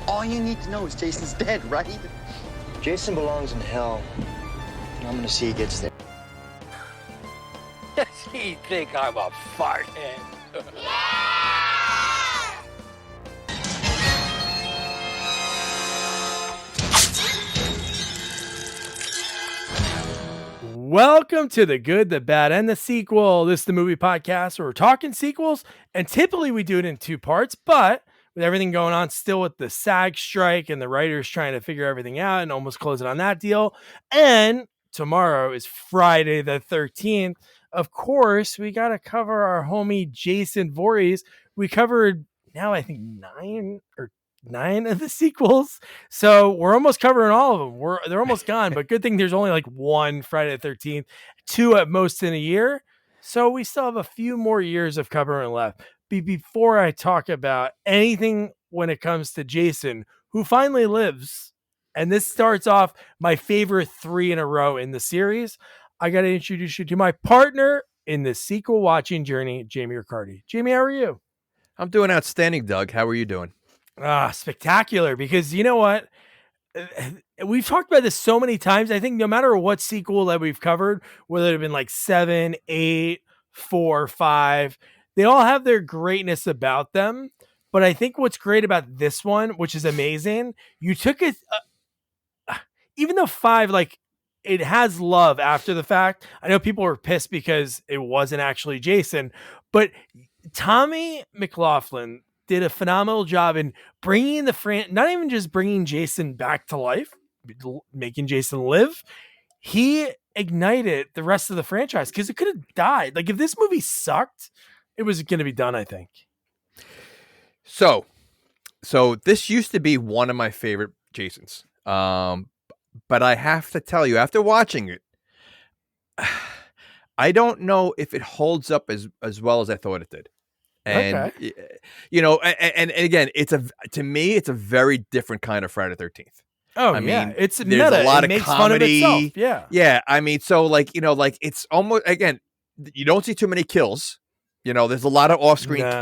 All you need to know is Jason's dead, right? Jason belongs in hell. I'm gonna see he gets there. Does he think I'm a farthead? Welcome to The Good, the Bad, and the Sequel. This is the movie podcast where we're talking sequels, and typically we do it in two parts, but with everything going on still with the SAG strike and the writers trying to figure everything out and almost closing on that deal, and tomorrow is Friday the 13th. Of course, we got to cover our homie Jason Voorhees. We covered now, I think, nine of the sequels, so we're almost covering all of them. They're almost gone, but good thing there's only like one Friday the 13th, two at most in a year, so we still have a few more years of covering left. Before I talk about anything when it comes to Jason, who finally lives, and this starts off my favorite three in a row in the series, I got to introduce you to my partner in the sequel watching journey, Jamie Riccardi. Jamie, how are you? I'm doing outstanding, Doug. How are you doing? Spectacular, because you know what? We've talked about this so many times. I think no matter what sequel that we've covered, whether it have been like 7, 8, 4, 5, they all have their greatness about them. But I think what's great about this one, which is amazing, you took it, even though 5, like, it has love after the fact. I know people were pissed because it wasn't actually Jason, but Tommy McLaughlin did a phenomenal job in bringing not even just bringing Jason back to life, making Jason live. He ignited the rest of the franchise because it could have died. Like, if this movie sucked, it was going to be done, I think. So this used to be one of my favorite Jasons. But I have to tell you, after watching it, I don't know if it holds up as well as I thought it did. And, you know, and again, to me, it's a very different kind of Friday the 13th. Oh, I mean, it's there's meta. A lot of makes comedy. Fun of itself. Yeah. Yeah. I mean, so like, you know, like it's almost, again, you don't see too many kills. You know, there's a lot of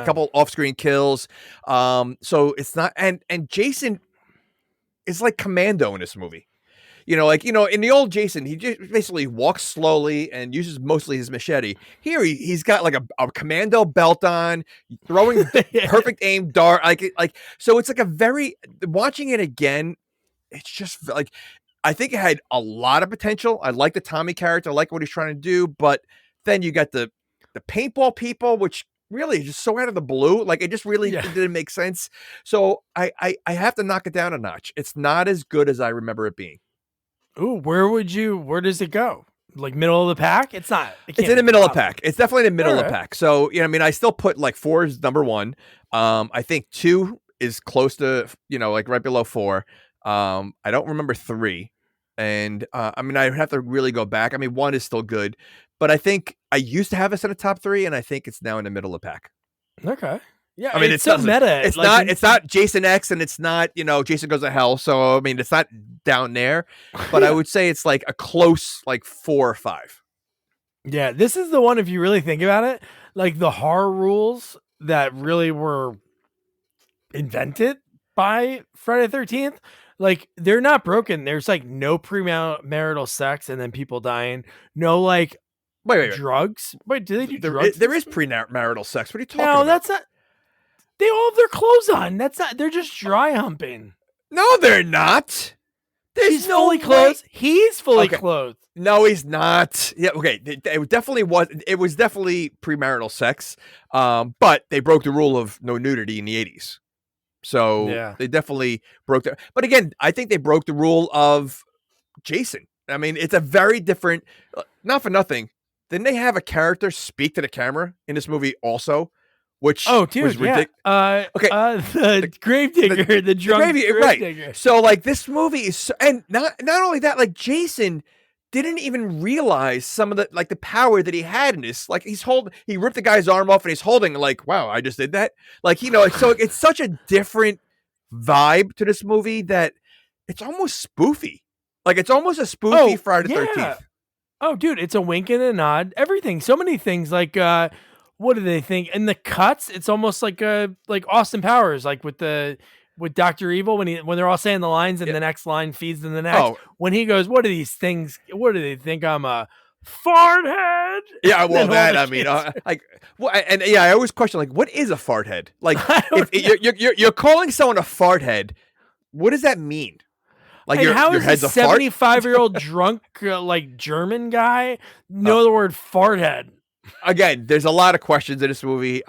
couple off-screen kills. So it's not, and Jason is like Commando in this movie. You know, like, you know, in the old Jason, he just basically walks slowly and uses mostly his machete. Here, he's got like a commando belt on, throwing perfect aim dart. Like, so it's like watching it again, it's just like, I think it had a lot of potential. I like the Tommy character. I like what he's trying to do. But then you got the paintball people, which really is just so out of the blue. Like, it just really didn't make sense. So I have to knock it down a notch. It's not as good as I remember it being. Ooh, where does it go? Like middle of the pack? It's not. It's in the middle of the pack. It's definitely in the middle of the pack. So, you know, I mean, I still put like 4 is number 1. I think 2 is close to, you know, like right below 4. I don't remember 3. And I mean, I have to really go back. I mean, 1 is still good, but I think I used to have us in the top 3, and I think it's now in the middle of the pack. Okay. Yeah, I mean, it's so meta. It's like, it's not Jason X, and it's not, you know, Jason Goes to Hell. So I mean, it's not down there, but I would say it's like a close, like 4 or 5. Yeah, this is the one. If you really think about it, like the horror rules that really were invented by Friday the 13th, like they're not broken. There's like no premarital sex and then people dying. No, like wait. drugs. Wait, do they do drugs? There is premarital sex. What are you talking about? No, that's not. They all have their clothes on. That's not. They're just dry humping. No, they're not. He's fully clothed. He's fully clothed. No, he's not. Yeah, okay. It definitely was. It was definitely premarital sex. But they broke the rule of no nudity in the 80s. So they definitely broke that. But again, I think they broke the rule of Jason. I mean, it's a very different. Not for nothing. Didn't they have a character speak to the camera in this movie also? Which was ridiculous. The gravedigger, the drunk gravedigger. Right. So like this movie is, and not only that, like Jason didn't even realize some of the power that he had in this. Like he ripped the guy's arm off and he's holding like, wow, I just did that. Like, you know, so it's such a different vibe to this movie that it's almost spoofy. Like it's almost a spoofy Friday the 13th. Oh, dude, it's a wink and a nod. Everything. So many things like, what do they think? And the cuts, it's almost like Austin Powers, like with the with Dr. Evil when they're all saying the lines and the next line feeds in the next. Oh. When he goes, what are these things? What do they think? I'm a fart head? Yeah, well, And that all I the mean, kids- I always question like, what is a fart head? Like, if you're calling someone a fart head, what does that mean? Like, and how your is head's a a fart? 75-year-old drunk like German guy know the word fart head? Again, there's a lot of questions in this movie.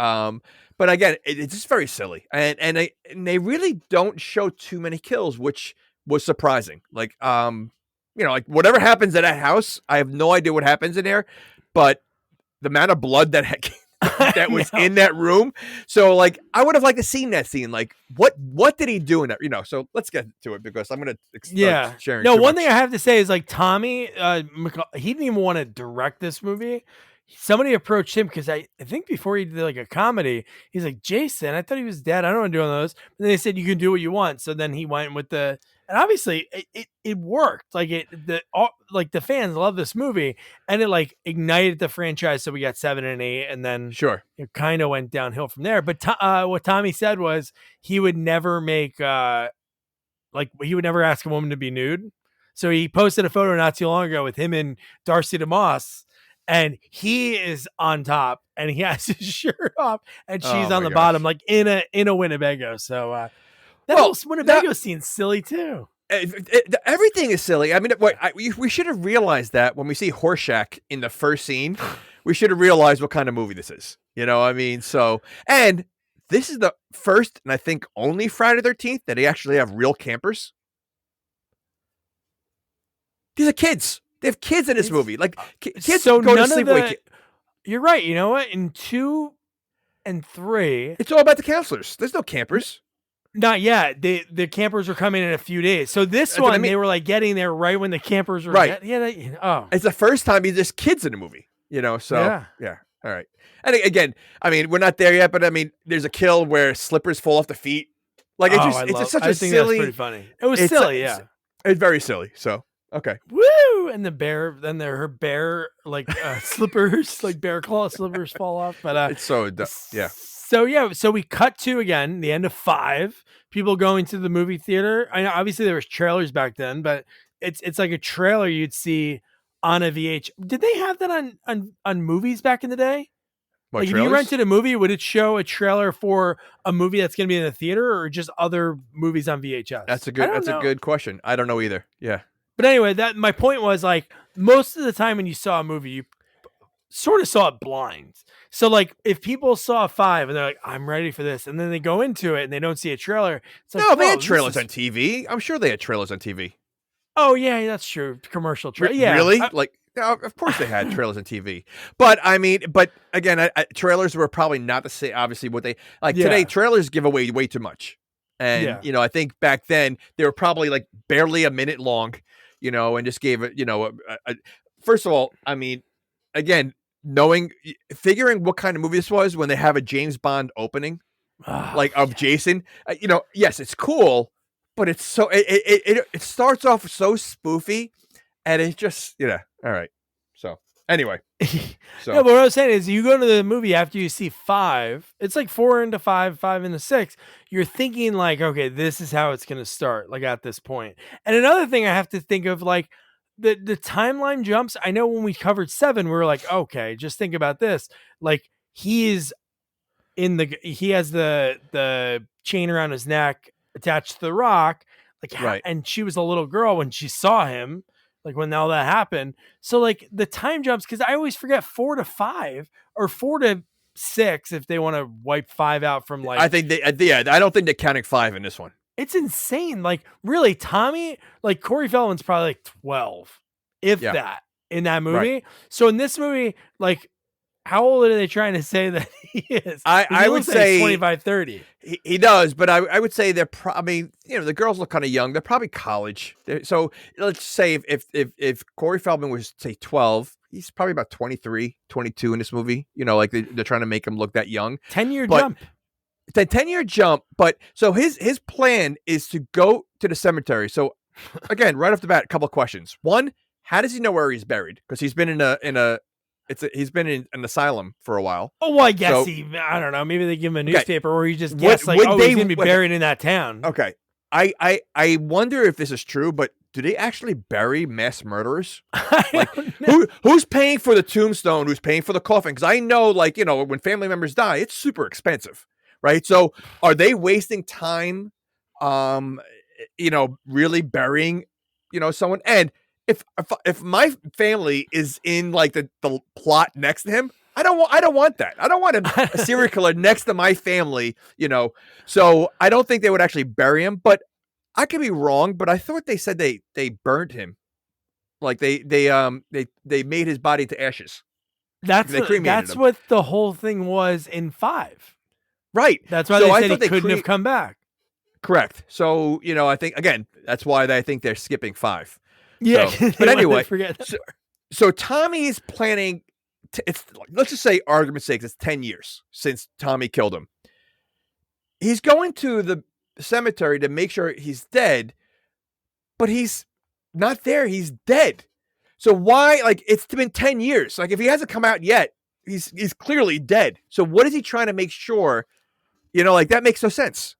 But again, it's just very silly, and they really don't show too many kills, which was surprising. Like, like whatever happens at that house, I have no idea what happens in there, but the amount of blood that was in that room. So, like, I would have liked to seen that scene. Like, what did he do in that? So let's get to it because I'm gonna sharing. No, one thing I have to say is like Tommy, he didn't even want to direct this movie. Somebody approached him because I think before he did like a comedy, he's like, Jason, I thought he was dead. I don't want to do one of those. And they said you can do what you want. So then he went with and obviously it worked. Like the fans love this movie, and it like ignited the franchise. So we got 7 and 8, and then it kind of went downhill from there. But what Tommy said was he would never make he would never ask a woman to be nude. So he posted a photo not too long ago with him and Darcy DeMoss. And he is on top, and he has his shirt off, and she's on the bottom, like in a Winnebago. So that whole Winnebago scene's silly too. Everything is silly. I mean, we should have realized that when we see Horseshack in the first scene. We should have realized what kind of movie this is. You know what I mean? So, and this is the first, and I think only Friday the 13th that they actually have real campers. These are kids. They have kids in this movie. Like, kids so go to none of sleepaway. You're right. You know what? In 2 and 3, it's all about the counselors. There's no campers. Not yet. The campers are coming in a few days. So this one, they were like getting there right when the campers were right. It's the first time there's kids in the movie. So yeah. All right. And again, I mean, we're not there yet, but I mean, there's a kill where slippers fall off the feet. Like, it's just such a silly. That's pretty funny. It was silly. It's very silly. So. Okay. Woo! And the bear, then her bear slippers, like bear claw slippers fall off. But it's so yeah. So we cut to again the end of 5. People going to the movie theater. I know obviously there was trailers back then, but it's like a trailer you'd see on a VH. Did they have that on movies back in the day? What, like if you rented a movie, would it show a trailer for a movie that's going to be in the theater or just other movies on VHS? That's a good question. I don't know either. Yeah. But anyway, my point was like most of the time when you saw a movie, you sort of saw it blind. So like if people saw 5 and they're like, I'm ready for this, and then they go into it and they don't see a trailer. It's like, no, they had trailers on TV. I'm sure they had trailers on TV. Oh yeah, that's true. Commercial trailer. Yeah, really? Of course they had trailers on TV. But I mean, again, trailers were probably not the same. Obviously, what they like today, trailers give away way too much. And I think back then they were probably like barely a minute long. And just gave it, first of all, I mean, again, figuring what kind of movie this was when they have a James Bond opening, of Jason, yes, it's cool, but it's so, it starts off so spoofy and it just, all right. So anyway. No, but what I was saying is you go to the movie after you see 5, it's like 4 into 5, 5 into 6. You're thinking like, okay, this is how it's going to start, like at this point. And another thing I have to think of, like the timeline jumps. I know when we covered 7, we were like, okay, just think about this. Like he has the chain around his neck attached to the rock. Like, right. And she was a little girl when she saw him. Like when all that happened. So like the time jumps, because I always forget 4 to 5 or 4 to 6 if they want to wipe 5 out from like. I think I don't think they're counting 5 in this one. It's insane. Like really, Tommy, like Corey Feldman's probably like 12, if that, in that movie. Right. So in this movie, like how old are they trying to say that he is? I would say 25, 30. He does, but I would say they're probably, the girls look kind of young. They're probably college. So let's say if Corey Feldman was, say, 12, he's probably about 23, 22 in this movie. Like they're trying to make him look that young. 10-year jump. It's a 10-year jump, but so his plan is to go to the cemetery. So again, right off the bat, a couple of questions. One, how does he know where he's buried? Because he's been in a he's been in an asylum for a while. Oh, well, I guess So- I don't know. Maybe they give him a newspaper or he just Would- guessed like, would oh, they- he's going to be okay. buried in that town. Okay. I wonder if this is true, but do they actually bury mass murderers? I don't know. Who's paying for the tombstone? Who's paying for the coffin? Because I know, like, you know, when family members die, it's super expensive, right? So are they wasting time, you know, really burying, you know, someone? And if my family is in like the plot next to him, I don't want that. I don't want a serial killer next to my family, you know. So I don't think they would actually bury him, but I could be wrong, but I thought they said they burned him. Like they made his body to ashes. That's They cremated him. what the whole thing was in 5. Right. That's why So I they said thought he they couldn't have come back. Correct. So, you know, I think again, that's why I think they're skipping 5. Yeah, So- they but wanted to anyway, forget that. so Tommy is planning it's let's just say argument's sake, it's 10 years since Tommy killed him. He's going to the cemetery to make sure he's dead, but he's not there. He's dead. So why, like, it's been 10 years. Like, if he hasn't come out yet, he's clearly dead. So what is he trying to make sure? You know, like, that makes no sense.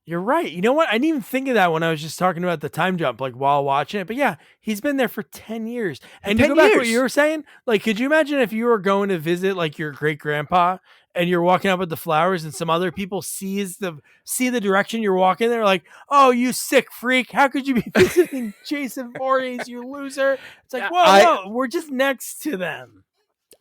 You're right. You know what? I didn't even think of that when I was just talking about the time jump, like while watching it. But yeah, he's been there for 10 years. And to 10 go back to what years. you were saying, like, could you imagine if you were going to visit like your great grandpa and you're walking up with the flowers and some other people see the direction you're walking? They're like, "Oh, you sick freak! How could you be visiting Jason Voorhees, you loser?" It's like, whoa, we're just next to them.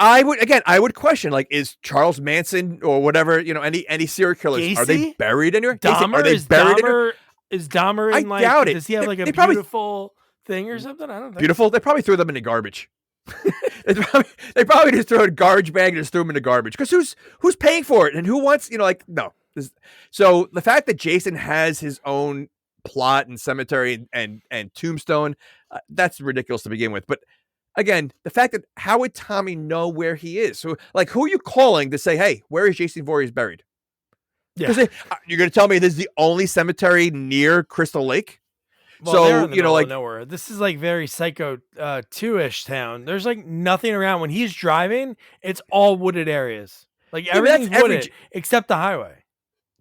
I would question, like, is Charles Manson or whatever, you know, any serial killers, are they Gacy? buried anywhere? Dahmer, Are they buried anywhere? is Dahmer I in like, doubt it. does he have like a They probably- beautiful thing or something? I don't think. Beautiful. They probably threw them in the garbage. they probably just threw a garbage bag and just threw them in the garbage. Because who's paying for it and who wants, you know, like, no. So the fact that Jason has his own plot and cemetery and tombstone, that's ridiculous to begin with. But again, the fact that how would Tommy know where he is? So, like, who are you calling to say, hey, where is Jason Voorhees buried? Yeah. Because you're going to tell me this is the only cemetery near Crystal Lake? Well, So, they're in the you know, middle of like- nowhere. This is like very Psycho 2-ish town. There's like nothing around. When he's driving, it's all wooded areas. Like Yeah, but that's everything's wooded except the highway.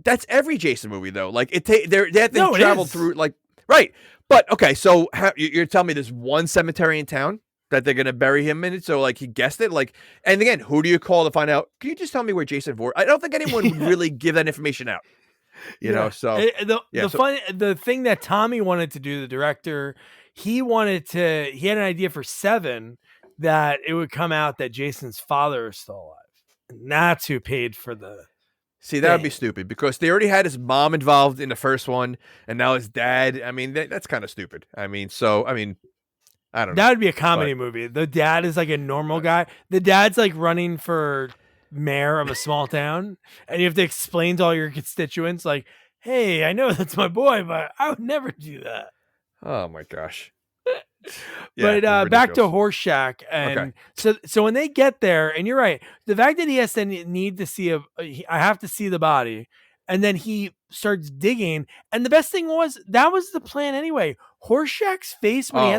That's every Jason movie, though. Like, they have to No, it travel is. through, like, right. But, okay, so you're telling me there's one cemetery in town that they're going to bury him in it? So, like, he guessed it? Like, and again, who do you call to find out? Can you just tell me where Jason Voorhees? I don't think anyone would really give that information out. You know, so The thing that Tommy wanted to do, the director, he had an idea for 7 that it would come out that Jason's father is still alive. And that's who paid for the. See, that would be thing. stupid because they already had his mom involved in the first one, and now his dad. I mean, that's kind of stupid. I mean, I don't know. That would be a comedy movie. The dad is like a normal guy. The dad's like running for mayor of a small town, and you have to explain to all your constituents, like, "Hey, I know that's my boy, but I would never do that." Oh my gosh. But back to Horseshack, and so when they get there, and you're right, the fact that he has to need to see I have to see the body, and then he starts digging, and the best thing was that was the plan anyway. Horseshack's face when he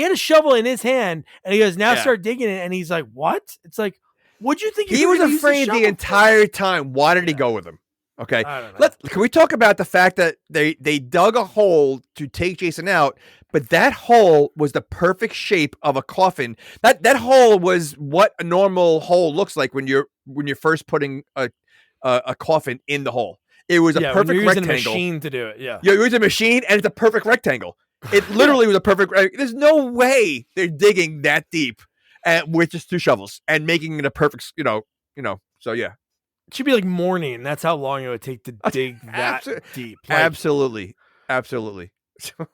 had a shovel in his hand, and he goes, "Now start digging it," and he's like, "What?" It's like, what'd you think? He was afraid the entire time. Why did he go with him? Okay, I don't know. Can we talk about the fact that they dug a hole to take Jason out, but that hole was the perfect shape of a coffin. That hole was what a normal hole looks like when you're first putting a coffin in the hole. It was a perfect when you're using rectangle. a machine to do it. Yeah, You're using a machine, and it's a perfect rectangle. It literally was a perfect. There's no way they're digging that deep, with just 2 shovels and making it a perfect. You know. So yeah. it should be like morning. That's how long it would take to dig that deep. Like, Absolutely.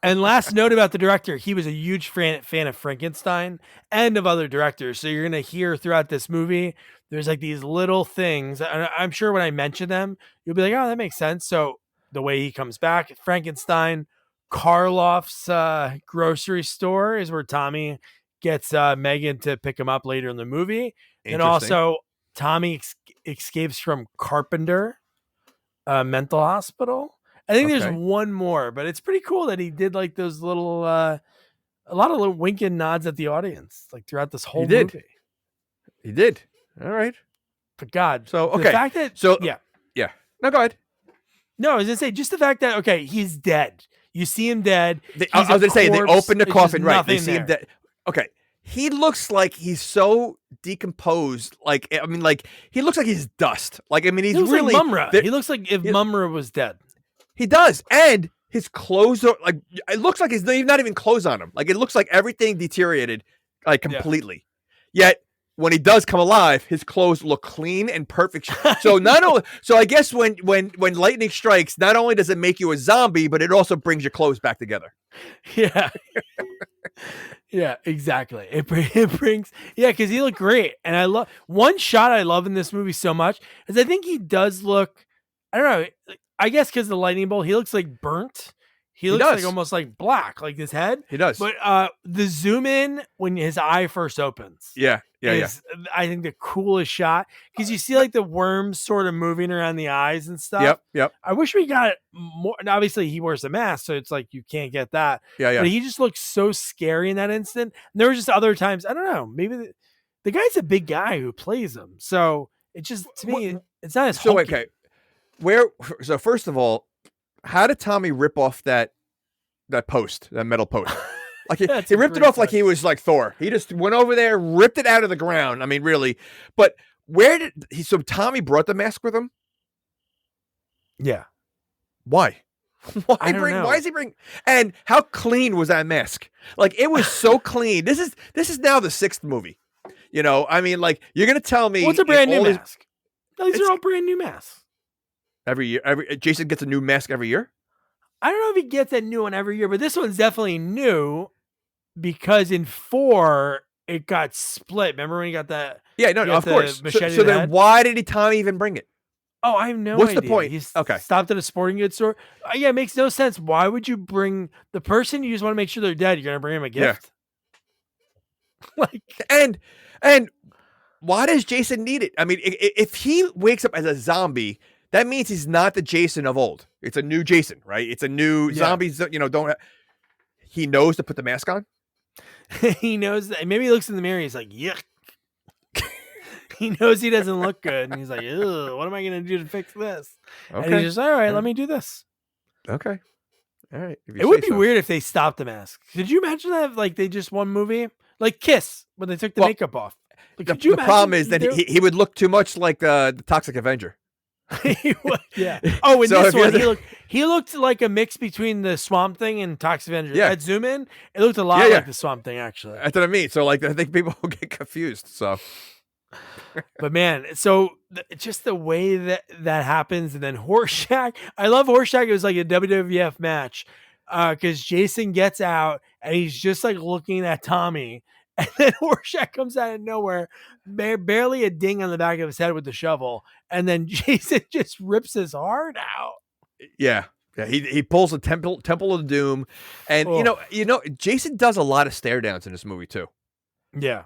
And last note about the director, he was a huge fan of Frankenstein and of other directors. So you're going to hear throughout this movie, there's like these little things. And I'm sure when I mention them, you'll be like, oh, that makes sense. So the way he comes back, Frankenstein, Karloff's grocery store is where Tommy gets Megan to pick him up later in the movie. And also Tommy escapes from Carpenter mental hospital. I think there's one more, but it's pretty cool that he did like those little, a lot of little wink and nods at the audience, like throughout this whole movie. He did. All right. But God, So, okay. the fact that Yeah. No, go ahead. No, I was gonna say just the fact that he's dead. You see him dead. I was gonna say they opened the There's coffin, just right? They nothing see him there. dead. Okay. He looks like he's so decomposed. Like, I mean, like he looks like he's dust. Like, I mean, he's He looks really like Mumra. there- He looks like if Mumra was dead. He does, and his clothes are like. It looks like he's not even clothes on him. Like, it looks like everything deteriorated, like completely. Yet when he does come alive, his clothes look clean and perfect. So not only, so I guess when lightning strikes, not only does it make you a zombie, but it also brings your clothes back together. Yeah. Yeah, exactly. It brings, because he looked great. And I love one shot I love in this movie so much is I think he does look, I don't know, I guess because the lightning bolt, he looks like burnt. He looks like almost like black, like his head. He does. But the zoom in when his eye first opens. Yeah. I think the coolest shot because you see like the worms sort of moving around the eyes and stuff. Yep. I wish we got more. And obviously, he wears a mask, so it's like you can't get that. Yeah. But he just looks so scary in that instant. And there were just other times. I don't know. Maybe the guy's a big guy who plays him, so it just to me it's not as so hulky. okay. So first of all, how did Tommy rip off that post, that metal post? Like he ripped it off like he was like Thor. He just went over there, ripped it out of the ground. I mean, really. But where did he? So Tommy brought the mask with him. Yeah. Why? I don't know. Why is he bring? And how clean was that mask? Like it was so clean. This is now the 6th movie. You know, I mean, like you're gonna tell me what's a brand new mask? These are all brand new masks. Every year, Jason gets a new mask every year. I don't know if he gets a new one every year, but this one's definitely new because in 4 it got split. Remember when he got that? Yeah, no, of course. So then, why did Tommy even bring it? Oh, I have no idea. What's the point? He's okay. Stopped at a sporting goods store. Yeah, it makes no sense. Why would you bring the person you just want to make sure they're dead? You're gonna bring him a gift. Yeah. Like and why does Jason need it? I mean, if he wakes up as a zombie, that means he's not the Jason of old. It's a new Jason, right? It's a new zombies. You know, he knows to put the mask on. He knows that. Maybe he looks in the mirror. He's like, yuck. He knows he doesn't look good, and he's like, ugh, what am I going to do to fix this? Okay. And he's just, all right, let me do this. Okay. All right. It would be weird if they stopped the mask. Could you imagine that? If, like they just one movie, like Kiss, when they took the makeup off. Like, the problem is that he would look too much like the Toxic Avenger. Yeah. Oh, in this one, he looked like a mix between the Swamp Thing and Toxic Avenger. Yeah. At zoom in, it looked a lot like the Swamp Thing, actually. That's what I mean. So, like, I think people will get confused. So, but man, so just the way that happens, and then Horseshack. I love Horseshack. It was like a WWF match because Jason gets out and he's just like looking at Tommy. And then Horseshack comes out of nowhere, barely a ding on the back of his head with the shovel, and then Jason just rips his heart out. Yeah. He pulls the Temple of Doom, and you know, Jason does a lot of stare downs in this movie too. Yeah,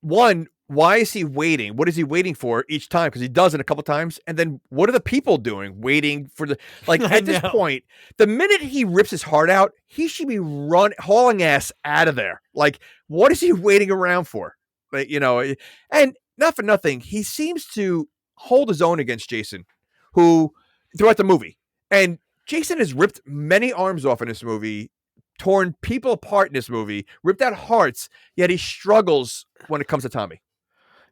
one. Why is he waiting? What is he waiting for each time? Because he does it a couple times. And then what are the people doing waiting for the, like at this point, the minute he rips his heart out, he should be hauling ass out of there. Like, what is he waiting around for? Like, you know, and not for nothing, he seems to hold his own against Jason, who throughout the movie. And Jason has ripped many arms off in this movie, torn people apart in this movie, ripped out hearts, yet he struggles when it comes to Tommy.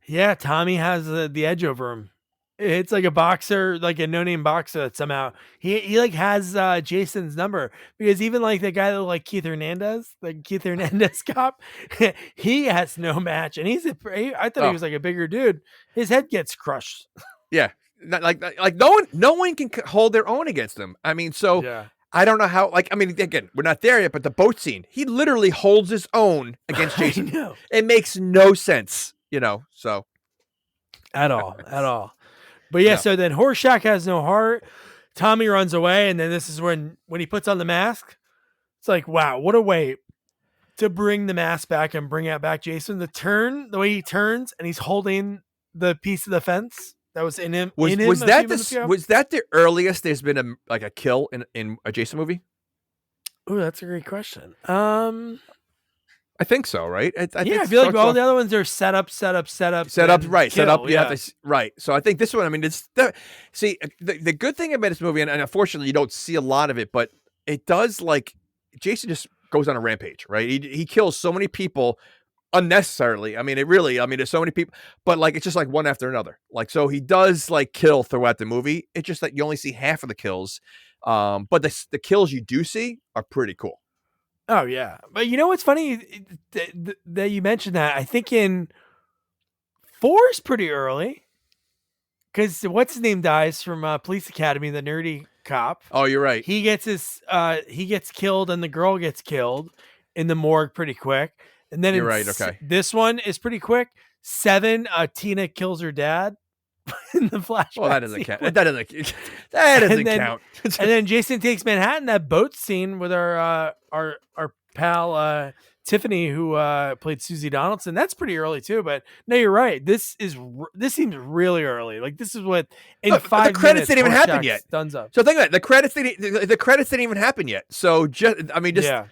Yeah, Tommy has the edge over him. It's like a boxer, like a no-name boxer that somehow he like has Jason's number, because even like the guy that like Keith Hernandez cop, he has no match, and I thought he was like a bigger dude. His head gets crushed. Yeah, like no one can hold their own against him. I mean, so yeah. I don't know how. Like, I mean, again, we're not there yet, but the boat scene, he literally holds his own against Jason. It makes no sense. You know, so at all. But yeah, so then Horseshack has no heart. Tommy runs away, and then this is when he puts on the mask. It's like, wow, what a way to bring the mask back and bring out back Jason. The way he turns, and he's holding the piece of the fence that was in him. Was that the earliest there's been a kill in a Jason movie? Oh, that's a great question. I think so, right? I think I feel like all the other ones are set up, right. Kill, Set up. You yeah. have to right. So I think this one. I mean, the good thing about this movie, and unfortunately, you don't see a lot of it, but it does. Like Jason just goes on a rampage, right? He kills so many people unnecessarily. I mean, there's so many people, but like it's just like one after another. Like so, he does like kill throughout the movie. It's just that you only see half of the kills, but the kills you do see are pretty cool. Oh yeah, but you know what's funny that you mentioned that? I think in 4 is pretty early because what's his name dies from Police Academy, the nerdy cop. Oh, you're right. He gets he gets killed and the girl gets killed in the morgue pretty quick. And then you're right. Okay, this one is pretty quick. 7, Tina kills her dad in the flashback. Well, that doesn't count. That doesn't count. And then Jason Takes Manhattan, that boat scene with our pal Tiffany, who played Susie Donaldson. That's pretty early too. But no, you're right. This seems really early. Like this is what in Look, 5 the credits didn't even happen Horseshox yet. Duns up. So think about it. The credits didn't even happen yet. So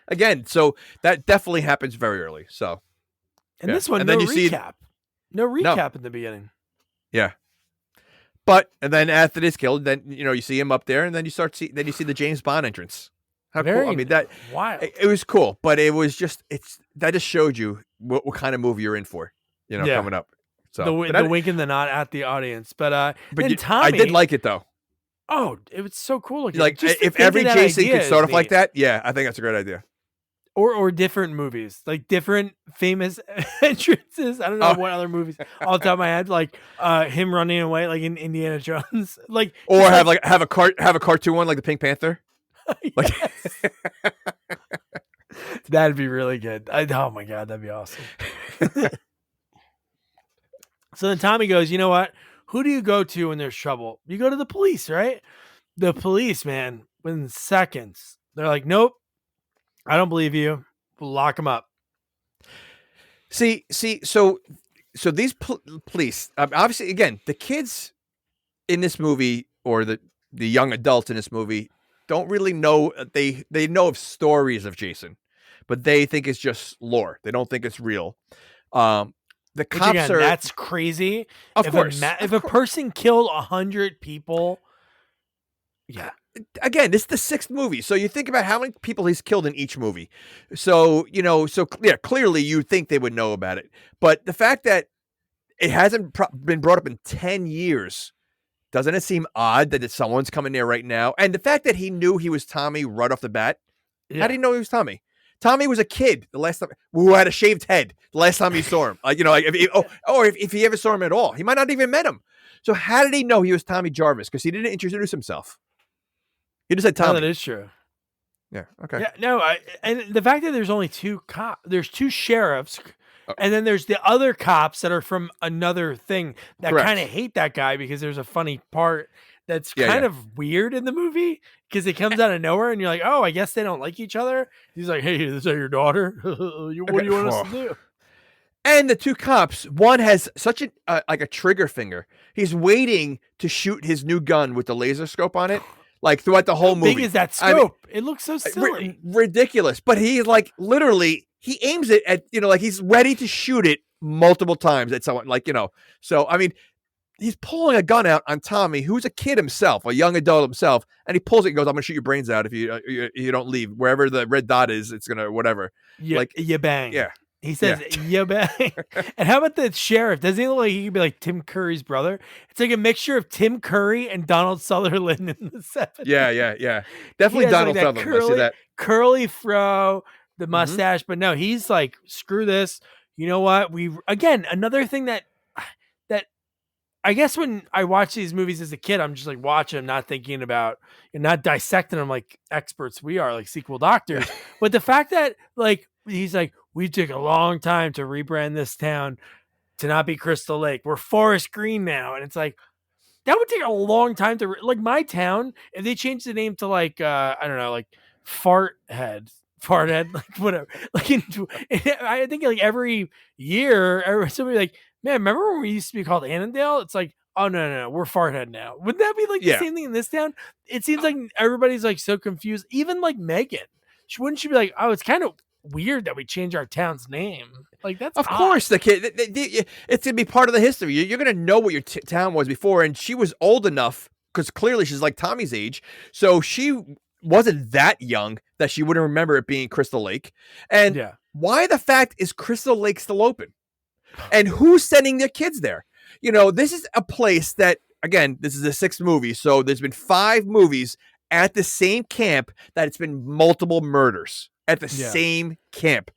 again, so that definitely happens very early. So and this one, and no then you recap. No recap in the beginning. Yeah. But and then after this kill, then you see him up there, and then you see the James Bond entrance. How cool! I mean wild. It was cool, but it was just that just showed you what kind of movie you're in for, coming up. So the wink and the nod at the audience, but Tommy, I did like it though. Oh, it was so cool looking. Like just if every Jason could start off like that, yeah, I think that's a great idea. Or different movies, like different famous entrances. I don't know what other movies off the top of my head, like him running away, like in Indiana Jones, like or have a cartoon one like the Pink Panther. Like that'd be really good. Oh my god, that'd be awesome. So then Tommy goes, you know what? Who do you go to when there's trouble? You go to the police, right? The police, man, within seconds, they're like, nope. I don't believe you. We'll lock him up. See. So these police, obviously, again, the kids in this movie or the young adults in this movie don't really know. They know of stories of Jason, but they think it's just lore. They don't think it's real. The cops are. That's crazy. Of course, if a person killed 100 people, yeah. Again, this is the 6th movie, so you think about how many people he's killed in each movie. So clearly you think they would know about it. But the fact that it hasn't been brought up in 10 years, doesn't it seem odd that someone's coming there right now? And the fact that he knew he was Tommy right off the bat, how did he know he was Tommy? Tommy was a kid the last time who had a shaved head the last time he saw him. If he ever saw him at all, he might not even met him. So how did he know he was Tommy Jarvis? Because he didn't introduce himself. He just said Tommy. No, that is true. Yeah. Okay. Yeah. No. And the fact that there's only 2 cops, there's 2 sheriffs, and then there's the other cops that are from another thing that kind of hate that guy because there's a funny part that's kind of weird in the movie because it comes out of nowhere and you're like, oh, I guess they don't like each other. He's like, hey, is that your daughter? What do you want us to do? And the 2 cops, one has such a trigger finger. He's waiting to shoot his new gun with the laser scope on it. Like throughout the whole movie. How big is that scope? It looks so silly. Ridiculous. But he like literally, he aims it at, like he's ready to shoot it multiple times at someone. So, I mean, he's pulling a gun out on Tommy, who's a kid himself, a young adult himself. And he pulls it and goes, I'm going to shoot your brains out if you don't leave. Wherever the red dot is, it's going to, whatever. You bang. Yeah. He says, yeah, bang. And how about the sheriff? Doesn't he look like he could be like Tim Curry's brother? It's like a mixture of Tim Curry and Donald Sutherland in the 70s. Yeah. Definitely Donald Sutherland. I see that. Curly fro, the mustache. But no, he's like, screw this. You know what? Another thing that I guess when I watch these movies as a kid, I'm just like watching them, not thinking about and not dissecting them like experts we are, like sequel doctors. But the fact that like, he's like, we took a long time to rebrand this town to not be Crystal Lake. We're Forest Green now. And it's like, that would take a long time to, like my town, if they changed the name to like, I don't know, like farthead, like whatever. Like I think like every year, somebody like, man, remember when we used to be called Annandale? It's like, oh no, we're farthead now. Wouldn't that be like the same thing in this town? It seems like everybody's like so confused. Even like Megan, wouldn't she be like, oh, it's kind of weird that we change our town's name. Like, that's Of odd. course, the kid. It's gonna be part of the history. You're gonna know what your town was before, and she was old enough because clearly she's like Tommy's age, so she wasn't that young that she wouldn't remember it being Crystal Lake. And why the fact is Crystal Lake still open? And who's sending their kids there? This is a place that, again, this is the 6th movie, so there's been 5 movies at the same camp that it's been multiple murders at the same camp.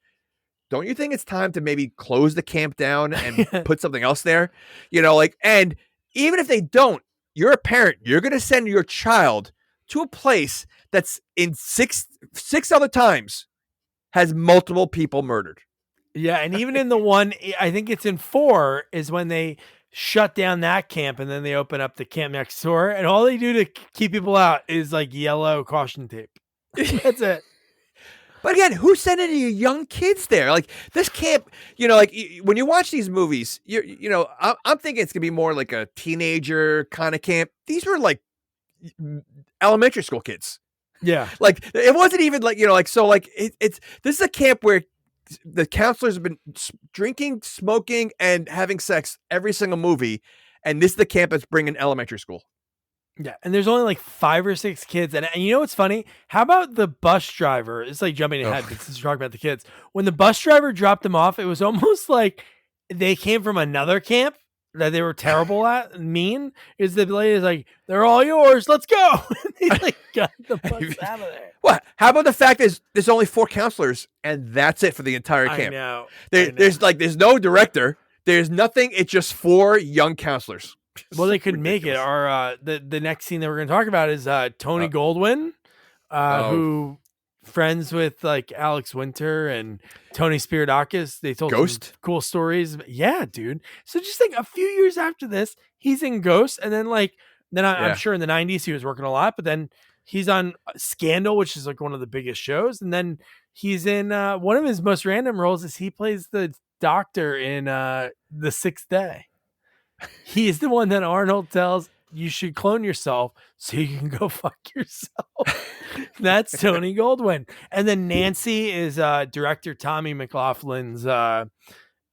Don't you think it's time to maybe close the camp down and put something else there? And even if they don't, you're a parent. You're going to send your child to a place that's in six other times has multiple people murdered. Yeah, and even in the one, I think it's in 4, is when they shut down that camp and then they open up the camp next door, and all they do to keep people out is like yellow caution tape. That's it. But again, who's sending your young kids there? Like this camp, when you watch these movies, I'm thinking it's gonna be more like a teenager kind of camp. These were like elementary school kids. Yeah, like it wasn't even like it's this is a camp where the counselors have been drinking, smoking, and having sex every single movie, and this is the camp that's bringing elementary school. Yeah, and there's only like 5 or 6 kids, and you know what's funny? How about the bus driver? It's like jumping ahead, but since we're talking about the kids, when the bus driver dropped them off, it was almost like they came from another camp that they were terrible at and mean. Is the lady is like, "They're all yours, let's go." They like got the bus out of there. What? How about the fact is there's only 4 counselors and that's it for the entire camp? I know. There's no director. There's nothing. It's just 4 young counselors. Well, they couldn't make it. Our the next scene that we're going to talk about is Tony Goldwyn, who friends with like Alex Winter and Tony Spiridakis. They told Ghost some cool stories. Yeah, dude. So just like a few years after this, he's in Ghost, and then I'm sure in the 90s he was working a lot, but then he's on Scandal, which is like one of the biggest shows, and then he's in one of his most random roles is he plays the doctor in The Sixth Day. He's the one that Arnold tells you should clone yourself so you can go fuck yourself. That's Tony Goldwyn. And then Nancy is director Tommy McLaughlin's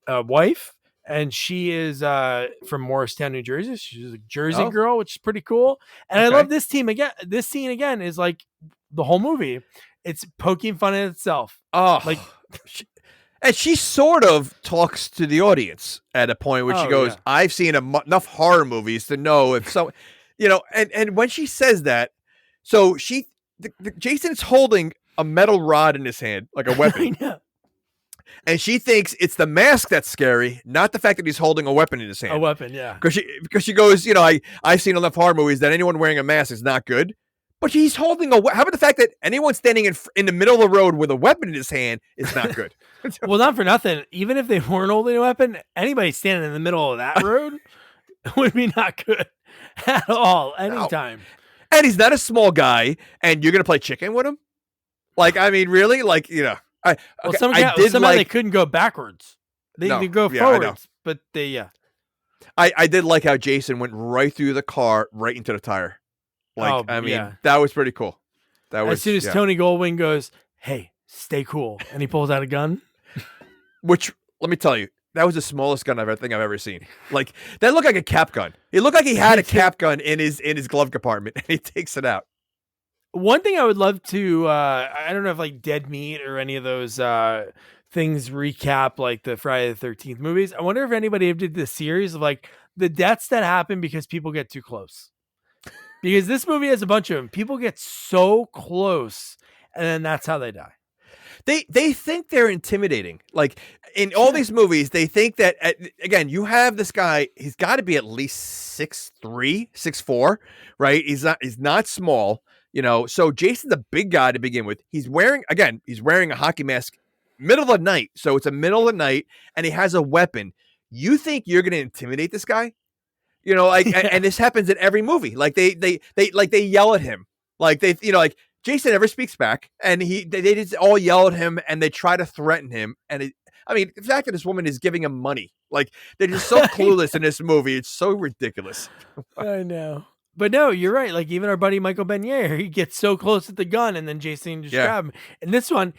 wife, and she is from Morristown, New Jersey. She's a Jersey girl, which is pretty cool. And I love this team again. This scene again is like the whole movie. It's poking fun at itself. Oh, like. And she sort of talks to the audience at a point where she goes, I've seen enough horror movies to know if so, and when she says that, so Jason's holding a metal rod in his hand, like a weapon. I know. And she thinks it's the mask that's scary, not the fact that he's holding a weapon in his hand. A weapon, yeah. Because she goes, I've seen enough horror movies that anyone wearing a mask is not good. But he's holding how about the fact that anyone standing in the middle of the road with a weapon in his hand is not good? Well, not for nothing. Even if they weren't holding a weapon, anybody standing in the middle of that road would be not good at all, anytime. No. And he's not a small guy, and you're going to play chicken with him? Like, I mean, really? Like, somehow they couldn't go backwards. They could go forwards, but I did like how Jason went right through the car, right into the tire. Like, that was pretty cool. As soon as Tony Goldwyn goes, "Hey, stay cool," and he pulls out a gun. Which, let me tell you, that was the smallest gun I've ever seen. Like, that looked like a cap gun. It looked like he had a cap gun in his glove compartment, and he takes it out. One thing I would love to, I don't know if like Dead Meat or any of those things recap like the Friday the 13th movies. I wonder if anybody did this series of like the deaths that happen because people get too close. Because this movie has a bunch of them. People get so close, and then that's how they die. They think they're intimidating. Like in all these movies, they think that again, you have this guy. He's got to be at least 6'3", 6'4", right? He's not small, So Jason's a big guy to begin with. He's wearing a hockey mask, middle of the night. So it's a middle of the night, and he has a weapon. You think you're going to intimidate this guy? And this happens in every movie. Like they yell at him. Like like Jason never speaks back, and they just all yell at him and they try to threaten him. And the fact that this woman is giving him money, like they're just so clueless in this movie. It's so ridiculous. I know, but no, you're right. Like even our buddy Michael Benyere, he gets so close with the gun, and then Jason just grab him. And this one,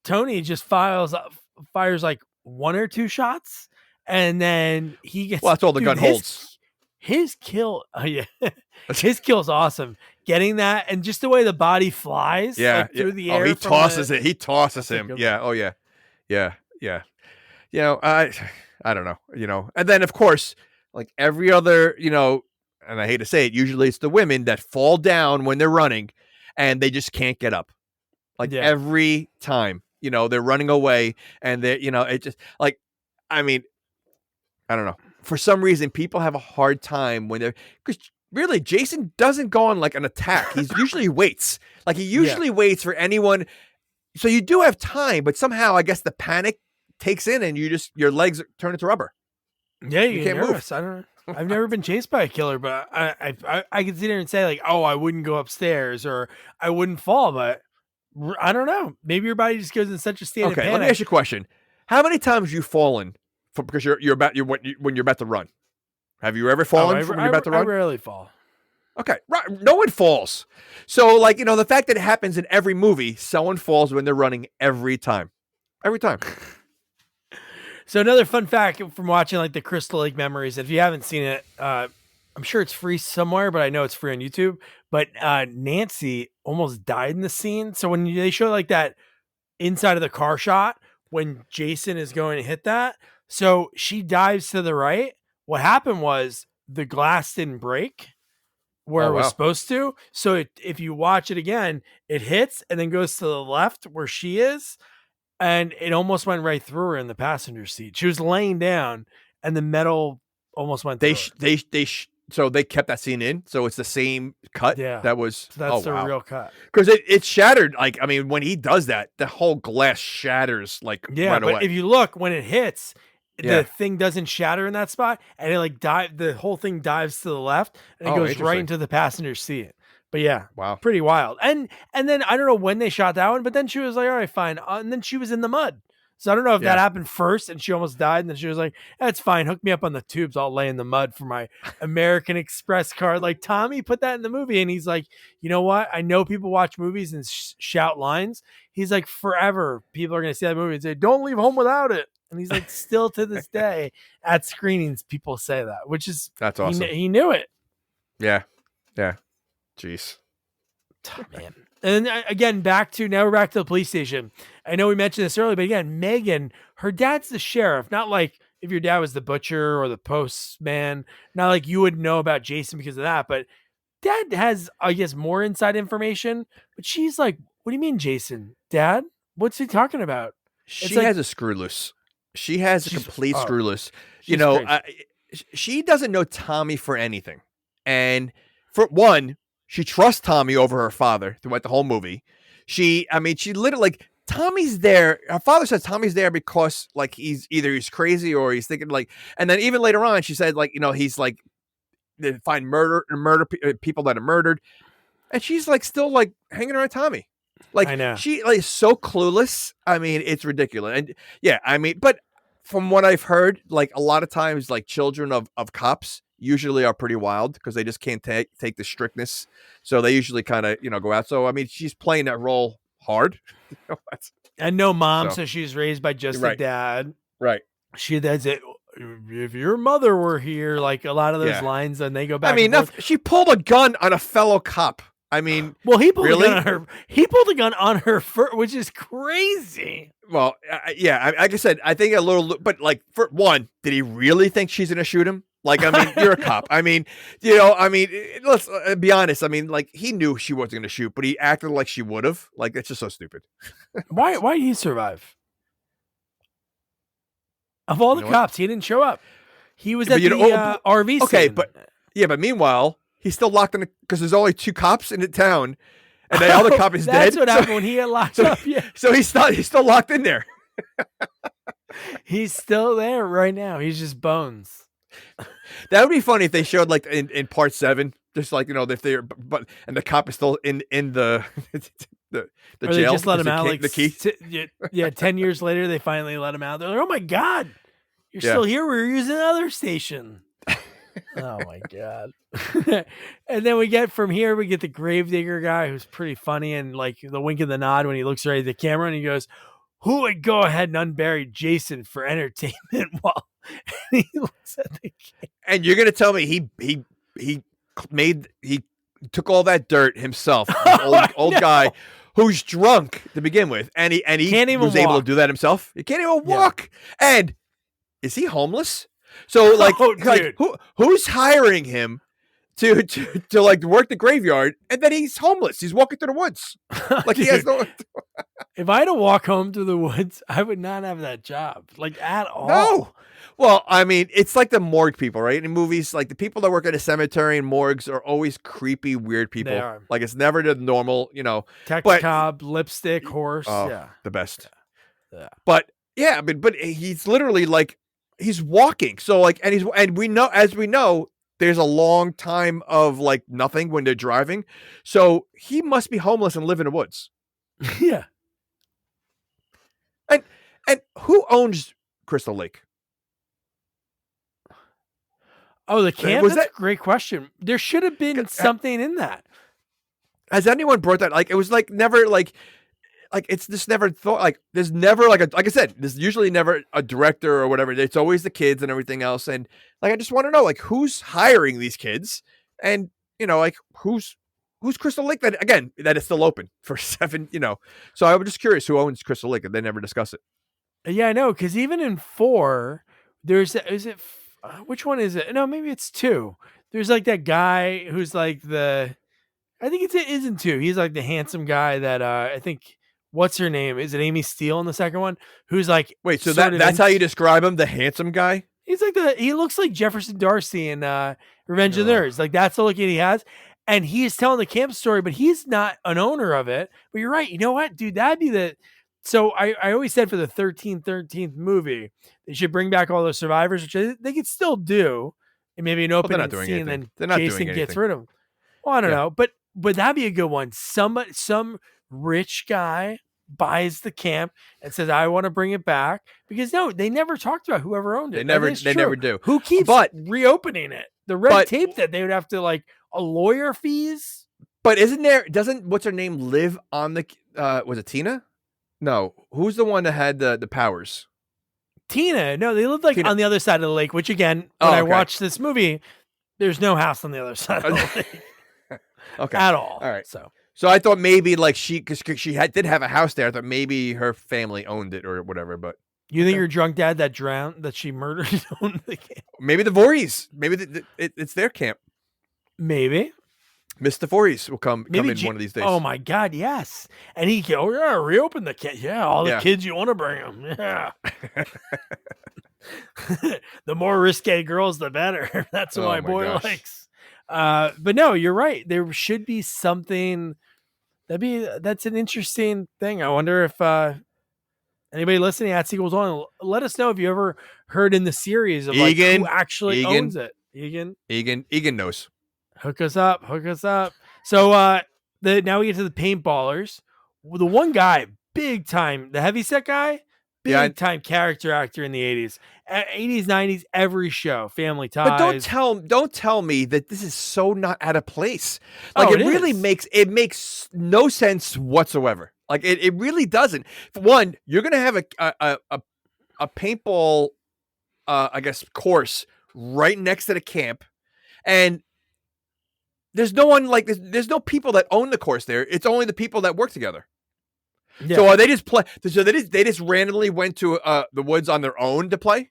Tony just fires like 1 or 2 shots, and then he gets. Well, that's all the gun holds. His kill, his kill's awesome. Getting that, and just the way the body flies, through the air. He tosses it. He tosses him. Yeah. Oh yeah. Yeah. Yeah. You know, I don't know. You know, and then of course, like every other, you know, and I hate to say it, usually it's the women that fall down when they're running, and they just can't get up. Like every time, you know, they're running away, and they, you know, it just like, I mean, I don't know. For some reason, people have a hard time when they're, because really, Jason doesn't go on like an attack. He's usually waits. Like he usually waits for anyone. So you do have time, but somehow I guess the panic takes in, and your legs turn into rubber. Yeah, you can't move. I don't know. I've never been chased by a killer, but I can sit there and say like, oh, I wouldn't go upstairs or I wouldn't fall, but I don't know. Maybe your body just goes in such a state of panic. Let me ask you a question. How many times have you fallen because when you're about to run? Have you ever fallen when you're about to run? I rarely fall. Okay, right. No one falls. So, like, you know, the fact that it happens in every movie, someone falls when they're running every time. Every time. So another fun fact from watching like the Crystal Lake Memories, if you haven't seen it, I'm sure it's free somewhere, but I know it's free on YouTube. But Nancy almost died in the scene. So when they show like that inside of the car shot, when Jason is going to hit that, so she dives to the right. What happened was the glass didn't break where it was supposed to. So if you watch it again, it hits and then goes to the left where she is. And it almost went right through her in the passenger seat. She was laying down and the metal almost went through her. So they kept that scene in. So it's the same cut. Yeah. That was, so that's the real cut. Because it shattered. Like, I mean, when he does that, the whole glass shatters like right away. But if you look, when it hits, the thing doesn't shatter in that spot, and it like the whole thing dives to the left, and it goes right into the passenger seat. But yeah, wow, pretty wild. And then I don't know when they shot that one, but then she was like, all right, fine. And then she was in the mud. So I don't know if that happened first and she almost died, and then she was like, that's fine. Hook me up on the tubes. I'll lay in the mud for my American Express card. Like Tommy put that in the movie, and he's like, you know what? I know people watch movies and shout lines. He's like, forever people are going to see that movie and say, don't leave home without it. And he's like, still to this day at screenings, people say that, which is, that's awesome. He knew it. Yeah. Yeah. Jeez. Oh, man. And then again, now we're back to the police station. I know we mentioned this earlier, but again, Megan, her dad's the sheriff. Not like if your dad was the butcher or the postman, not like you would know about Jason because of that, but dad has, I guess, more inside information. But she's like, what do you mean, Jason? Dad? What's he talking about? She has a screw loose. She has a complete screw loose. You know, she doesn't know Tommy for anything. And for one, she trusts Tommy over her father throughout the whole movie. She literally, like, Tommy's there. Her father says Tommy's there because, like, he's crazy or he's thinking, like, and then even later on, she said, like, you know, he's like, they find people that are murdered. And she's like, still like hanging around Tommy. Like, I know. She like so clueless. I mean, it's ridiculous. And yeah, I mean, but from what I've heard, like a lot of times, like children of cops usually are pretty wild because they just can't take the strictness. So they usually kind of, you know, go out. So, I mean, she's playing that role hard. And no mom, so she's raised by just a dad. Right. She does it. If your mother were here, like a lot of those lines, and they go back. I mean, she pulled a gun on a fellow cop. I mean, well, he pulled a gun on her. He pulled a gun on her, which is crazy. Well, yeah, like I said, I think a little, but like for one, did he really think she's going to shoot him? Like, I mean, you're a cop. I mean, you know, I mean, let's be honest. I mean, like he knew she wasn't going to shoot, but he acted like she would have. Like, it's just so stupid. Why did he survive? Of all the cops, he didn't show up. He was at the RV. Okay, but meanwhile, he's still locked in because there's only 2 cops in the town, and the other cop is dead. That's what happened when he got locked up. Yeah. So he's still locked in there. He's still there right now. He's just bones. That would be funny if they showed like in part 7, just like, you know, if they're and the cop is still in the the or jail. They just let him out like the key. 10 years later, they finally let him out. They're like, oh my God, you're still here. We were using another station. Oh my God. And then we get the gravedigger guy who's pretty funny, and like the wink and the nod when he looks right at the camera and he goes, who would go ahead and unbury Jason for entertainment while he looks at the kid. And you're gonna tell me he took all that dirt himself, old guy who's drunk to begin with, and he Can't even was able to walk. do that himself. He can't even walk. And is he homeless? So like, dude. who's hiring him to like work the graveyard, and then he's homeless. He's walking through the woods. Like he has no. If I had to walk home through the woods, I would not have that job, like at all. No. Well, I mean, it's like the morgue people, right? In movies, like the people that work at a cemetery and morgues are always creepy, weird people. They are. Like it's never the normal, Tech but- cob, lipstick, horse. Oh, Yeah. the best. Yeah. But yeah, but he's literally like he's walking. So like, and we know, there's a long time of like nothing when they're driving. So he must be homeless and live in the woods. Yeah. And who owns Crystal Lake? Oh, the camp? Was That's that- a great question. There should have been something in that. Has anyone brought that? Like, it was like never like it's just never thought like there's never like I said, there's usually never a director or whatever. It's always the kids and everything else. And like, I just want to know like who's hiring these kids and like who's Crystal Lake that again, that is still open for 7, So I was just curious who owns Crystal Lake and they never discuss it. Yeah, I know. Cause even in 4, which one is it? No, maybe it's 2. There's like that guy who's like I think it isn't 2. He's like the handsome guy that I think, what's her name? Is it Amy Steele in the second one? Who's like, wait, so that's how you describe him, the handsome guy? He's like he looks like Jefferson Darcy in Revenge of the Nerds. Like that's the look he has. And he's telling the camp story, but he's not an owner of it. But you're right. You know what, dude? That'd be so I always said for the 13th movie, they should bring back all those survivors, which they could still do. And maybe an opening scene, and then Jason gets rid of them. Well, I don't know. But that'd be a good one. Some rich guy buys the camp and says, I want to bring it back. Because no, they never talked about whoever owned it. They never do. Who keeps reopening it? The red tape that they would have to like a lawyer fees. But doesn't what's her name live on the was it Tina? No. Who's the one that had the powers? Tina. No, they lived like on the other side of the lake, which again, when I watched this movie, there's no house on the other side of the lake. Okay. At all. All right. So I thought maybe like because she did have a house there. I thought maybe her family owned it or whatever. But you think your drunk dad that drowned, that she murdered, owned the camp? Maybe the Voorhees. Maybe it's their camp. Maybe. Mr. Voorhees will come in one of these days. Oh my God, yes. And he go, reopen the camp. Yeah, all the kids you want to bring them. Yeah. The more risque girls, the better. That's what my boy likes. But no, you're right. There should be something. That's an interesting thing. I wonder if anybody listening at Sequels On, let us know if you ever heard in the series of like who actually owns it. Egan knows. Hook us up. So now we get to the paintballers. The one guy, big time, the heavyset guy, big time character actor in the 80s. 80s, 90s, every show, Family Ties. But don't tell me that this is so not out of place. Like it really makes no sense whatsoever. Like it really doesn't. For one, you're gonna have a paintball I guess course right next to the camp, and there's no one like there's no people that own the course there. It's only the people that work together. Yeah. So are they just play? So they just randomly went to the woods on their own to play?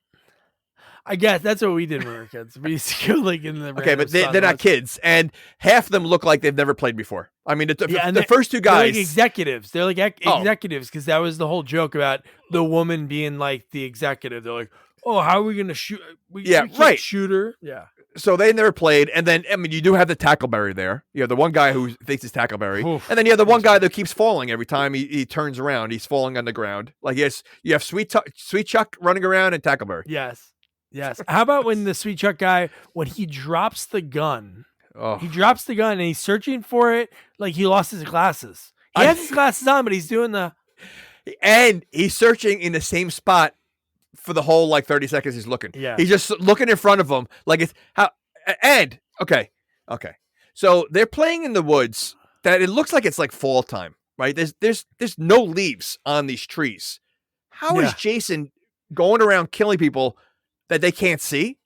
I guess that's what we did when we were kids. We used to go like in the but they're not kids, and half of them look like they've never played before. I mean, the first two guys, they're like executives. They're like executives because that was the whole joke about the woman being like the executive. They're like, oh, how are we going to shoot? We can't shoot her. Yeah. So they never played, and then I mean, you do have the Tackleberry there. You have the one guy who thinks he's Tackleberry, and then you have the one guy that keeps falling every time he turns around. He's falling on the ground. Like you have Sweet Chuck running around and Tackleberry. Yes. How about when the Sweet Chuck guy, when he drops the gun? Oh. He drops the gun and he's searching for it like he lost his glasses. He has his glasses on, but he's doing and he's searching in the same spot for the whole like 30 seconds he's looking. Yeah. He's just looking in front of him like it's how and okay. So they're playing in the woods that it looks like it's like fall time, right? There's no leaves on these trees. how is Jason going around killing people that they can't see?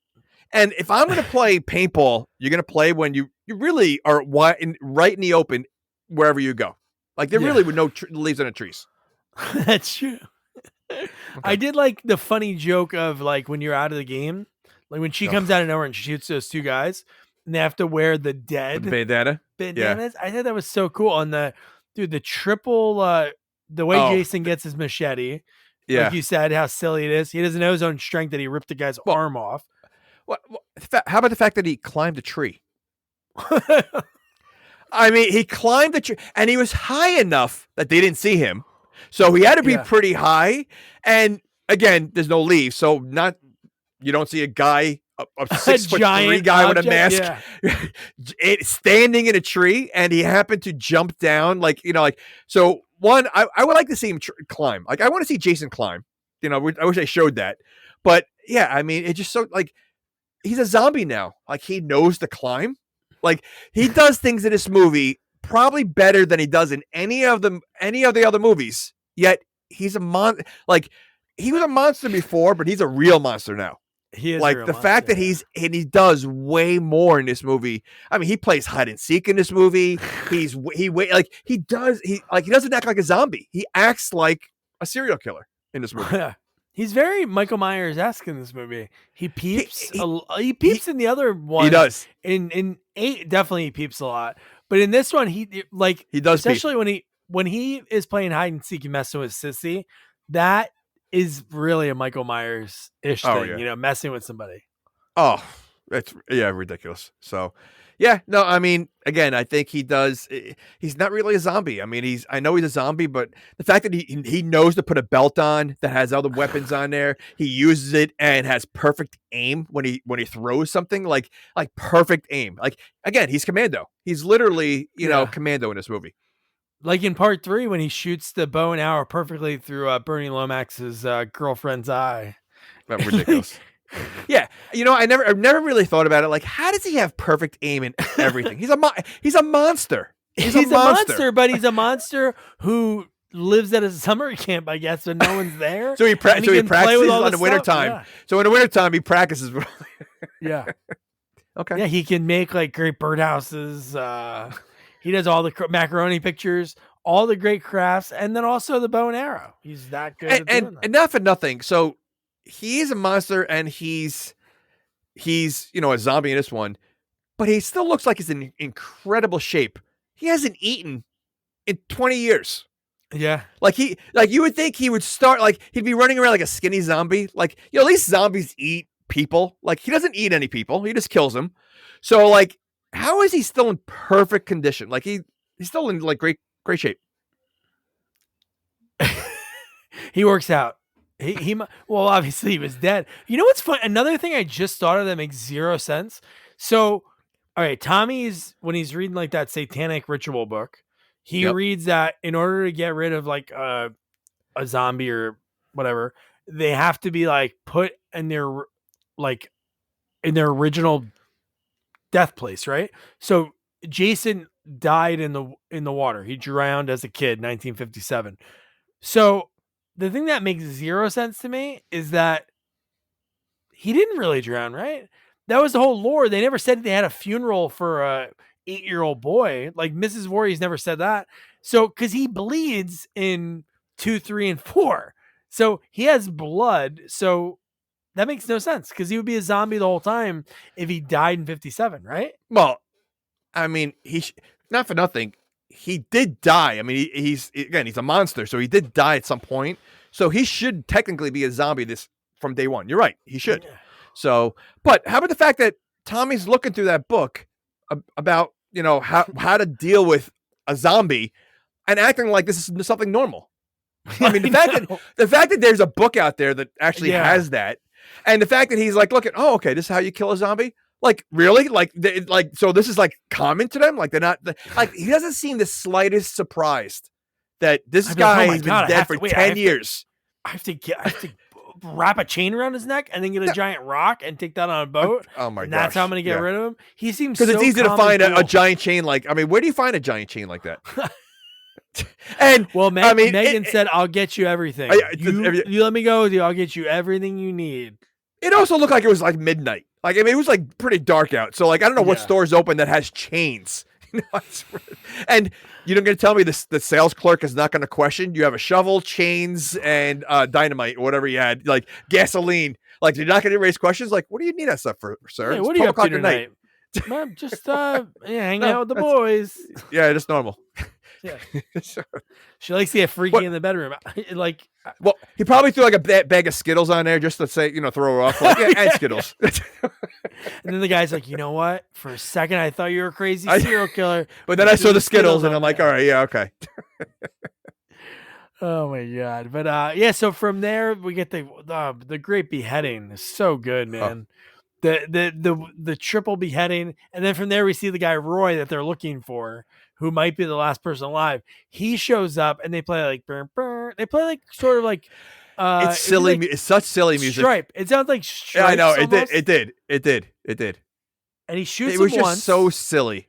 And if I'm going to play paintball, you're going to play when you really are right in the open wherever you go. Like there really were no leaves on the trees. That's true. Okay. I did like the funny joke of like when you're out of the game, like when she comes out of nowhere and shoots those two guys and they have to wear the dead bandanas. Yeah. I thought that was so cool on the triple, the way Jason gets his machete. Yeah. Like you said, how silly it is. He doesn't know his own strength that he ripped the guy's arm off. How about the fact that he climbed a tree? I mean, he climbed the tree and he was high enough that they didn't see him. So he had to be pretty high. And again, there's no leaves. So you don't see a guy, a 6'3" guy with a mask standing in a tree. And he happened to jump down so one, I would like to see him climb. Like I want to see Jason climb, I wish I showed that, but yeah, I mean, it's just so like, he's a zombie now. Like he knows to climb. Like he does things in this movie probably better than he does in any of the other movies. Yet he's a like he was a monster before, but he's a real monster now. He is like the fact that he does way more in this movie. I mean, he plays hide and seek in this movie. He doesn't act like a zombie. He acts like a serial killer in this movie. He's very Michael Myers-esque in this movie. He peeps. He peeps in the other one. He does. In 8, definitely he peeps a lot. But in this one, he does. Especially peep. when he is playing hide and seek and messing with Sissy, that is really a Michael Myers-ish thing. Yeah. Messing with somebody. Oh, it's ridiculous. So. Yeah, no, I mean, again, I think he does. He's not really a zombie. I mean, I know he's a zombie, but the fact that he knows to put a belt on that has other weapons on there, he uses it and has perfect aim when he throws something like perfect aim. Like again, he's Commando. He's literally Commando in this movie. Like in part 3 when he shoots the bow and arrow perfectly through Bernie Lomax's girlfriend's eye. That's ridiculous. Yeah, I've never really thought about it. Like, how does he have perfect aim in everything? He's a monster. He's a monster, but he's a monster who lives at a summer camp, I guess, so no one's there. So he practices in the wintertime. Yeah. So in the wintertime, he practices. Yeah. Okay. Yeah, he can make like great birdhouses. He does all the macaroni pictures, all the great crafts, and then also the bow and arrow. He's that good. And not for nothing. So. He is a monster and he's a zombie in this one, but he still looks like he's in incredible shape. He hasn't eaten in 20 years. Yeah. Like you would think he would start, like he'd be running around like a skinny zombie. Like, at least zombies eat people. Like he doesn't eat any people. He just kills them. So like, how is he still in perfect condition? Like he's still in like great shape. He works out. Well, obviously he was dead. You know what's fun? Another thing I just thought of that makes zero sense. So, all right, Tommy's when he's reading like that satanic ritual book, he reads that in order to get rid of like a zombie or whatever, they have to be like put in their original death place, right? So Jason died in the water. He drowned as a kid, 1957. So the thing that makes zero sense to me is that he didn't really drown, right? That was the whole lore. They never said they had a funeral for a 8-year-old boy. Like Mrs. Voorhees never said that. So, because he bleeds in 2, 3, and 4. So he has blood. So that makes no sense because he would be a zombie the whole time if he died in 57, right? Well, I mean, not for nothing. He did die. I mean, he's a monster, so he did die at some point. So he should technically be a zombie from day one. You're right. He should. Yeah. So, but how about the fact that Tommy's looking through that book about, how to deal with a zombie and acting like this is something normal. I mean, the fact that there's a book out there that actually has that, and the fact that he's like, look at, oh, okay, this is how you kill a zombie. Like, really? So this is like common to them? Like they're not like, he doesn't seem the slightest surprised that this guy has been dead for 10 years. I have to wrap a chain around his neck and then get a giant rock and take that on a boat. Oh my god. That's how I'm going to get rid of him. He seems because it's easy to find a giant chain. Like, I mean, where do you find a giant chain like that? And Well, I mean, Megan said, "I'll get you everything. You let me go with you. I'll get you everything you need." it also looked like it was like midnight. Like, I mean, it was like pretty dark out. So like, I don't know what store's open that has chains. And you're going to tell me the sales clerk is not going to question? You have a shovel, chains, and dynamite, or whatever you had, like gasoline. Like, you're not going to raise questions? Like, what do you need that stuff for, sir? Hey, what are you up to tonight? Mom, just hanging out with the boys. Yeah, just normal. Yeah. She likes to get freaky in the bedroom. Like, well, he probably threw like a bag of Skittles on there just to say, throw her off. Like, yeah, and Skittles. And then the guy's like, you know what? For a second, I thought you were a crazy serial killer. But then I saw the Skittles and I'm like, all right, yeah, okay. Oh my God. But yeah, so from there we get the great beheading. It's so good, man. The triple beheading. And then from there we see the guy Roy that they're looking for, who might be the last person alive. He shows up and they play like burr, burr. They play like sort of like it's silly. Like it's such silly music. Stripe. It sounds like Stripe. Yeah, I know. Almost. It did. And he shoots him once. It was just once, so silly.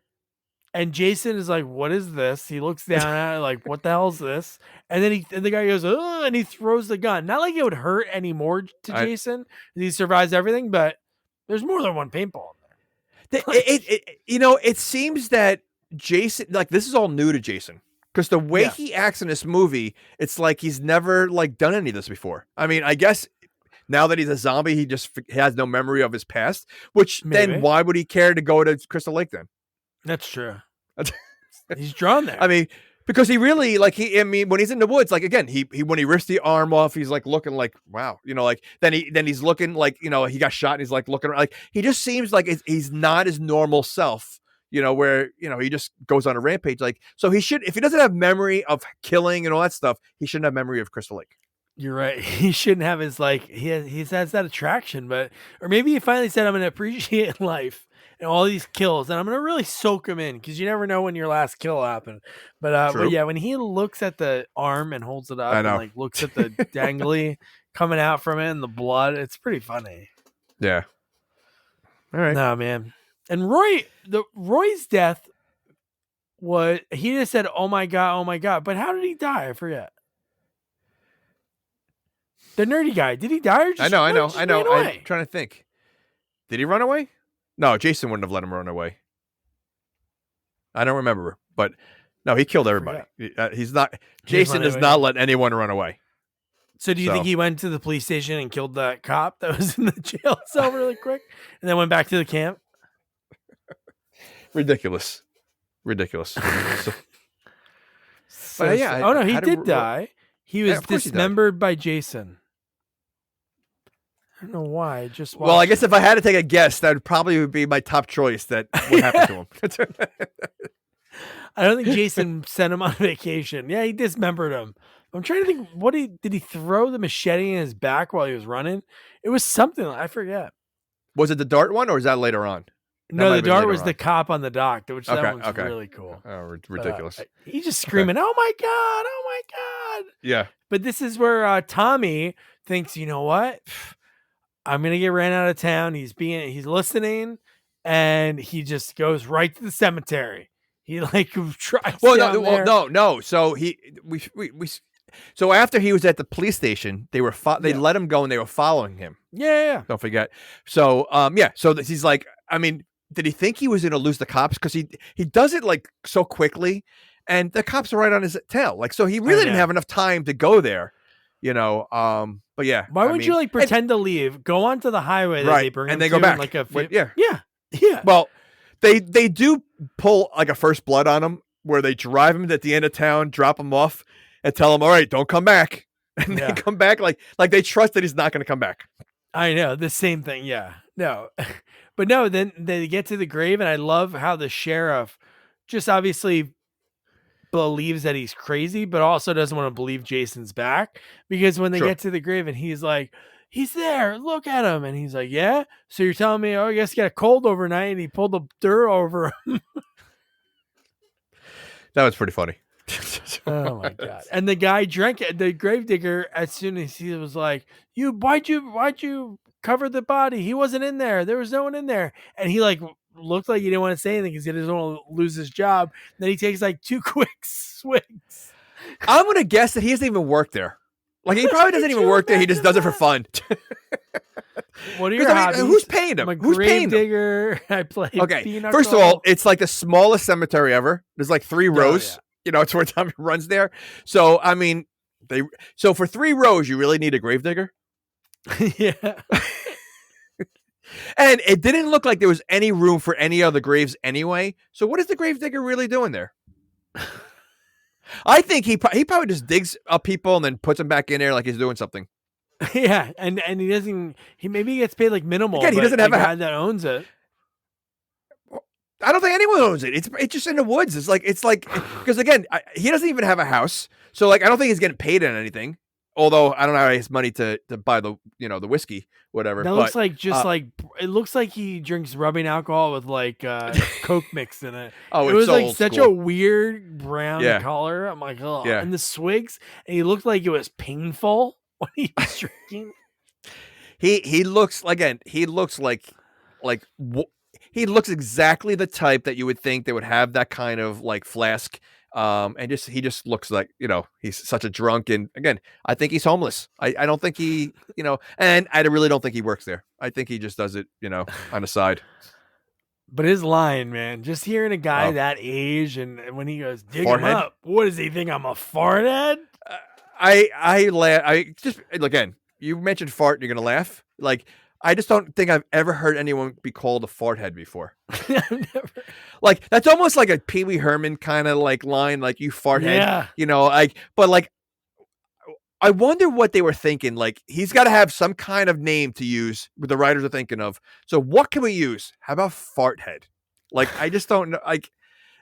And Jason is like, "What is this?" He looks down at it like, "What the hell is this?" And then the guy goes, "Oh," and he throws the gun. Not like it would hurt anymore to Jason. He survives everything, but there's more than one paintball in there. It seems that Jason, like, this is all new to Jason, because the way he acts in this movie, it's like he's never like done any of this before. I mean, I guess now that he's a zombie, he just has no memory of his past. Which then, why would he care to go to Crystal Lake then? That's true. He's drawn there. I mean, because he really when he's in the woods, like, again, he when he rips the arm off, he's like looking like, wow, like then he's looking like, he got shot and he's like looking like, he just seems like he's not his normal self, where, he just goes on a rampage. Like, so he should, if he doesn't have memory of killing and all that stuff, he shouldn't have memory of Crystal Lake. You're right. He shouldn't have his, like, he has that attraction, or maybe he finally said, I'm going to appreciate life and all these kills, and I'm going to really soak him in, because you never know when your last kill happened. But yeah, when he looks at the arm and holds it up and like looks at the dangly coming out from it and the blood, it's pretty funny. Yeah. All right. No, man. And Roy's death he just said, oh my God. But how did he die? I forget. The nerdy guy, did he die or just I know. I'm trying to think. Did he run away? No, Jason wouldn't have let him run away. I don't remember, but no, he killed everybody. Jason does not let anyone run away. So do you think he went to the police station and killed that cop that was in the jail cell really quick and then went back to the camp? Ridiculous. But yeah. Oh no, he did die. He was dismembered by Jason. I don't know why. Well, I guess if I had to take a guess, that would probably be my top choice. That what happened to him. I don't think Jason sent him on vacation. Yeah, he dismembered him. I'm trying to think. Did he throw the machete in his back while he was running? It was something. I forget. Was it the dart one, or is that later on? No, the dart was the cop on the dock, which that one's really cool. Oh, ridiculous. He's just screaming, "Oh my God. Yeah. But this is where Tommy thinks, you know what? I'm going to get ran out of town. He's listening, and he just goes right to the cemetery. He like tries. No. So so after he was at the police station, they let him go and they were following him. Yeah. Don't forget. So, so he's like, I mean, did he think he was going to lose the cops? Because he does it like so quickly, and the cops are right on his tail. Like, so he really didn't have enough time to go there, But yeah, why wouldn't you pretend to leave, go onto the highway that they bring him and they go back? Yeah. Well, they do pull like a first blood on him, where they drive him at the end of town, drop him off, and tell him, all right, don't come back. And they come back like they trust that he's not going to come back. I know, the same thing. Yeah, no, but no. Then they get to the grave, and I love how the sheriff just obviously believes that he's crazy, but also doesn't want to believe Jason's back, because when they get to the grave and he's like, he's there, look at him, and he's like, yeah, so you're telling me, I guess he got a cold overnight and he pulled the dirt over him. That was pretty funny. Oh my God. And the guy drank it, the gravedigger, as soon as he was like, why'd you cover the body? He wasn't in there was no one in there. And he like looked like he didn't want to say anything because he doesn't want to lose his job. Then he takes like 2 quick swigs. I'm gonna guess that he doesn't even work there. Like he probably doesn't even work there. He just does it for fun. What are your hobbies? Who's paying him? I'm a Who's paying him? gravedigger. I play. Okay, Pinochle. first of all, it's like the smallest cemetery ever. There's like 3 rows. yeah. You know, towards time he runs there. So I mean, so for 3 rows, you really need a gravedigger. Yeah. And it didn't look like there was any room for any other graves anyway. So what is the gravedigger really doing there? I think he probably just digs up people and then puts them back in there like he's doing something. Yeah, and he doesn't. He maybe gets paid like minimal. Again, he doesn't have a guy that owns it. I don't think anyone owns it. It's just in the woods. It's like because again, he doesn't even have a house. So like I don't think he's getting paid on anything. Although I don't know how he has money to buy the the whiskey, whatever. That looks like it looks like he drinks rubbing alcohol with like Coke mixed in it. Oh, it it's was so like old such school. a weird brown Yeah. color. I'm like, oh, Yeah. and the swigs, and he looked like it was painful when he was drinking. He looks again. He looks he looks exactly the type that you would think they would have that kind of like flask. And he just looks like he's such a drunk. And again, I think he's homeless. I don't think he and I really don't think he works there. I think he just does it on the side. But his line, man, just hearing a guy that age and when he goes dig him Farthead? up, what does he think? I'm a farthead? I just again. You mentioned fart, you're gonna laugh. Like I just don't think I've ever heard anyone be called a farthead before. Never. Like that's almost like a Pee Wee Herman kind of like line, like you farthead. Yeah. But like I wonder what they were thinking. Like he's got to have some kind of name to use. What the writers are thinking of. So what can we use? How about farthead? Like I just don't know. Like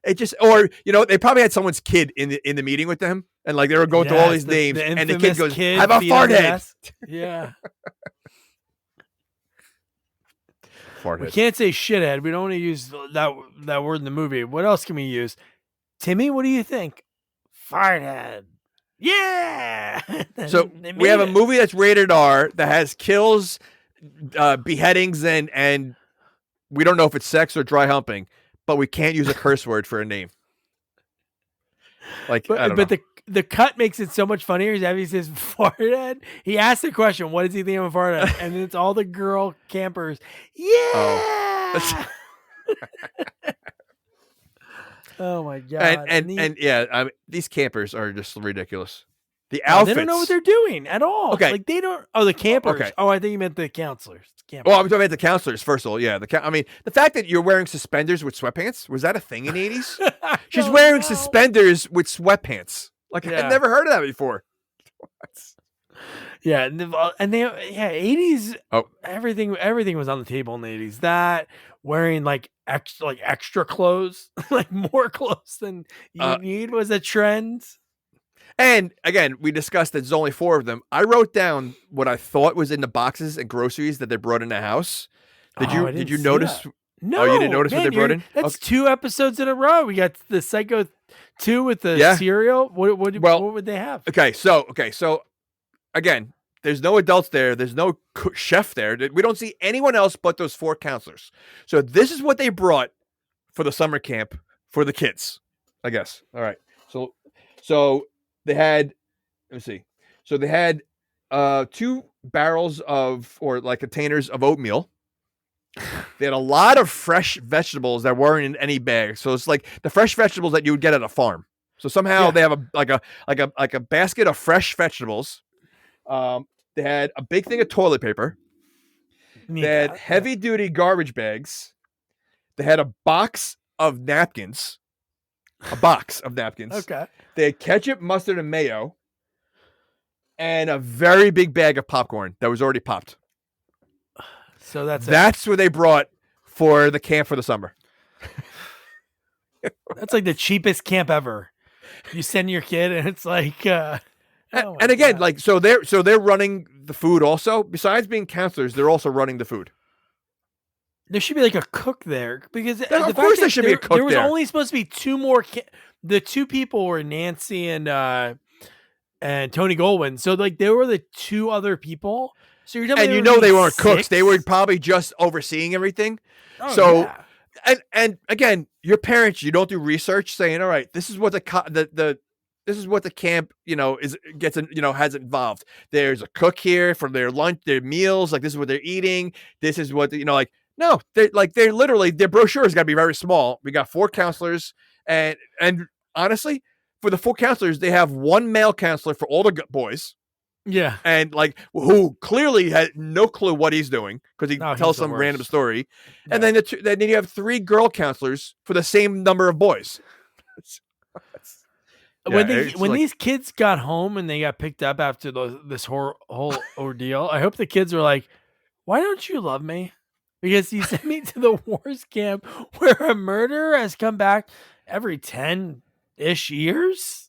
it just they probably had someone's kid in the meeting with them, and like they were going through all these names, and the kid goes, "How about farthead?" Yeah. Farthead. We can't say shithead. We don't want to use that word in the movie. What else can we use? Timmy, what do you think? Farthead. Yeah. So we have a movie that's rated R that has kills, beheadings, and we don't know if it's sex or dry humping, but we can't use a curse word for a name. Like, I don't know. the cut makes it so much funnier. He says farthead. He asks the question, "What does he think of a farthead?" And then it's all the girl campers. Yeah. Oh my god! And yeah, I mean, these campers are just ridiculous. The they outfits. don't know what they're doing at all. Okay. Like they don't. Oh, the campers. Okay. Oh, I think you meant the counselors. Campers. Oh, I'm talking about the counselors first of all. Yeah, I mean, the fact that you're wearing suspenders with sweatpants, was that a thing in the 80s? She's wearing suspenders with sweatpants. Like I'd never heard of that before. Yeah, and they 80s. Oh, everything was on the table in the 80s. That wearing like extra clothes, like more clothes than you need was a trend. And again, we discussed that there's only 4 of them. I wrote down what I thought was in the boxes and groceries that they brought in the house. Did you notice? That. No, you didn't notice what they brought in? That's 2 episodes in a row. We got the Psycho 2 with the cereal. What would they have? Okay, so again, there's no adults there. There's no chef there. We don't see anyone else but those 4 counselors. So this is what they brought for the summer camp for the kids, I guess. All right. So they had, let me see. So they had 2 barrels or like containers of oatmeal. They had a lot of fresh vegetables that weren't in any bag. So it's like the fresh vegetables that you would get at a farm. So somehow they have a basket of fresh vegetables. They had a big thing of toilet paper. They had heavy duty garbage bags. They had a box of napkins. Okay. They had ketchup, mustard, and mayo. And a very big bag of popcorn that was already popped. So that's what they brought for the camp for the summer. That's like the cheapest camp ever. You send your kid and it's like and again, God. Like so they're running the food also. Besides being counselors, they're also running the food. There should be like a cook there because of course there should be a cook there. There was only supposed to be 2 more. The 2 people were Nancy and Tony Goldwyn. So like they were the 2 other people. So you're telling me they weren't cooks. They were probably just overseeing everything. Oh, so and again, your parents, you don't do research saying, all right, this is what this is what the camp, has involved. There's a cook here for their lunch, their meals. Like, this is what they're eating. This is what, no, they're literally, their brochure has got to be very small. We got 4 counselors, and honestly, for the 4 counselors, they have 1 male counselor for all the boys. Yeah. And who clearly had no clue what he's doing because he tells some random story. Yeah. And then you have 3 girl counselors for the same number of boys. When these kids got home and they got picked up after this whole ordeal, I hope the kids were like, why don't you love me? Because you sent me to the worst camp where a murderer has come back every 10-ish years.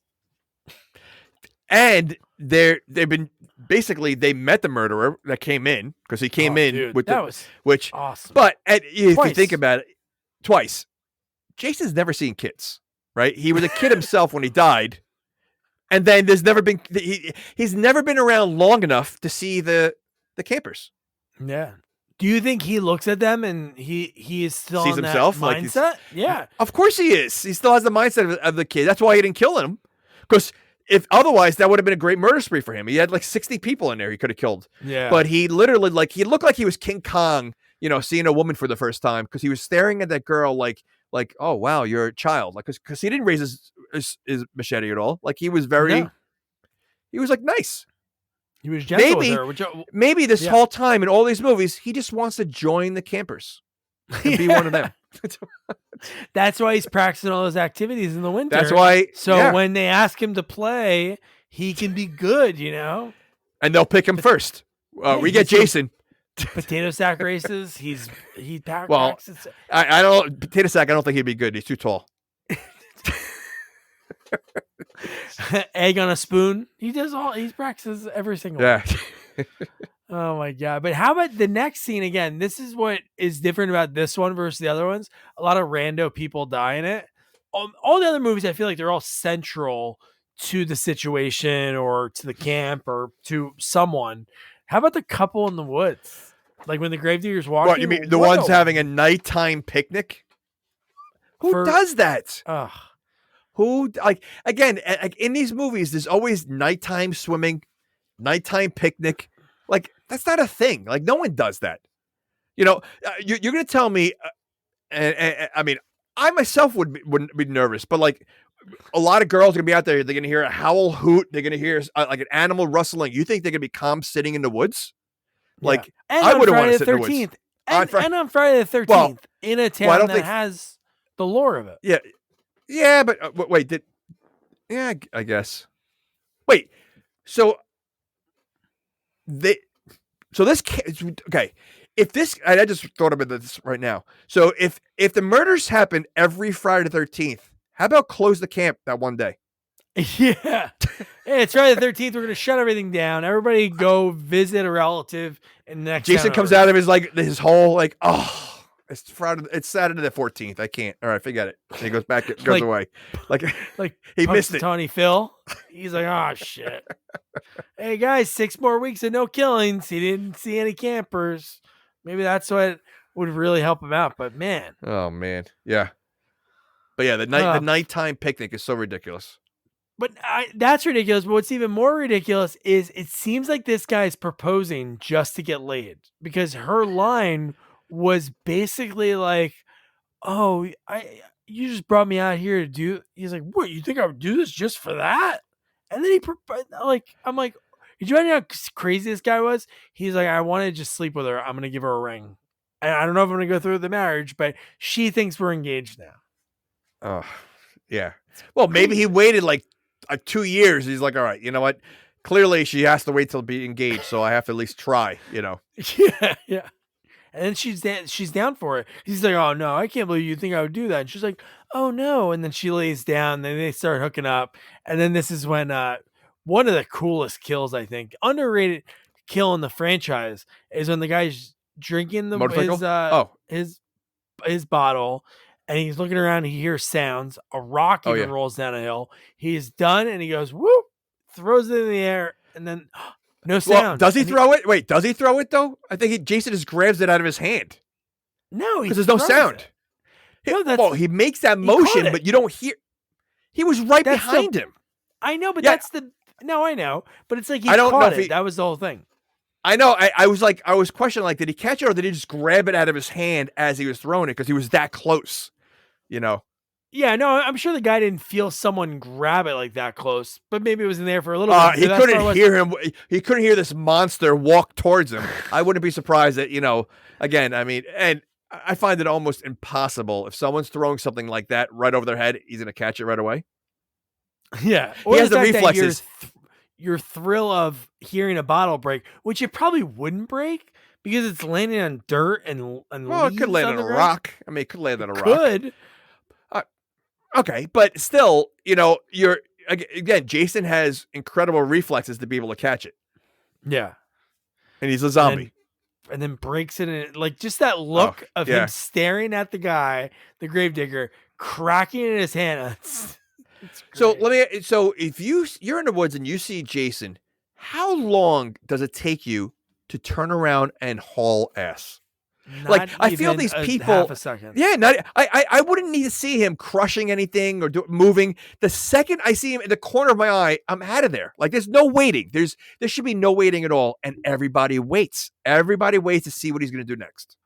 And they met the murderer that came in because he came in with which awesome. But if you think about it, twice, Jason's never seen kids, right? He was a kid himself when he died, and then he's never been around long enough to see the campers. Yeah. Do you think he looks at them and he is still sees in himself that mindset? Yeah, of course he is. He still has the mindset of the kid. That's why he didn't kill him, because if otherwise, that would have been a great murder spree for him. He had 60 people in there he could have killed. Yeah. But he literally, he looked like he was King Kong, seeing a woman for the first time, because he was staring at that girl like, oh, wow, you're a child. Because he didn't raise his machete at all. He was he was nice. He was gentle with her. Maybe this whole time in all these movies, he just wants to join the campers and be one of them. That's why he's practicing all those activities in the winter. That's why. So when they ask him to play, he can be good, And they'll pick him first. We get Jason. Potato sack races. He practices. I don't potato sack. I don't think he'd be good. He's too tall. Egg on a spoon. He practices every single one. Oh my God. But how about the next scene again? This is what is different about this one versus the other ones. A lot of rando people die in it. All the other movies, I feel like they're all central to the situation or to the camp or to someone. How about the couple in the woods? Like when the gravedigger's walking? What, you mean the ones having a nighttime picnic? Who does that? Ugh. Who, again, in these movies, there's always nighttime swimming, nighttime picnic. That's not a thing. No one does that. You're going to tell me, and I mean, I myself wouldn't be nervous, but a lot of girls are going to be out there. They're going to hear a howl hoot. They're going to hear an animal rustling. You think they're going to be calm sitting in the woods? And I wouldn't want to sit in the woods. And on Friday the 13th, in a town that has the lore of it. Yeah. Yeah, but wait, I guess. Wait, so this, okay. If this, I just thought about this right now. So if the murders happen every Friday the 13th, how about close the camp that one day? Yeah. Hey, it's Friday the 13th. We're going to shut everything down. Everybody go visit a relative. And next Jason comes out of his whole, it's Friday. It's Saturday the 14th. I can't. All right, forget it. And he goes back. It goes away. He missed it. Tony Phil. He's like, oh shit. Hey guys, 6 more weeks of no killings. He didn't see any campers. Maybe that's what would really help him out. But man. Oh man. Yeah. But yeah, the nighttime picnic is so ridiculous. But that's ridiculous. But what's even more ridiculous is it seems like this guy's proposing just to get laid, because her line was basically like, oh, you just brought me out here to do. He's like, what, you think I would do this just for that? And then I'm like, did you know how crazy this guy was? He's like, I want to just sleep with her. I'm going to give her a ring. And I don't know if I'm going to go through with the marriage, but she thinks we're engaged now. Oh, yeah. Well, maybe he waited 2 years. He's like, all right, you know what? Clearly she has to wait till be engaged. So I have to at least try, Yeah. Yeah. And then she's down for it. He's like, oh, no, I can't believe you think I would do that. And she's like, oh, no. And then she lays down. Then they start hooking up. And then this is when one of the coolest kills, I think, underrated kill in the franchise, is when the guy's drinking his bottle. And he's looking around. He hears sounds. A rock even rolls down a hill. He's done. And he goes, whoop, throws it in the air. And then... no sound. Well, does he throw it? Wait, does he throw it though? I think Jason just grabs it out of his hand. No, because there's no sound. No, that's Well, he makes that he caught motion, it. but you don't hear. He was right That's behind him. I know, but Yeah. that's the no, I know, but it's like he I don't know caught if it. he- That was the whole thing. I know. I was questioning, like, did he catch it or did he just grab it out of his hand as he was throwing it because he was that close? You know. Yeah, no, I'm sure the guy didn't feel someone grab it like that close, but maybe it was in there for a little bit. He couldn't hear him. He couldn't hear this monster walk towards him. I wouldn't be surprised that, again, I mean, and I find it almost impossible if someone's throwing something like that right over their head, he's going to catch it right away. Yeah. He has the fact that reflexes. Your thrill of hearing a bottle break, which it probably wouldn't break because it's landing on dirt and Well, it could leaves land on on the a ground. rock. I mean, it could land on a rock. Could. Okay, but still, you're again. Jason has incredible reflexes to be able to catch it, Yeah. and he's a zombie. And then breaks it in, like just that look of yeah. him staring at the guy, the gravedigger, cracking in his hand. It's So great. So if you're in the woods and you see Jason, how long does it take you to turn around and haul ass? Not I feel even these a people. half a second. Yeah, I wouldn't need to see him crushing anything or moving. The second I see him in the corner of my eye, I'm out of there. Like there's no waiting. There should be no waiting at all, and everybody waits. Everybody waits to see what he's going to do next.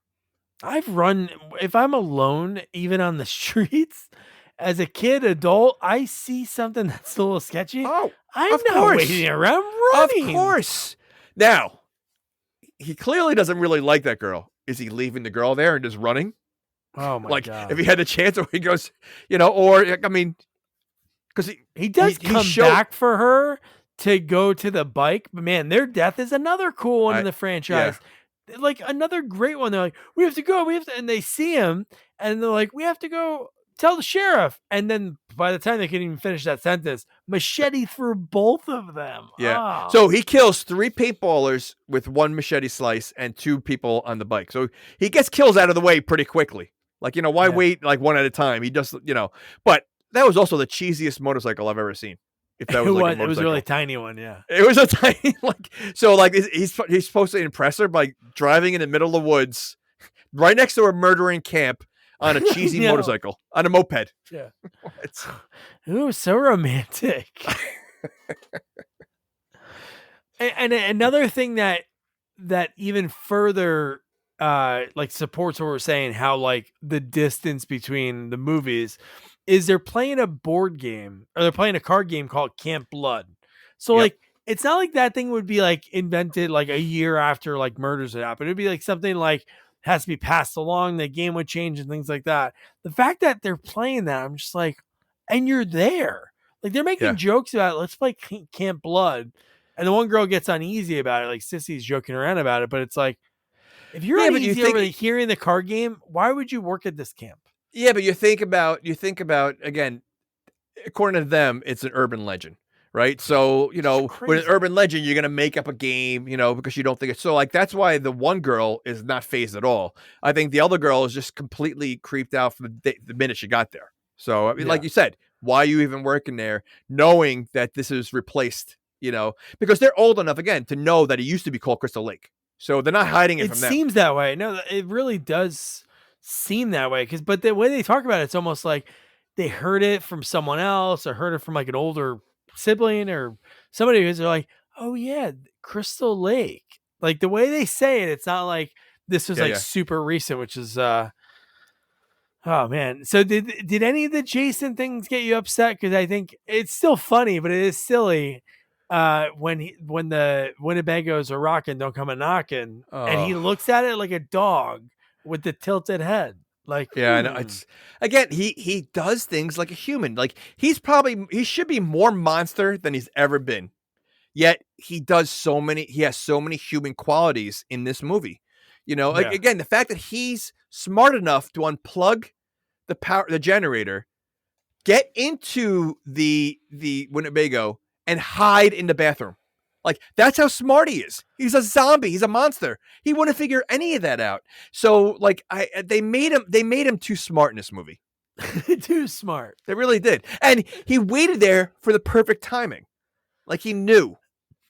I've run if I'm alone, even on the streets. As a kid, adult, I see something that's a little sketchy. Oh, I'm of not course. waiting around. Running. Of course. Now, he clearly doesn't really like that girl. Is he leaving the girl there and just running? Oh my god! If he had the chance, or he goes, or I mean, because he does come back for her to go to the bike, but man, their death is another cool one in the franchise. Yeah. Like another great one. They're like, we have to go, and they see him, and they're like, we have to go tell the sheriff. And then by the time they can even finish that sentence, machete through both of them. Yeah. Oh. So he kills 3 paintballers with 1 machete slice and 2 people on the bike. So he gets kills out of the way pretty quickly. Like, why wait like one at a time? He just, but that was also the cheesiest motorcycle I've ever seen. If that was like it was a really tiny one. Yeah. It was a tiny, he's supposed to impress her by driving in the middle of the woods right next to a murdering camp on a cheesy motorcycle, on a moped. Yeah. It was so romantic. and another thing that even further supports what we're saying, how like the distance between the movies is they're playing a board game or they're playing a card game called Camp Blood. So like it's not like that thing would be like invented like a year after like murders had happened. It'd be like something like has to be passed along, the game would change and things like that. The fact that they're playing that, I'm just like, and you're there. Like they're making jokes about it. Let's play Camp Blood. And the one girl gets uneasy about it. Like Sissy's joking around about it, but it's like, if you're uneasy over hearing the card game, why would you work at this camp? Yeah, but you think about again, according to them, it's an urban legend. Right. So, with an urban legend, you're going to make up a game, because you don't think it's so like, that's why the one girl is not phased at all. I think the other girl is just completely creeped out from the minute she got there. So, I mean, like you said, why are you even working there knowing that this is replaced, because they're old enough again to know that it used to be called Crystal Lake. So they're not hiding it from them. It seems that way. No, it really does seem that way. But the way they talk about it, it's almost like they heard it from someone else or heard it from like an older sibling or somebody who's like, oh yeah, Crystal Lake. Like the way they say it, it's not like this was super recent, which is oh man. So did any of the Jason things get you upset? Because I think it's still funny, but it is silly when the Winnebagos are rocking, don't come a knocking, and he looks at it like a dog with the tilted head. Like, I know. It's again, he does things like a human. Like he should be more monster than he's ever been. Yet he has so many human qualities in this movie. Again, the fact that he's smart enough to unplug the generator, get into the Winnebago and hide in the bathroom. Like that's how smart he is. He's a zombie. He's a monster. He wouldn't figure any of that out. So like they made him too smart in this movie. Too smart. They really did. And he waited there for the perfect timing. Like he knew.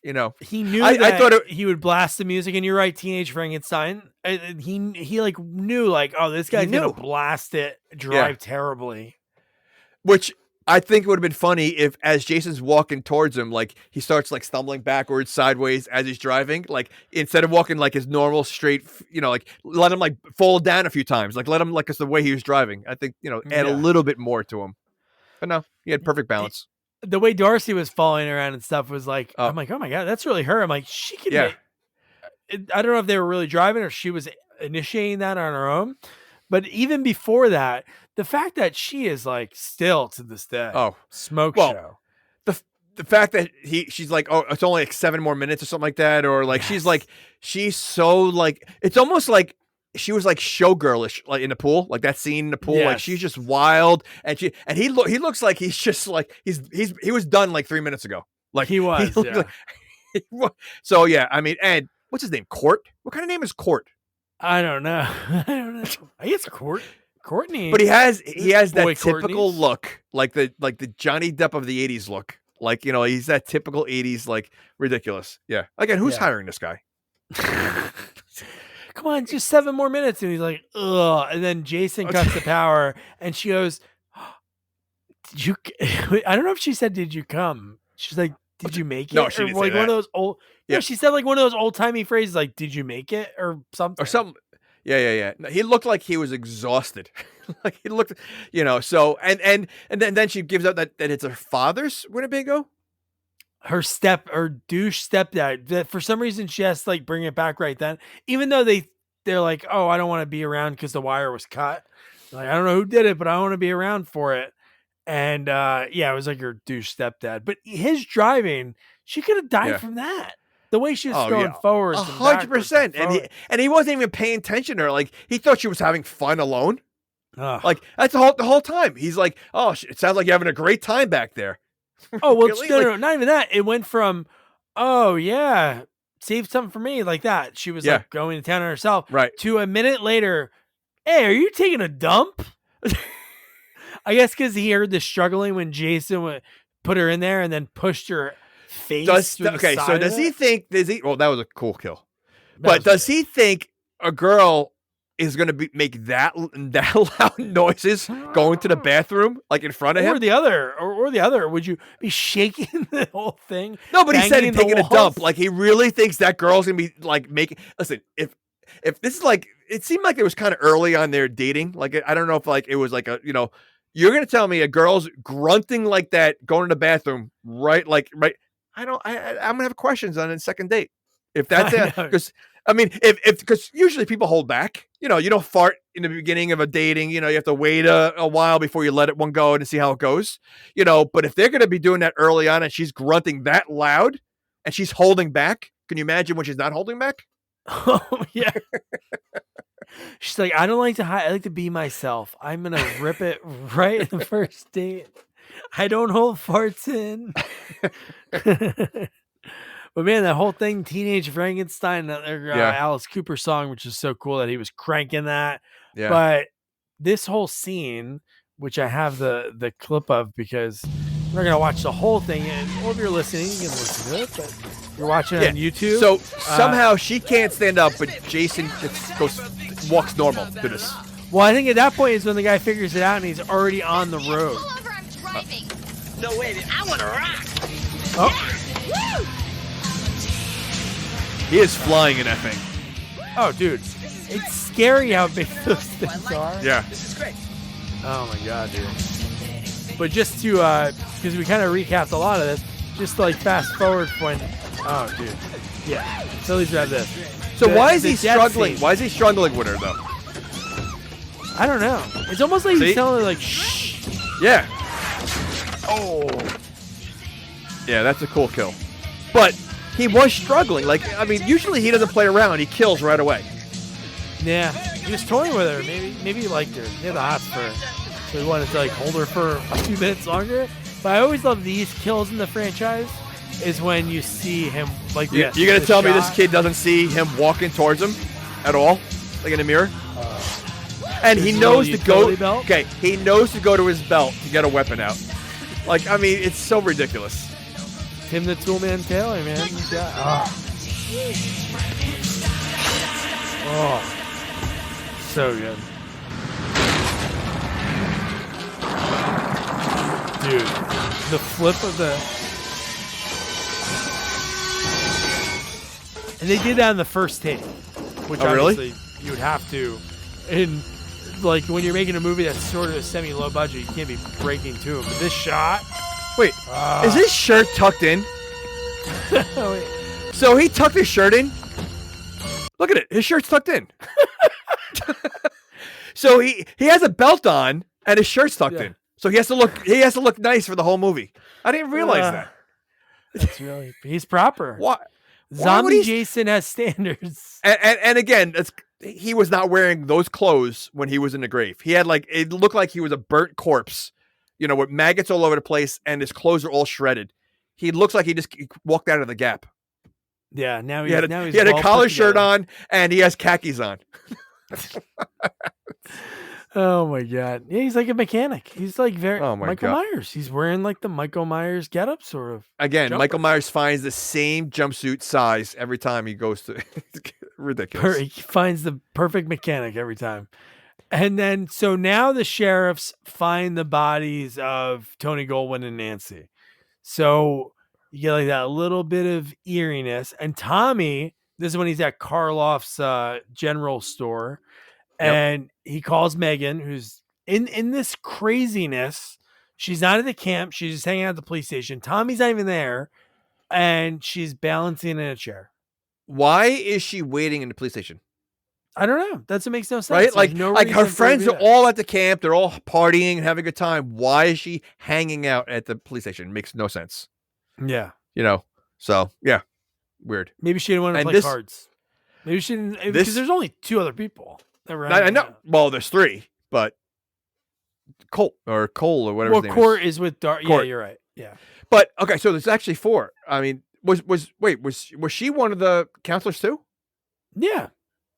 You know, he knew I thought he would blast the music, and you're right, Teenage Frankenstein. He like knew like, oh, this guy's gonna blast it, drive terribly. Which I think it would have been funny if, as Jason's walking towards him, like he starts like stumbling backwards, sideways as he's driving. Like instead of walking like his normal straight, you know, like let him like fall down a few times, like let him like it's the way he was driving. I think, you know, add a little bit more to him. But no, he had perfect balance. The way Darcy was falling around and stuff was like, I'm like, oh my God, that's really her. I'm like, she can. Yeah. I don't know if they were really driving or she was initiating that on her own. But even before that, the fact that she is like still to this day, smoke show. The fact that she's like, oh, it's only like 7 more minutes or something like that, or like she's so like, it's almost like she was like showgirlish, like in the pool, like that scene in the pool, like she's just wild, and he looks like he's just like he was done like 3 minutes ago, like he was. So yeah, I mean, and what's his name? Court? What kind of name is Court? I don't know. I guess Courtney. But he has that typical Courtney's look, like the Johnny Depp of the 80s look. Like, you know, he's that typical 80s, like ridiculous. Yeah. Again, who's hiring this guy? Come on, just 7 more minutes. And he's like, ugh. And then Jason cuts the power and she goes, did you, I don't know if she said, did you come? She's like, did you make it? No, she didn't say that. One of those old, she said like one of those old timey phrases, like, did you make it? Or something. Yeah. No, he looked like he was exhausted. Like he looked, you know, so, and then she gives out that it's her father's Winnebago. Her douche stepdad, that for some reason she has to like bring it back right then, even though they're like, oh, I don't want to be around because the wire was cut. Like, I don't know who did it, but I want to be around for it. And it was like her douche stepdad. But his driving, she could have died from that. The way she was going forward, 100%, and he wasn't even paying attention to her. Like he thought she was having fun alone. Like that's the whole time. He's like, oh, it sounds like you're having a great time back there. Oh, well, really? No, not even that. It went from, oh, yeah, save something for me, like that. She was like going to town on herself. Right. To a minute later, hey, are you taking a dump? I guess because he heard the struggling when Jason put her in there and then pushed her face. So does he think, well, that was a cool kill. But does he think a girl is going to make that loud noises going to the bathroom, like in front of him? Or the other, would you be shaking the whole thing? No, but he said he's taking a dump. Like he really thinks that girl's going to be like making, listen, if this is like, it seemed like it was kind of early on their dating. Like, I don't know if like, it was like you're going to tell me a girl's grunting like that, going to the bathroom, right? I'm going to have questions on a second date. If that's it, because because usually people hold back. You don't fart in the beginning of a dating. You have to wait a while before you let one go and see how it goes. But if they're going to be doing that early on and she's grunting that loud and she's holding back, can you imagine when she's not holding back? Oh yeah. She's like, I don't like to hide. I like to be myself. I'm gonna rip it right in the first date. I don't hold farts in. But man, that whole thing, Teenage Frankenstein, Alice Cooper song, which is so cool that he was cranking that. Yeah. But this whole scene, which I have the clip of because we're going to watch the whole thing. And if you're listening, you can listen to it, but you're watching it on YouTube. So somehow she can't stand up, but Jason walks normal to this. Well, I think at that point is when the guy figures it out and he's already on the road. Pull over, I'm driving. No, wait, I want to rock. Oh. Yeah. Woo! He is flying in that thing. Oh, dude. It's scary how big those things are. Yeah. This is great. Oh, my God, dude. But just to, because we kind of recapped a lot of this, just to, like, fast forward when, oh, dude. Yeah. So at least we have this. So why is he struggling? Why is he struggling with her, though? I don't know. It's almost like he's telling her, like, shh. Yeah. Oh. Yeah, that's a cool kill. But he was struggling. Like, usually he doesn't play around. He kills right away. Yeah. He was toying with her. Maybe he liked her. He had the hots for her. So he wanted to, like, hold her for a few minutes longer. But I always love these kills in the franchise is when you see him like this. You're going to tell me this kid doesn't see him walking towards him at all? Like in the mirror? And he knows to go. Belt? Okay, he knows to go to his belt to get a weapon out. Like, it's so ridiculous. Tim the Toolman Taylor, man. So good. Dude, the flip of the... And they did that in the first take, which obviously you would have to. And like when you're making a movie that's sort of a semi-low budget, you can't be breaking to it. But this shot... Wait, is his shirt tucked in? So he tucked his shirt in? Look at it. His shirt's tucked in. So he has a belt on and his shirt's tucked in. So he has to look nice for the whole movie. I didn't realize that. That's really he's proper. Why? Zombie Jason has standards. And again, he was not wearing those clothes when he was in the grave. He had it looked like he was a burnt corpse, with maggots all over the place, and his clothes are all shredded. He looks like he just walked out of the Gap. Yeah, he had a collar shirt on, and he has khakis on. Oh my god! Yeah, he's like a mechanic. He's like Michael God. Myers. He's wearing like the Michael Myers getup, sort of. Again, jumper. Michael Myers finds the same jumpsuit size every time he goes to. Ridiculous. He finds the perfect mechanic every time. And then, so now the sheriffs find the bodies of Tony Goldwyn and Nancy. So you get like that little bit of eeriness. And Tommy, this is when he's at Karloff's general store. And he calls Megan, who's in this craziness. She's not at the camp. She's just hanging out at the police station. Tommy's not even there. And she's balancing in a chair. Why is she waiting in the police station? I don't know. That makes no sense. Right? Like her friends are that. all at the camp. They're all partying and having a good time. Why is she hanging out at the police station? Makes no sense. Yeah. So, yeah. Weird. Maybe she didn't want to play cards. Maybe she didn't. Because there's only 2 other people. I know. Well, there's 3, but Cole or whatever his name Court is with Dar. Yeah, you're right. Yeah. But okay, so there's actually 4. I mean, was she one of the counselors too? Yeah.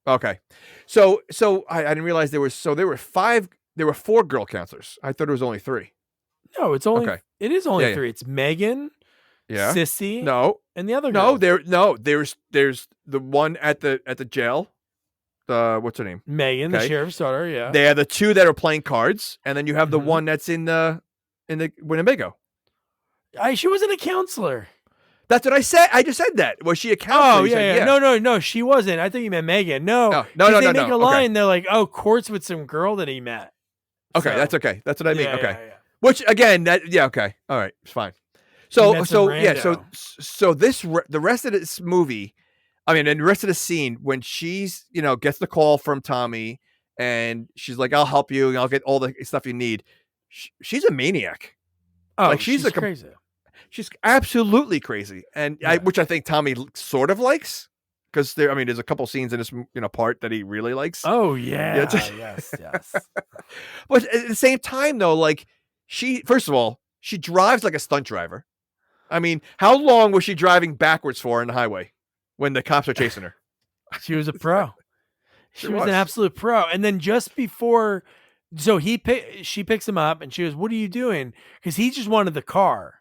Okay. So I didn't realize there were 4 girl counselors. I thought it was only 3. No, it's only it is only 3. It's Megan, Sissy, and the other girl. There's the one at the jail. What's her name? Megan, the sheriff's daughter. Yeah. They are the 2 that are playing cards, and then you have the one that's in the Winnebago. She wasn't a counselor. That's what I said. I just said that. Was she a counselor? Oh, yeah. No, she wasn't. I thought you meant Megan. No. They make a line. They're like, "Oh, Court's with some girl that he met." Okay, that's okay. That's what I mean. Okay. Yeah. Which again, okay. All right, it's fine. So the rest of this movie, and the rest of the scene when she's, gets the call from Tommy and she's like, "I'll help you and I'll get all the stuff you need." She's a maniac. Oh, like she's crazy. She's absolutely crazy, and which I think Tommy sort of likes, because there's a couple scenes in this part that he really likes. Oh yeah, yes. But at the same time, though, like first of all, she drives like a stunt driver. I mean, how long was she driving backwards for in the highway when the cops are chasing her? She was a pro. She was an absolute pro. And then just before, so she picks him up and she goes, "What are you doing?" Because he just wanted the car.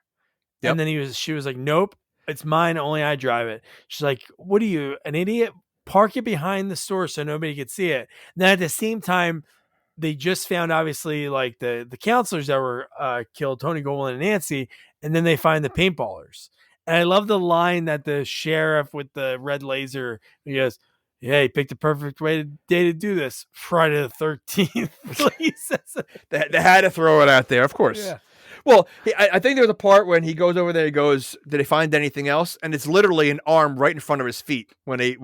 Yep. And then she was like, "Nope, it's mine. Only I drive it." She's like, "What are you, an idiot? Park it behind the store so nobody could see it." And then at the same time, they just found obviously like the counselors that were killed, Tony Goldwyn and Nancy, and then they find the paintballers. And I love the line that the sheriff with the red laser, he goes, "Yeah, he picked the perfect day to do this, Friday the 13th. He says they had to throw it out there, of course. Yeah. Well, I think there's a part when he goes over there. He goes, "Did they find anything else?" And it's literally an arm right in front of his feet. When they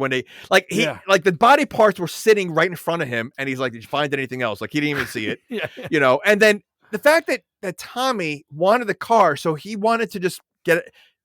like the body parts were sitting right in front of him, and he's like, "Did you find anything else?" Like he didn't even see it. And then the fact that Tommy wanted the car, so he wanted to just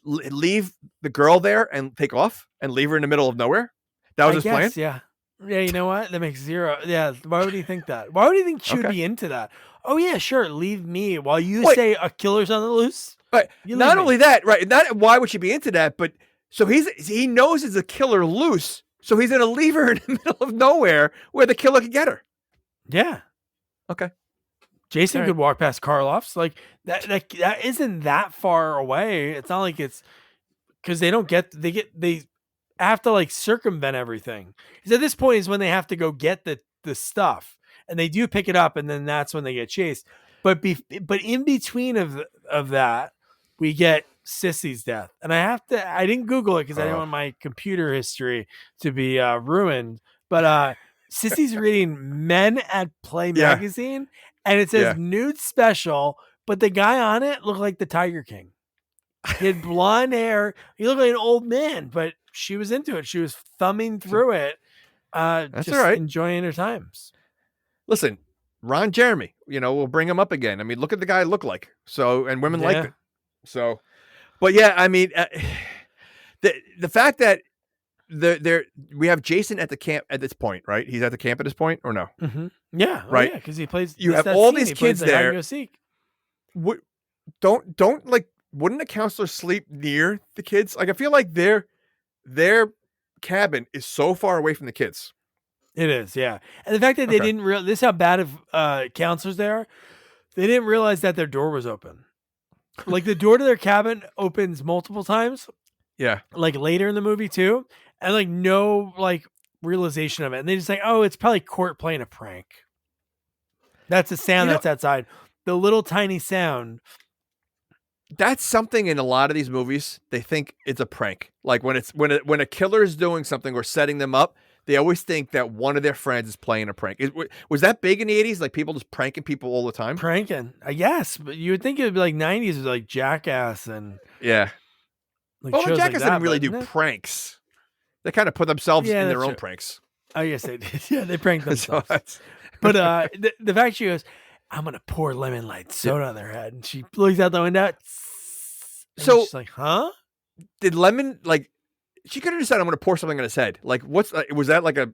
leave the girl there and take off and leave her in the middle of nowhere. That was his plan. Yeah. You know what? That makes zero. Yeah. Why would he think that? Why would he think she would be into that? Oh yeah, sure. Leave me while you say a killer's on the loose. Right. Not only that, right? Not why would she be into that, but so he knows it's a killer loose, so he's gonna leave her in the middle of nowhere where the killer can get her. Yeah. Okay. Jason could walk past Karloff's. Like that isn't that far away. It's not like it's because they have to like circumvent everything. Because at this point is when they have to go get the stuff, and they do pick it up, and then that's when they get chased. But in between of that, we get Sissy's death, and I didn't Google it because I didn't want my computer history to be ruined. But Sissy's reading Men at Play magazine, and it says nude special, but the guy on it looked like the Tiger King. He had blonde hair. He looked like an old man, but she was into it. She was thumbing through it, That's just all right. enjoying her times. Listen, Ron Jeremy, we'll bring him up again. I mean, look at the guy look like. So, and women like it. So, but yeah, I mean, the fact that we have Jason at the camp at this point, right? He's at the camp at this point, or no? Mm-hmm. Yeah, right. Because he plays. You have all these kids there. Don't like. Wouldn't a counselor sleep near the kids? Like, I feel like their cabin is so far away from the kids. It is, yeah. And the fact that they didn't realize this is how bad of counselors they are. They didn't realize that their door was open. Like the door to their cabin opens multiple times. Yeah. Like later in the movie too. And like no like realization of it. And they just like, oh, it's probably Court playing a prank. That's a sound that's outside. The little tiny sound. That's something in a lot of these movies. They think it's a prank. Like when a killer is doing something or setting them up, they always think that one of their friends is playing a prank. Was that big in the 80s? Like people just pranking people all the time? Pranking, yes. But you would think it would be like 90s was like Jackass and Like well, Jackass like didn't really do pranks. They kind of put themselves in their own pranks. Oh yes, they did. Yeah, they pranked themselves. But the fact she goes, I'm gonna pour lemon light soda on their head, and she looks out the window. So she's like, huh? Did Lemon like? She could have just said, "I'm going to pour something on his head." Like, was that like a?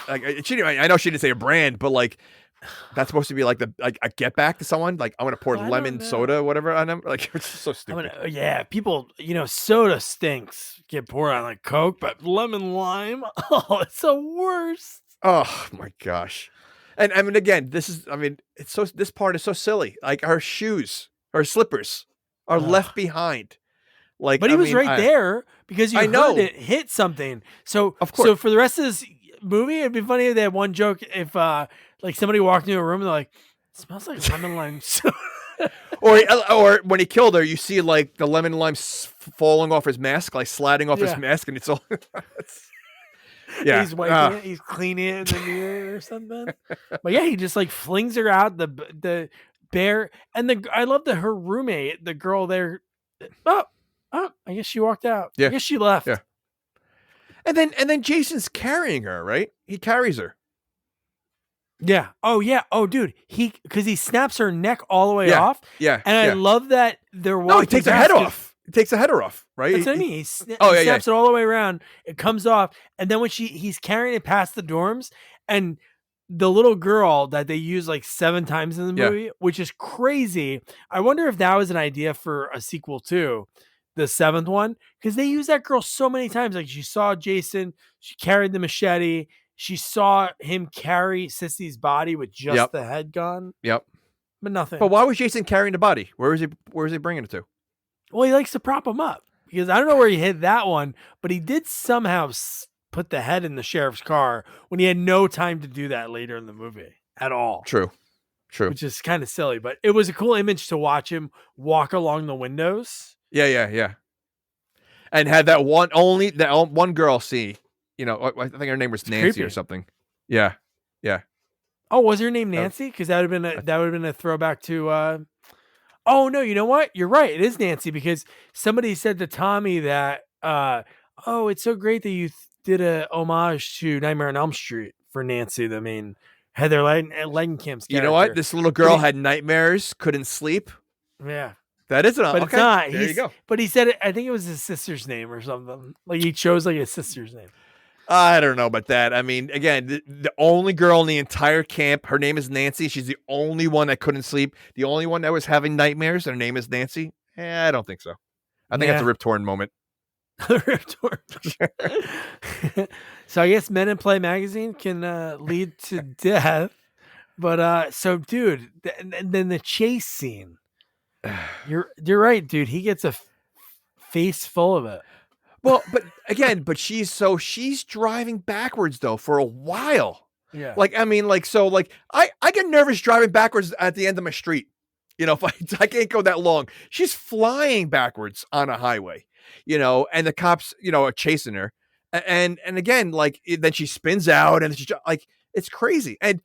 Like, I know she didn't say a brand, but like, that's supposed to be like a get back to someone. Like, I'm going to pour lemon soda, whatever, on them. Like, it's just so stupid. People, soda stinks. Get poured on like Coke, but lemon lime, it's the worst. Oh my gosh! And I mean, again, this part is so silly. Like, her shoes, her slippers, are left behind. Like, but he was right there because you heard it hit something. So of course. So for the rest of this movie, it'd be funny if they had one joke if like somebody walked into a room and they're like, it smells like lemon lime soda. or when he killed her, you see like the lemon lime falling off his mask, like sliding off his mask, and it's all. He's wiping it, he's cleaning it in the mirror or something. But yeah, he just like flings her out. The bear and I love that her roommate, the girl there. Oh, I guess she walked out. Yeah. I guess she left. Yeah. And then Jason's carrying her, right? He carries her. Yeah. Oh, yeah. Oh, dude. Because he snaps her neck all the way off. Yeah. And I love that they're walking. No, he takes her head off. He takes the header off, right? That's what I mean. He snaps it all the way around. It comes off. And then when he's carrying it past the dorms, and the little girl that they use like 7 times in the movie, which is crazy. I wonder if that was an idea for a sequel too. The 7th one, because they use that girl so many times. Like she saw Jason, she carried the machete, she saw him carry Sissy's body with just the head gone. Yep, but nothing. But why was Jason carrying the body? Where is he bringing it to? Well, he likes to prop him up because I don't know where he hid that one, but he did somehow put the head in the sheriff's car when he had no time to do that later in the movie at all. True. Which is kind of silly, but it was a cool image to watch him walk along the windows. Yeah. And had that one girl see, I think her name was Nancy or something. Yeah. Oh, was her name Nancy? Because that would have been a throwback to. Oh no, you know what? You're right. It is Nancy because somebody said to Tommy that, "Oh, it's so great that you did a homage to Nightmare on Elm Street for Nancy." I mean, Heather Langenkamp's character. You know what? This little girl had nightmares, couldn't sleep. Yeah. That is but it's not. There you go. But he said it. I think it was his sister's name or something. Like he chose like his sister's name. I don't know about that. I mean, again, the only girl in the entire camp, her name is Nancy. She's the only one that couldn't sleep. The only one that was having nightmares. Her name is Nancy. I don't think so. I think that's a Rip Torn moment. Rip Torn. So I guess Men in Play magazine can lead to death. But so, dude, then the chase scene. You're right, dude. He gets a face full of it. Well, but she's driving backwards though for a while. Yeah. Like, I mean, like, so like I get nervous driving backwards at the end of my street. You know, if I can't go that long. She's flying backwards on a highway, you know, and the cops, you know, are chasing her. And again, like then she spins out and she's like, it's crazy. And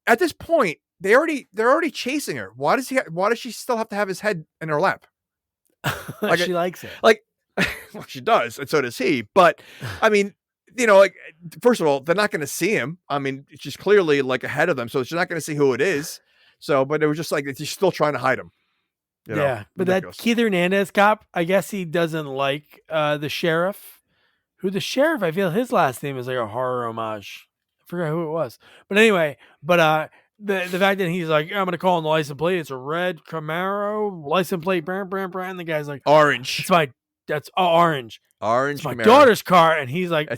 at this point, they're already chasing her. Why does she still have to have his head in her lap? Like, she likes it. Like, well, she does, and so does he. But I mean, you know, like first of all, they're not going to see him. I mean, she's clearly like ahead of them, so she's not going to see who it is. So, but it was just like she's still trying to hide him. You know? Yeah, but ridiculous. that Keith Hernandez cop, I guess he doesn't like the sheriff. The sheriff, I feel his last name is like a horror homage. I forgot who it was. But anyway, the fact that he's like, I'm gonna call on the license plate. It's a red Camaro license plate. And the guy's like, orange. That's orange. Orange. It's my Camaro. daughter's car, and he's like,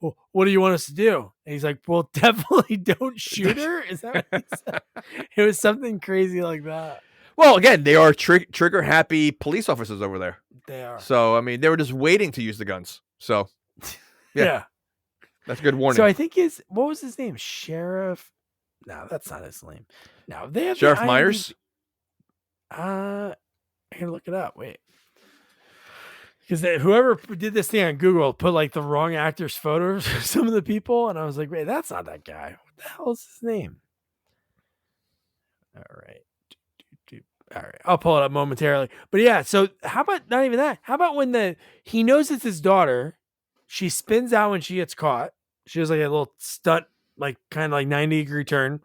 well, what do you want us to do? And he's like, well, definitely don't shoot her. Is that what he said? It was something crazy like that. Well, again, they are trigger happy police officers over there. They are. So I mean, they were just waiting to use the guns. So yeah. That's a good warning. So I think what was his name? Sheriff? No, that's not his name. No, they have Sheriff Myers. I gotta look it up. Wait, because whoever did this thing on Google put like the wrong actors' photos of some of the people, and I was like, wait, that's not that guy. What the hell is his name? All right. All right, I'll pull it up momentarily. But yeah, so how about not even that? How about when he knows it's his daughter, she spins out when she gets caught. She does like a little stunt, like kind of like 90-degree turn,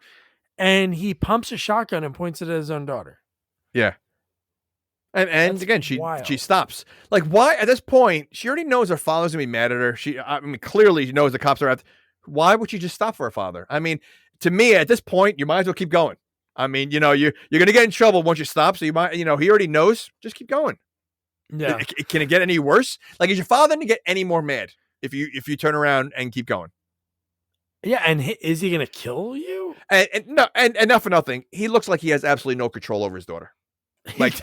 and he pumps a shotgun and points it at his own daughter. Yeah. And That's again, wild. she stops. Like, why at this point? She already knows her father's gonna be mad at her. I mean, clearly she knows the cops are after. Why would she just stop for her father? I mean, to me, at this point, you might as well keep going. I mean, you know, you're gonna get in trouble once you stop. So you might, you know, he already knows. Just keep going. Yeah. Can it get any worse? Like, is your father gonna get any more mad if you turn around and keep going? Yeah, and is he gonna kill you? And not for nothing, he looks like he has absolutely no control over his daughter. Like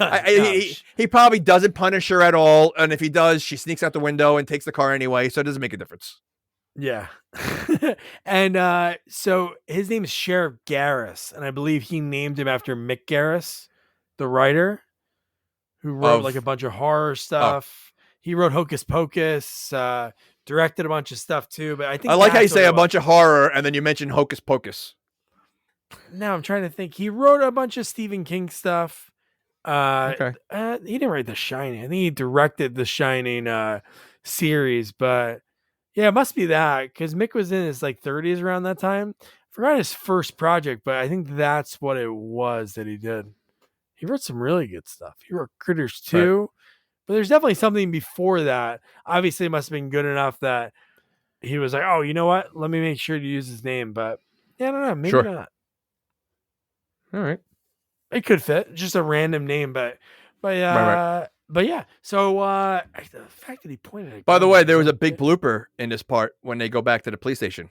he probably doesn't punish her at all, and if he does, she sneaks out the window and takes the car anyway, so it doesn't make a difference. Yeah. And so his name is Sheriff Garris, and I believe he named him after Mick Garris, the writer who wrote like a bunch of horror stuff. He wrote Hocus Pocus, directed a bunch of stuff too. But I think I like how you say a bunch of horror and then you mention Hocus Pocus. Now I'm trying to think. He wrote a bunch of Stephen King stuff. Okay. He didn't write The Shining. I think he directed the Shining series, but yeah, it must be that because Mick was in his like 30s around that time. Forgot his first project, but I think that's what it was that he did. He wrote some really good stuff. He wrote Critters 2, right. But there's definitely something before that. Obviously, it must have been good enough that he was like, oh, you know what? Let me make sure to use his name. But yeah, I don't know. Maybe not. All right. It could fit. Just a random name, but right. But yeah. So the fact that he pointed at By the way, there was a big blooper in this part when they go back to the police station.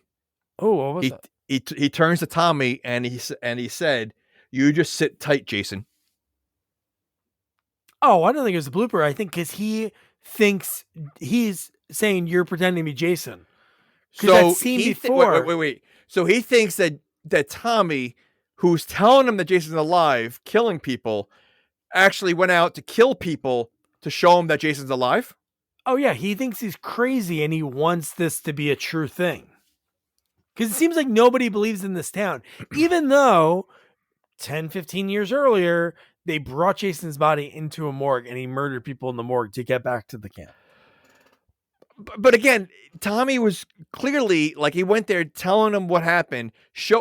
Oh, what was that? He turns to Tommy and he said, "You just sit tight, Jason." Oh, I don't think it was a blooper. I think because he thinks he's saying you're pretending to be Jason. So that scene before. Wait. So he thinks that Tommy, who's telling him that Jason's alive, killing people, actually went out to kill people to show him that Jason's alive? Oh, yeah. He thinks he's crazy and he wants this to be a true thing. Because it seems like nobody believes in this town. Even though 10, 15 years earlier, they brought Jason's body into a morgue and he murdered people in the morgue to get back to the camp. But again, Tommy was clearly like he went there telling him what happened. He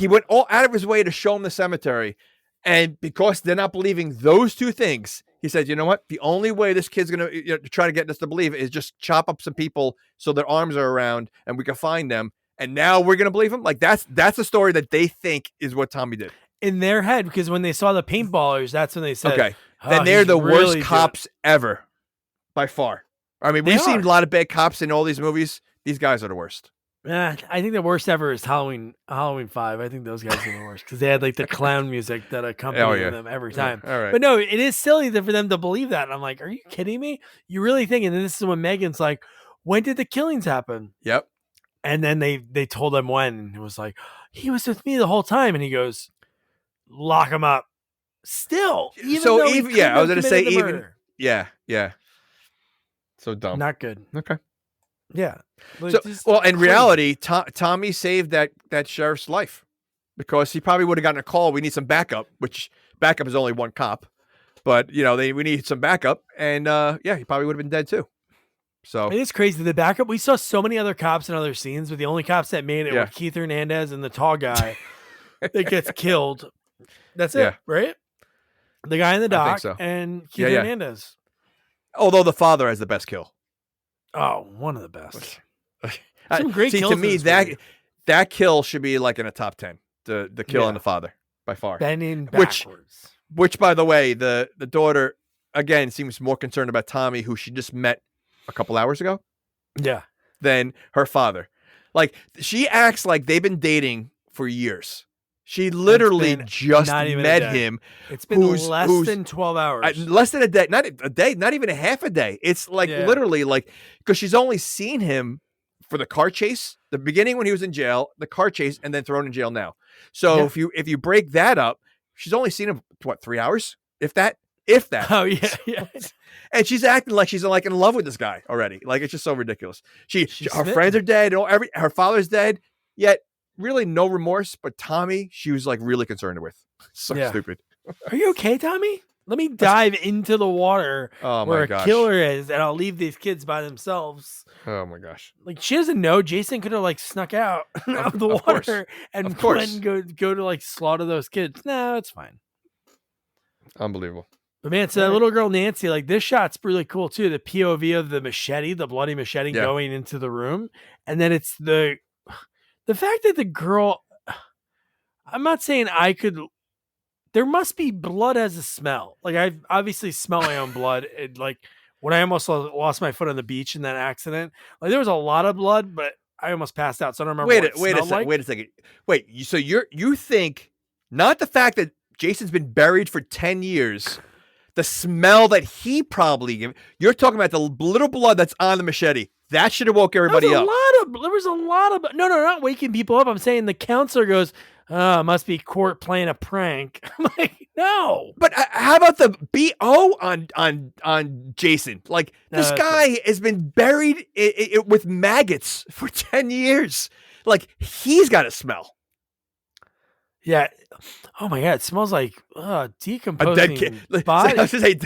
went all out of his way to show him the cemetery. And because they're not believing those two things, he said, you know what? The only way this kid's going to try to get us to believe is just chop up some people so their arms are around and we can find them. And now we're going to believe him. Like that's the story that they think is what Tommy did. In their head, because when they saw the paintballers, that's when they said, okay, then they're the worst cops ever by far. I mean, we've seen a lot of bad cops in all these movies. These guys are the worst. I think the worst ever is Halloween 5. I think those guys are the worst because they had like the clown music that accompanied them every time. All right. But no, it is silly for them to believe that. And I'm like, are you kidding me? You really think? And then this is when Megan's like, when did the killings happen? Yep. And then they told him when, and it was like, he was with me the whole time. And he goes, lock him up. Still, I was going to say murder. Yeah. So dumb. Not good. Okay. Yeah. In reality, Tommy saved that sheriff's life because he probably would have gotten a call. We need some backup, which backup is only one cop, but we need some backup, and he probably would have been dead too. So it is crazy. The backup. We saw so many other cops in other scenes, but the only cops that made it were Keith Hernandez and the tall guy that gets killed. That's it, right? The guy in the dock and Keith Hernandez. Although the father has the best kill. Oh, one of the best. Some great kills. To me, that kill should be like in a top 10. The kill on the father by far. Bending backwards. Which, by the way, the daughter again seems more concerned about Tommy, who she just met a couple hours ago. Yeah. Than her father. Like she acts like they've been dating for years. She literally just met him. It's been less than 12 hours. Less than a day. Not a day, not even a half a day. It's like literally like, because she's only seen him for the car chase, the beginning when he was in jail, the car chase, and then thrown in jail now. So if you break that up, she's only seen him, 3 hours? If that. Oh, yeah. And she's acting like she's like in love with this guy already. Like, it's just so ridiculous. Her friends are dead. Her father's dead, yet really no remorse, but Tommy, she was like really concerned with. So stupid. Are you okay, Tommy? Let me dive into the water where a killer is, and I'll leave these kids by themselves. Oh my gosh! Like she doesn't know. Jason could have like snuck out of the water and go to like slaughter those kids. No, it's fine. Unbelievable. But man, so that little girl Nancy, like this shot's really cool too. The POV of the machete, the bloody machete going into the room, and then it's the fact that the girl, I'm not saying I could, there must be blood as a smell. Like I obviously smell my own blood. Like when I almost lost my foot on the beach in that accident, like there was a lot of blood, but I almost passed out. So I don't remember. Wait a second. Wait, so you think not the fact that Jason's been buried for 10 years, the smell that he probably gave, you're talking about the little blood that's on the machete. That should have woke everybody up. There was a lot of, no, not waking people up. I'm saying the counselor goes, must be court playing a prank. I'm like, no. But how about the BO on Jason? Like this guy has been buried with maggots for 10 years. Like he's got a smell. Yeah. Oh my God. It smells like decomposing a dead kid. Body.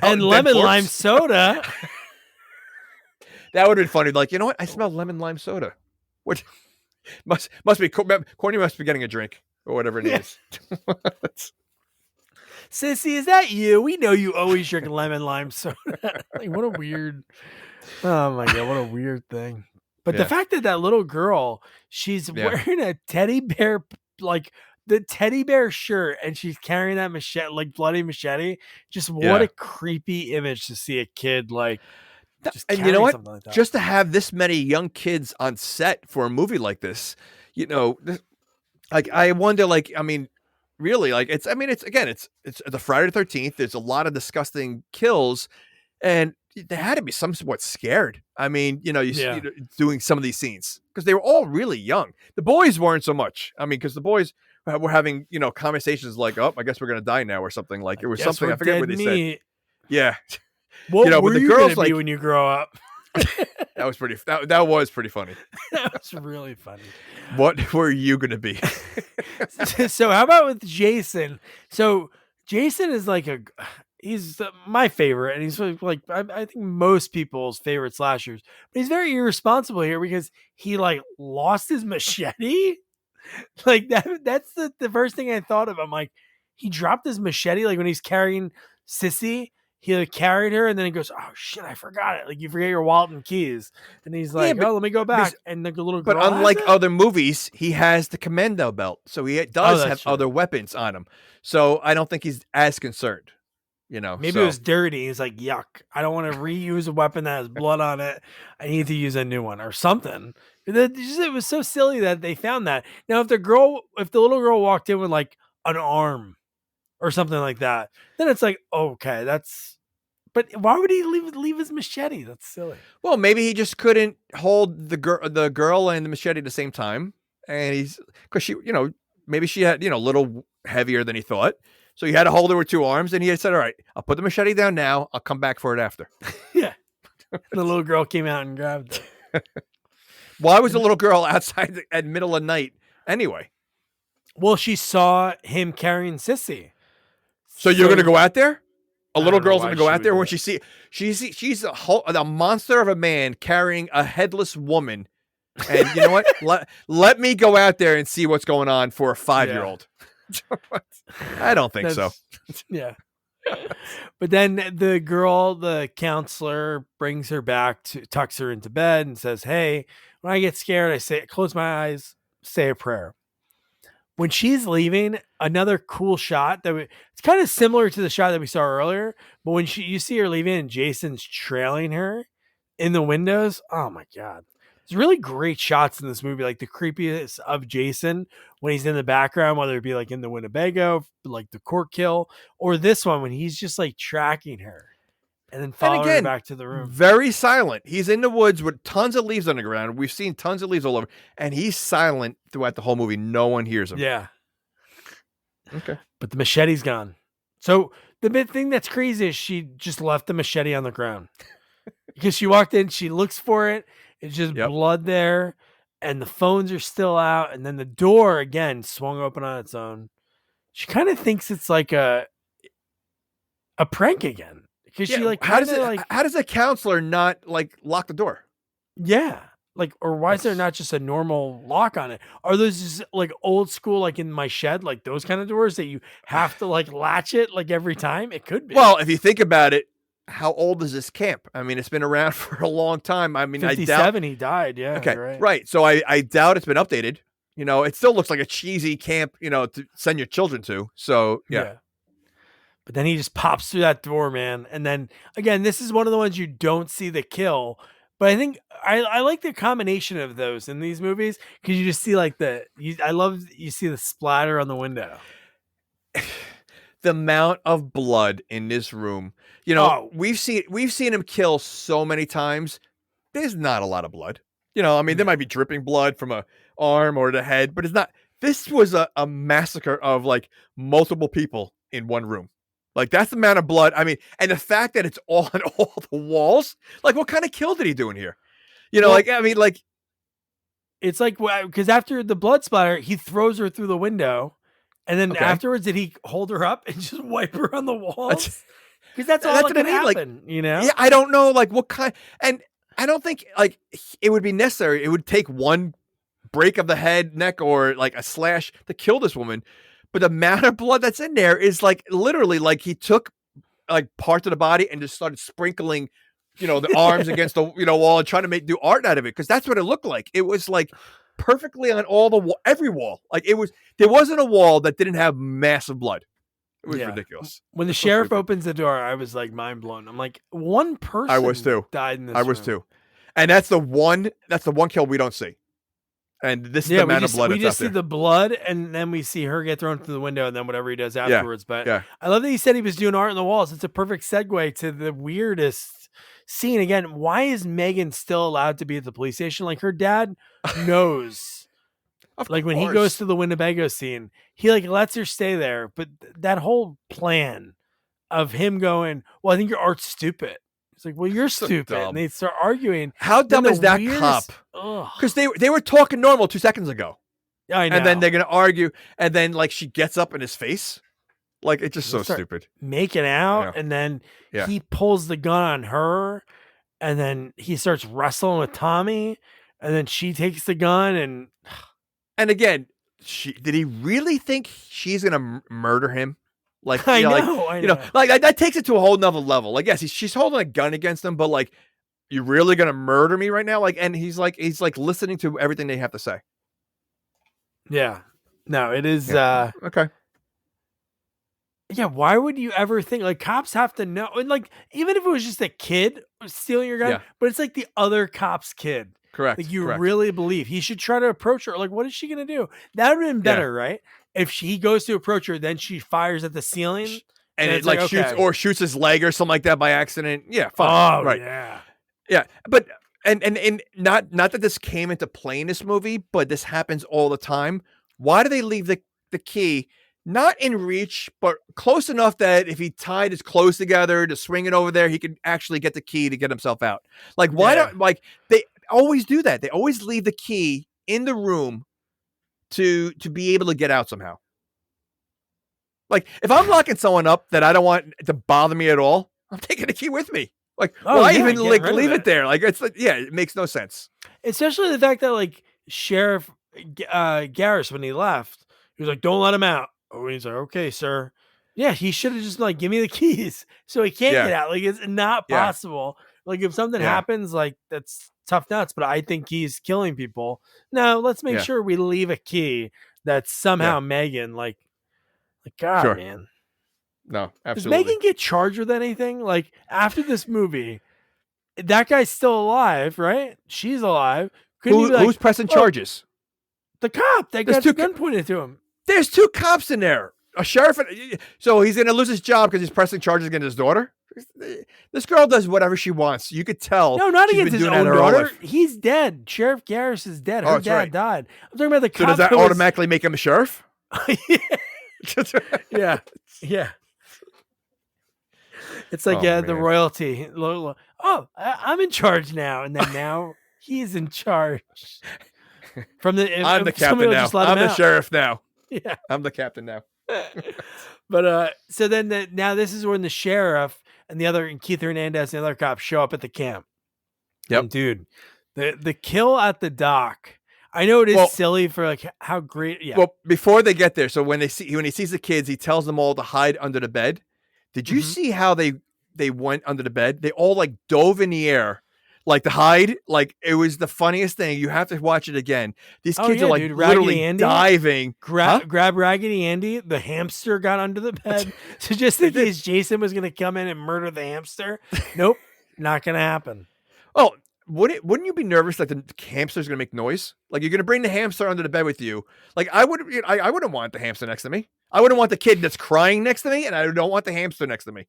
And lemon lime soda. That would have been funny. Like, you know what? I smell lemon lime soda. What must be Courtney must be getting a drink or whatever it is. Sissy, is that you? We know you always drink lemon lime soda. Like, what a weird. Oh my God, what a weird thing. But the fact that little girl, she's wearing a teddy bear, like the teddy bear shirt, and she's carrying that machete, like bloody machete. Just what a creepy image to see a kid like. And you know what? Like just to have this many young kids on set for a movie like this, like I wonder, like, I mean, really, like it's the Friday the 13th. There's a lot of disgusting kills, and they had to be somewhat scared. I mean, doing some of these scenes because they were all really young. The boys weren't so much. I mean, because the boys were having conversations like, "Oh, I guess we're gonna die now" or something. Like it was something I forget what they said. Yeah. What were you girls like when you grow up? That was pretty. That was pretty funny. That was really funny. What were you gonna be? So how about with Jason? So Jason is like he's my favorite, and he's like I think most people's favorite slashers. But he's very irresponsible here because he like lost his machete. Like that's the first thing I thought of. I'm like, he dropped his machete like when he's carrying Sissy. He like carried her, and then he goes, "Oh shit, I forgot it!" Like you forget your wallet and keys, and he's like, "Oh, let me go back." And the little girl. But unlike other movies, he has the commando belt, so he does have other weapons on him. So I don't think he's as concerned. Maybe it was dirty. He's like, "Yuck! I don't want to reuse a weapon that has blood on it. I need to use a new one or something." It was so silly that they found that. Now, if the little girl walked in with like an arm or something like that, then it's like, okay, that's. But why would he leave his machete? That's silly. Well, maybe he just couldn't hold the girl and the machete at the same time, and because she, maybe she had, a little heavier than he thought, so he had to hold her with two arms, and he had said, "All right, I'll put the machete down now. I'll come back for it after." Yeah, the little girl came out and grabbed it. Why was the little girl outside at middle of night anyway? Well, she saw him carrying Sissy. So you're going to go out there? A little girl's why going to go she out there would when do she's a monster of a man carrying a headless woman. And you know what? let me go out there and see what's going on for a 5-year-old. I don't think so. Yeah. But then the counselor brings her back tucks her into bed and says, "Hey, when I get scared, close my eyes, say a prayer." When she's leaving, another cool shot it's kind of similar to the shot that we saw earlier, but when you see her leaving and Jason's trailing her in the windows, oh my God. There's really great shots in this movie, like the creepiest of Jason when he's in the background, whether it be like in the Winnebago, like the court kill, or this one when he's just like tracking her and then following her back to the room. Very silent. He's in the woods with tons of leaves on the ground. We've seen tons of leaves all over, and he's silent throughout the whole movie. No one hears him. Yeah. Okay. But the machete's gone. So the big thing that's crazy is she just left the machete on the ground because she walked in, she looks for it. It's just blood there, and the phones are still out, and then the door again swung open on its own. She kind of thinks it's like a prank again because she like how does a counselor not like lock the door? Yeah, like, or why is there not just a normal lock on it? Are those just like old school, like in my shed, like those kind of doors that you have to like latch it like every time? It could be. Well, if you think about it. How old is this camp? I mean, it's been around for a long time. I mean, 57, he died. Yeah. Okay. Right. So I doubt it's been updated. It still looks like a cheesy camp, to send your children to. So yeah. But then he just pops through that door, man. And then again, this is one of the ones you don't see the kill. But I think I like the combination of those in these movies because you just see like you see the splatter on the window. The amount of blood in this room, we've seen him kill so many times. There's not a lot of blood, I mean, there might be dripping blood from a arm or the head, but it's not. This was a massacre of like multiple people in one room. Like that's the amount of blood. I mean, and the fact that it's all on all the walls. Like, what kind of kill did he do in here? It's like because after the blood splatter, he throws her through the window. And then afterwards, did he hold her up and just wipe her on the walls? Because that's all that can happen, Yeah, I don't know, like what kind, and I don't think like it would be necessary. It would take one break of the head, neck, or like a slash to kill this woman. But the amount of blood that's in there is like literally like he took like parts of the body and just started sprinkling, the arms against the wall and trying to do art out of it because that's what it looked like. It was like. Perfectly on every wall. Like there wasn't a wall that didn't have massive blood. It was ridiculous. When the sheriff opens the door, I was like mind blown. I'm like, one person I was too. Died in this I was too. And that's the one kill we don't see. And this is the amount of blood we that's just out see there. the blood and then we see her get thrown through the window and then whatever he does afterwards. But I love that he said he was doing art on the walls. It's a perfect segue to the weirdest scene. Again, why is Megan still allowed to be at the police station? Like her dad knows. Like when he goes to the Winnebago scene, he like lets her stay there. But that whole plan of him going, well, I think your art's stupid. It's like, well, you're so stupid. Dumb. And they start arguing. How dumb is that cop? Because they were talking normal 2 seconds ago. I know. And then they're going to argue. And then like she gets up in his face. Like it's just so stupid. Making out. And then he pulls the gun on her. And then he starts wrestling with Tommy. And then she takes the gun and again, did he really think she's gonna murder him? Like I know. Like that takes it to a whole nother level. Like yes, she's holding a gun against him, but like, you really gonna murder me right now? Like, and he's like listening to everything they have to say. Yeah. No, it is. Okay. Yeah, why would you ever think like cops have to know? And like, even if it was just a kid stealing your gun, but it's like the other cop's kid. Correct. Like you correct. really believe he should try to approach her. Like, what is she gonna do? That would have been better, right? If he goes to approach her, then she fires at the ceiling. And it it's like okay. shoots his leg or something like that by accident. Yeah, Oh, fine. Right. Yeah. But and not that this came into play in this movie, but this happens all the time. Why do they leave the key not in reach, but close enough that if he tied his clothes together to swing it over there, he could actually get the key to get himself out? Like, why don't they always do that? They always leave the key in the room to be able to get out somehow. Like, if I'm locking someone up that I don't want to bother me at all, I'm taking the key with me. Like, why even leave it there? Like, it's like, it makes no sense. Especially the fact that like Sheriff Garris, when he left, he was like, "Don't let him out." Oh, he's like, "Okay, sir." Yeah, he should have just like, "Give me the keys," so he can't get out. Like, it's not possible. Like, if something happens, like that's tough nuts. But I think he's killing people. No, let's make sure we leave a key that somehow Megan, like God, man. No, absolutely. Does Megan get charged with anything? Like, after this movie, that guy's still alive, right? She's alive. Who's pressing charges? The cop that got the gun pointed to him. There's 2 cops in there. A sheriff. So he's going to lose his job because he's pressing charges against his daughter? This girl does whatever she wants. You could tell. No, not against his own daughter. He's dead. Sheriff Garris is dead. Her dad died. I'm talking about the cop. So does that automatically make him a sheriff? Yeah. It's like the royalty. Oh, I'm in charge now, and then now he's in charge. I'm the captain now. I'm the sheriff now. Yeah, I'm the captain now. But so then now this is when the sheriff and Keith Hernandez and the other cops show up at the camp. Yep, and dude, the kill at the dock. I know it is silly for like how great. Yeah. Well, before they get there, so when he sees the kids, he tells them all to hide under the bed. Did you see how they went under the bed? They all like dove in the air, like to hide. Like, it was the funniest thing. You have to watch it again. These kids are like literally diving. Grab Raggedy Andy. The hamster got under the bed. So just in case Jason was going to come in and murder the hamster. Nope, not going to happen. Oh, wouldn't you be nervous that the hamster's going to make noise? Like, you're going to bring the hamster under the bed with you. Like, I wouldn't want the hamster next to me. I wouldn't want the kid that's crying next to me, and I don't want the hamster next to me.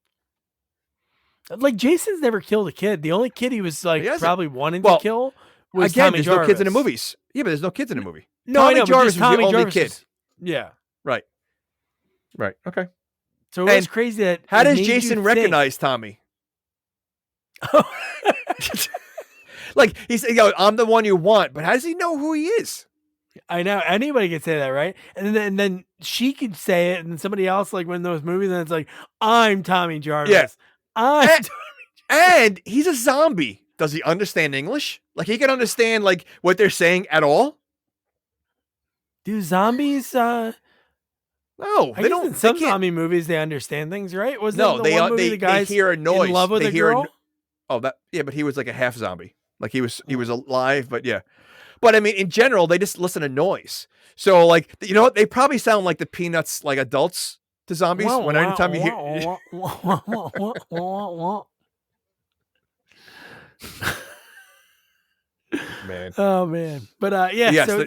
Like, Jason's never killed a kid. The only kid he was like probably wanting to kill was Tommy Jarvis. There's no kids in the movies. Yeah, but there's no kids in the movie. No, Tommy I know, Jarvis Tommy was the only Jarvis kid. Yeah. Right. Okay. So it was crazy that. How does Jason recognize Tommy? Like, he's, I'm the one you want, but how does he know who he is? I know anybody could say that, right? And then she could say it, and somebody else, like one of those movies, and it's like, I'm Tommy Jarvis. Yeah. And he's a zombie. Does he understand English? Like, he can understand like what they're saying at all? Do zombies? No, they don't. In some zombie movies, they understand things, right? Was no, they hear a noise. In love with a girl? But he was like a half zombie. Like, he was alive, but yeah. But I mean, in general, they just listen to noise. So, like, you know what? They probably sound like the Peanuts, like adults to zombies. Anytime you hear, man. Oh man, but yes, so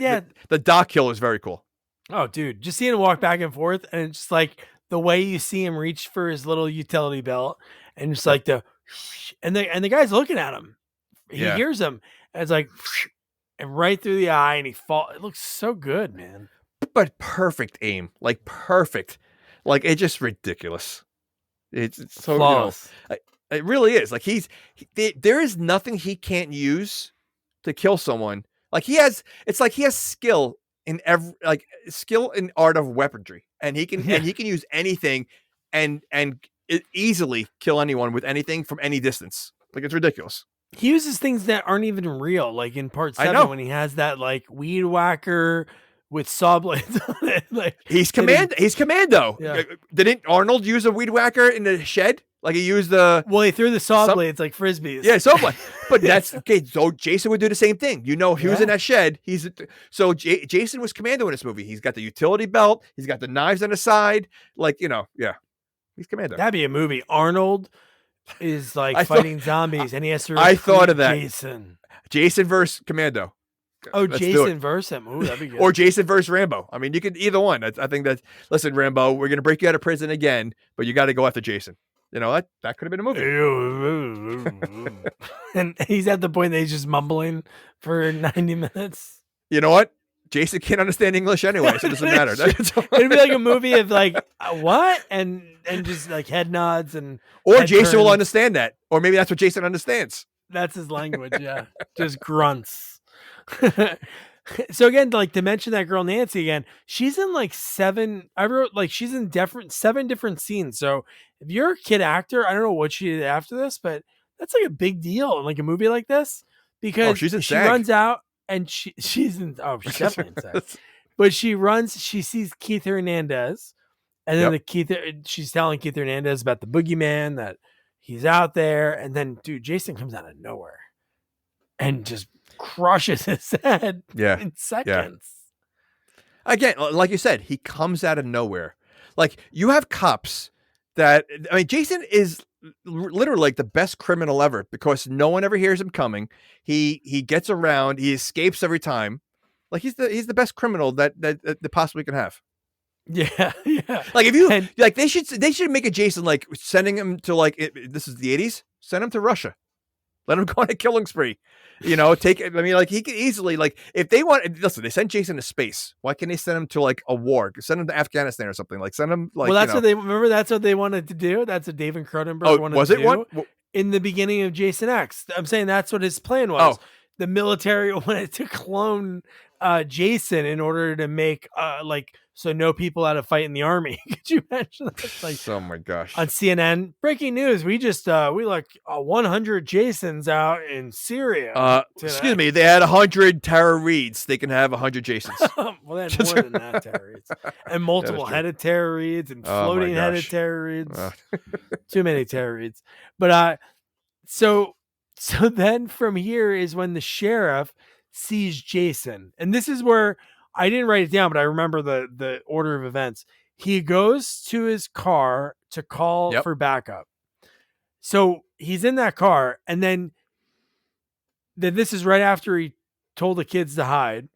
the dock kill is very cool. Oh, dude, just seeing him walk back and forth, and it's just like the way you see him reach for his little utility belt, and just like the guy's looking at him. He hears him, and it's like, and right through the eye, and he falls. It looks so good, man. But perfect aim, like perfect, like it's just ridiculous. It's so flawless. It really is. Like, there is nothing he can't use to kill someone. Like, he has skill in skill in art of weaponry, and he can use anything, and easily kill anyone with anything from any distance. Like, it's ridiculous. He uses things that aren't even real, like in part 7 when he has that like weed whacker with saw blades on it. Like, he's commando. Yeah. Didn't Arnold use a weed whacker in the shed? Like, he used he threw the saw blades like frisbees. Yeah, saw blades. But that's okay. So Jason would do the same thing. He was in that shed. Jason was commando in this movie. He's got the utility belt. He's got the knives on the side. Like, he's commando. That'd be a movie. Arnold is like fighting zombies, and he has to. I thought of that. Jason versus Commando. Oh, Let's Jason versus him. Ooh, that'd be good. Or Jason versus Rambo. I mean, you could either one. I think that. Listen, Rambo, we're gonna break you out of prison again, but you got to go after Jason. You know that could have been a movie. And he's at the point that he's just mumbling for 90 minutes. You know what? Jason can't understand English anyway, so it doesn't matter. It'd be like a movie of like what and just like head nods and. Or Jason will understand that, or maybe that's what Jason understands. That's his language, yeah. Just grunts. So again, like to mention that girl Nancy again, she's in like she's in 7 different scenes. So if you're a kid actor, I don't know what she did after this, but that's like a big deal in like a movie like this because she's in she SAG. runs out and she's definitely in SAG. But she sees Keith Hernandez, and then she's telling Keith Hernandez about the boogeyman, that he's out there, and then dude, Jason comes out of nowhere and just crushes his head in seconds. Again, like you said, he comes out of nowhere. Like you have cops that, I mean, Jason is literally like the best criminal ever because no one ever hears him coming. He gets around, he escapes every time. Like he's the best criminal that possibly can have. Yeah. Like if you like, they should make a Jason like sending him to like this is the 80s. Send him to Russia. Let him go on a killing spree. You know, I mean, like he could easily like if they want. Listen, they sent Jason to space. Why can't they send him to like a war? Send him to Afghanistan or something. Like send him like. Well, that's what they remember. That's what they wanted to do. That's what David Cronenberg wanted to do. Was it one in the beginning of Jason X? I'm saying that's what his plan was. The military wanted to clone Jason in order to make so no people had to fight in the army. Could you imagine that? Like, oh my gosh! On CNN, breaking news: we just 100 Jasons out in Syria. Excuse me, they had 100 Tara Reeds. They can have 100 Jasons. Well, they had more than that Tara Reeds, and multiple headed Tara Reeds, and floating headed Tara Reeds. Too many Tara Reeds. But so then from here is when the sheriff sees Jason, and this is where. I didn't write it down, but I remember the order of events. He goes to his car to call for backup. So he's in that car, and then this is right after he told the kids to hide.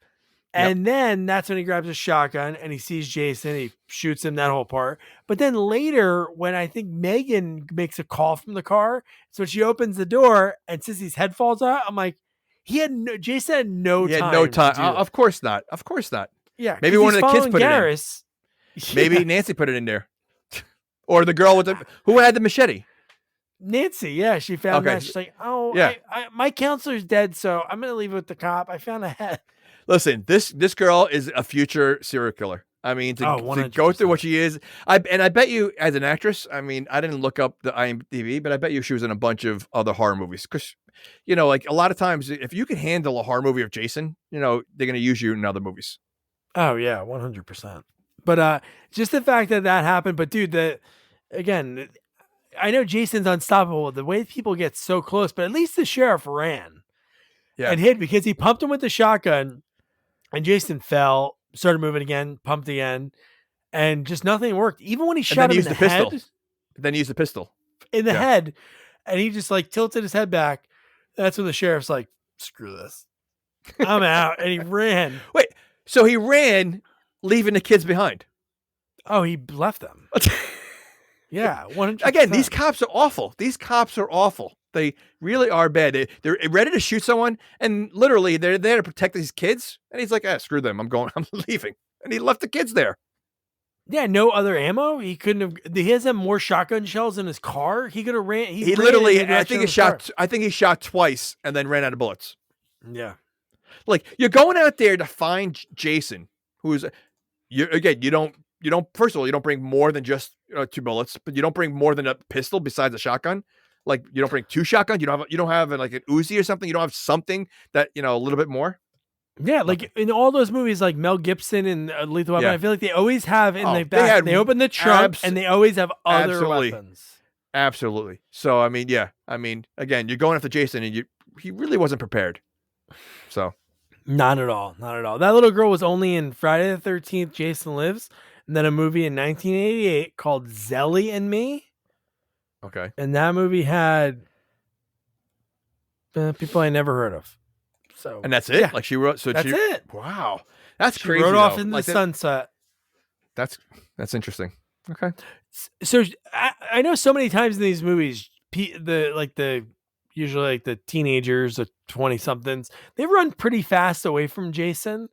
And then that's when he grabs a shotgun and he sees Jason. He shoots him, that whole part. But then later, when I think Megan makes a call from the car, so she opens the door and says his head falls out, I'm like, Jason had no time. He had no time. Of course not. Of course not. Yeah. Maybe one of the kids put it in. Maybe Nancy put it in there. Or the girl who had the machete. Nancy. Yeah. She found that. She's like, my counselor's dead, so I'm going to leave it with the cop. I found a head. Listen, this girl is a future serial killer. I mean, to go through what she is, I bet you as an actress, I mean, I didn't look up the IMDb, but I bet you she was in a bunch of other horror movies. Because, you know, like a lot of times, if you can handle a horror movie of Jason, you know, they're going to use you in other movies. Oh, yeah, 100%. But just the fact that happened. But, dude, again, I know Jason's unstoppable. The way people get so close, but at least the sheriff ran and hid because he pumped him with the shotgun and Jason fell. Started moving again, pumped again, and just nothing worked. Even when he shot him in the head. Then he used the pistol. In the head, and he just like tilted his head back. That's when the sheriff's like, screw this. I'm out. And he ran. Wait, so he ran, leaving the kids behind? Oh, he left them. Yeah, 100%. Again, these cops are awful. They really are bad. They're ready to shoot someone, and literally they're there to protect these kids. And he's like, screw them. I'm leaving. And he left the kids there. Yeah, no other ammo. He couldn't have. He has more shotgun shells in his car. He could have ran. He literally, I think he shot twice and then ran out of bullets. Yeah. Like you're going out there to find Jason, who's you don't first of all, you don't bring more than just 2 bullets, but you don't bring more than a pistol besides a shotgun. Like you don't bring 2 shotguns. You don't have like an Uzi or something. You don't have something that, you know, a little bit more. Yeah. Like in all those movies, like Mel Gibson and Lethal Weapon, I feel like they always have in the back, they open the trunk and they always have other weapons. Absolutely. So, I mean, again, you're going after Jason and he really wasn't prepared. So not at all. That little girl was only in Friday the 13th, Jason Lives. And then a movie in 1988 called Zelly and Me. Okay. And that movie had people I never heard of. So And that's it? Yeah, Like she wrote that's she it. Wow. That's She crazy. rode off though. in the Like sunset. That's interesting. Okay. So I know so many times in these movies, usually like the teenagers, the 20 somethings, they run pretty fast away from Jason.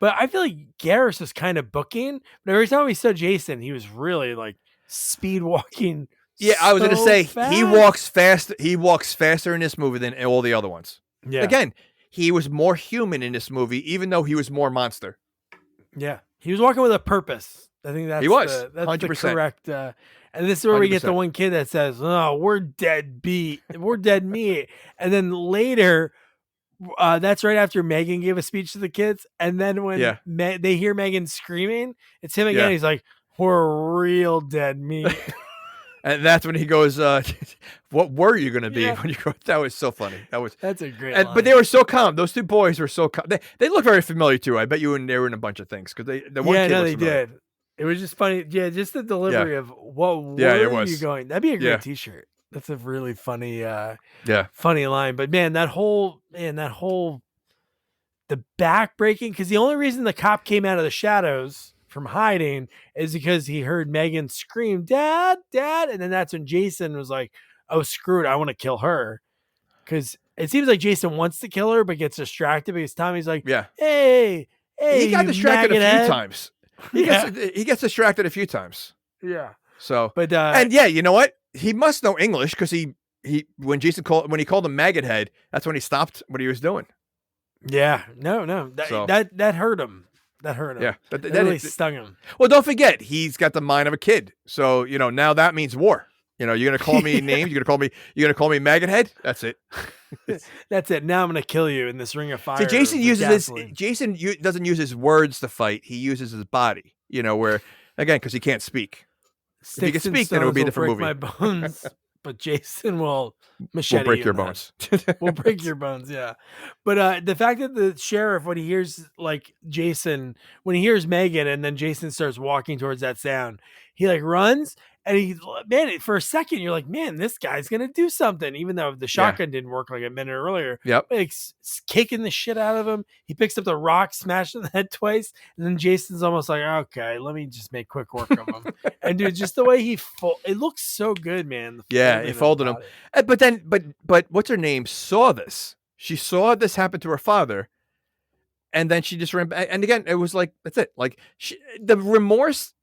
But I feel like Garrus is kind of booking. But every time we saw Jason, he was really like speed walking. Yeah, I was going to so say fast. he walks fast. He walks faster in this movie than all the other ones. Yeah. Again, he was more human in this movie, even though he was more monster. Yeah, he was walking with a purpose. I think that's He was, that's 100%. the correct. And this is where we get the 100%. one kid that says, "Oh, we're dead beat, we're dead meat," and then later, that's right after Megan gave a speech to the kids, and then when they hear Megan screaming, it's him again. Yeah. He's like, "We're real dead meat." And that's when he goes, "What were you going to be when you go?" That was so funny. That's a great. But they were so calm. Those two boys were so calm. They look very familiar too. I bet you they were in a bunch of things because the one kid they looks familiar. did. It was just funny. Yeah, just the delivery of what were you going? That'd be a great T-shirt. That's a really funny, funny line. But man, that whole the back breaking, because the only reason the cop came out of the shadows from hiding is because he heard Megan scream, "Dad, Dad," and then that's when Jason was like, "Oh, screw it, I want to kill her," because it seems like Jason wants to kill her but gets distracted because Tommy's like, "Hey, he got distracted a few maggot times. He gets distracted a few times. Yeah. So, but and you know what? He must know English because when he called him maggot head, that's when he stopped what he was doing. Yeah. No. That hurt him. That hurt him. Yeah. That really stung him. Well, don't forget, he's got the mind of a kid. So, now that means war. You're gonna call me names. You're gonna call me maggot head. That's it. That's it. Now I'm gonna kill you in this ring of fire. See, Jason doesn't use his words to fight. He uses his body. Where again, because he can't speak. If he could speak, then it would be a different movie. My bones, but Jason will machete. We'll break your bones. We'll break your bones. Yeah, but the fact that the sheriff, when he hears Jason, when he hears Megan, and then Jason starts walking towards that sound, he runs. And for a second, you're like, man, this guy's going to do something, even though the shotgun didn't work like a minute earlier. Yep. Kicking the shit out of him. He picks up the rock, smashing the head twice. And then Jason's almost like, okay, let me just make quick work of him. And dude, just the way it looks so good, man. He folded him. But what's her name saw this. She saw this happen to her father. And then she just ran back. And again, it was like, that's it. The remorse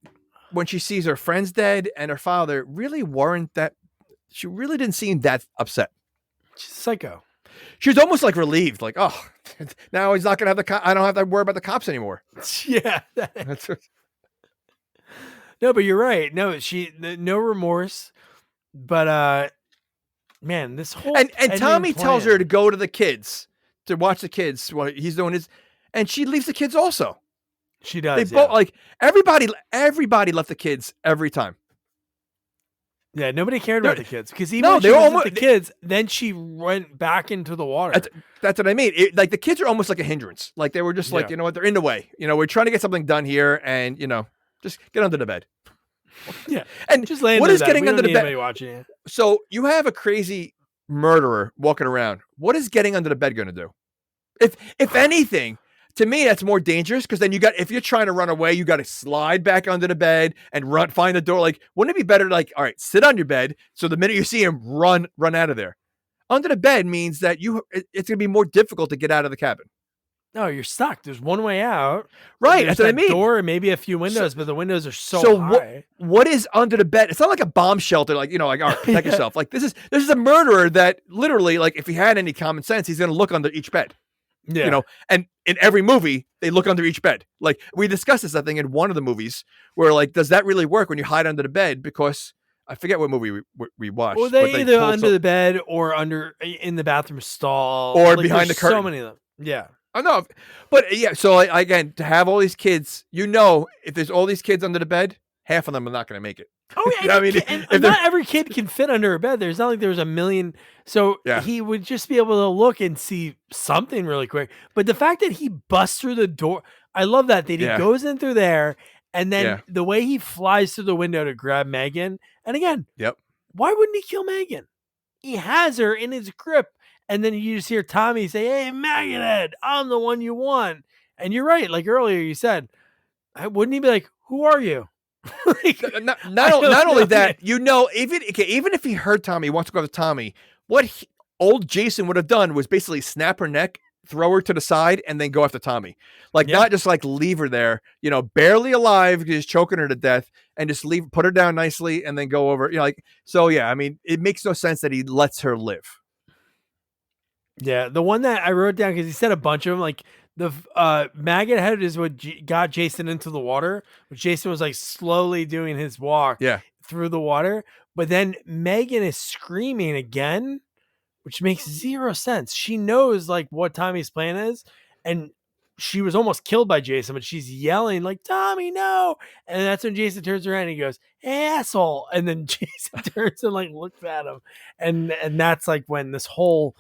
when she sees her friends dead and her father really weren't that. She really didn't seem that upset. She's psycho. She was almost relieved, oh, now he's not gonna have I don't have to worry about the cops anymore. Yeah. No, but you're right. No, no remorse. But man, this whole and Tommy tells her to go to the kids to watch the kids while he's doing his, and she leaves the kids also. She does. They both everybody left the kids every time. Yeah, nobody cared about the kids because even when she was with the kids, then she went back into the water. That's what I mean. The kids are almost like a hindrance. They were just you know what, they're in the way. We're trying to get something done here, and just get under the bed. Yeah, and just lay what is getting under the bed? Watching it. So you have a crazy murderer walking around. What is getting under the bed going to do? If anything. To me, that's more dangerous because then if you're trying to run away, you got to slide back under the bed and find the door. Wouldn't it be better all right, sit on your bed. So the minute you see him, run out of there. Under the bed means that it's going to be more difficult to get out of the cabin. No, you're stuck. There's one way out. Right. That's what I mean. Door and maybe a few windows, but the windows are so high. What is under the bed? It's not like a bomb shelter. All right, protect yourself. This is a murderer that literally, if he had any common sense, he's going to look under each bed. Yeah. And in every movie, they look under each bed. We discussed this, I think, in one of the movies where does that really work when you hide under the bed? Because I forget what movie we watched. Well, they either under the bed or in the bathroom stall. Or behind the curtain. So many of them. Yeah. I know. But yeah, so again, to have all these kids, if there's all these kids under the bed, half of them are not going to make it. Oh, yeah. And not every kid can fit under a bed. There's not like there's a million. So he would just be able to look and see something really quick. But the fact that he busts through the door, I love that he goes in through there. And then the way he flies through the window to grab Megan. And again, why wouldn't he kill Megan? He has her in his grip. And then you just hear Tommy say, hey, Maggothead, I'm the one you want. And you're right. Like earlier you said, wouldn't he be like, who are you? Like, not only that, even if he heard Tommy, he wants to go to Tommy, what old Jason would have done was basically snap her neck, throw her to the side, and then go after Tommy. Like, not just like leave her there, barely alive, just choking her to death, and just put her down nicely, and then go over. So yeah, I mean, it makes no sense that he lets her live. Yeah, the one that I wrote down, because he said a bunch of them, like the maggot head is what got Jason into the water, which Jason was like slowly doing his walk through the water. But then Megan is screaming again, which makes zero sense. She knows like what Tommy's plan is, and she was almost killed by Jason, but she's yelling like, Tommy, no. And that's when Jason turns around and he goes, hey, asshole. And then Jason turns and like looks at him. And that's like when this whole...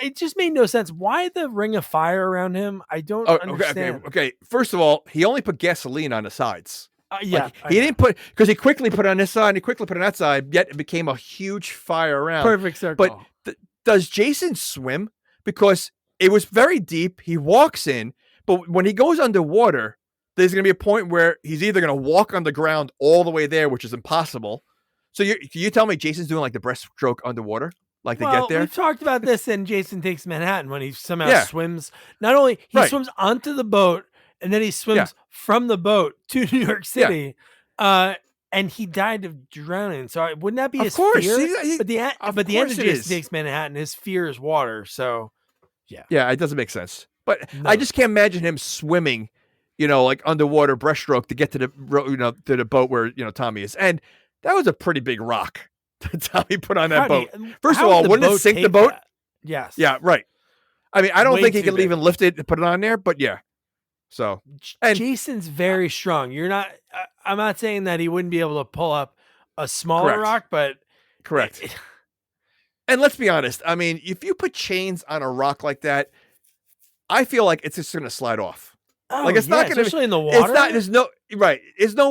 It just made no sense. Why the ring of fire around him? I don't understand. Okay. First of all, he only put gasoline on the sides. Yeah. He didn't put, because he quickly put it on this side and he quickly put it on that side, yet it became a huge fire around. Perfect circle. But does Jason swim? Because it was very deep. He walks in, but when he goes underwater, there's going to be a point where he's either going to walk on the ground all the way there, which is impossible. So you tell me Jason's doing like the breaststroke underwater? Like they get there? We've talked about this in Jason Takes Manhattan when he somehow swims. Not only he swims onto the boat and then he swims from the boat to New York City. And he died of drowning. So wouldn't that be his fear? But the end of Jason Takes Manhattan, his fear is water. So yeah. Yeah, it doesn't make sense. But I just can't imagine him swimming, like underwater breaststroke to get to the boat where, Tommy is. And that was a pretty big rock. Tommy put on that boat. First of all, wouldn't it sink the boat? Yes. Yeah, right. I mean, I don't think he could even lift it and put it on there, but yeah. So Jason's very strong. I'm not saying that he wouldn't be able to pull up a smaller rock, but correct. And let's be honest. I mean, if you put chains on a rock like that, I feel like it's just going to slide off. Oh, like it's not going to, especially in the water. There's no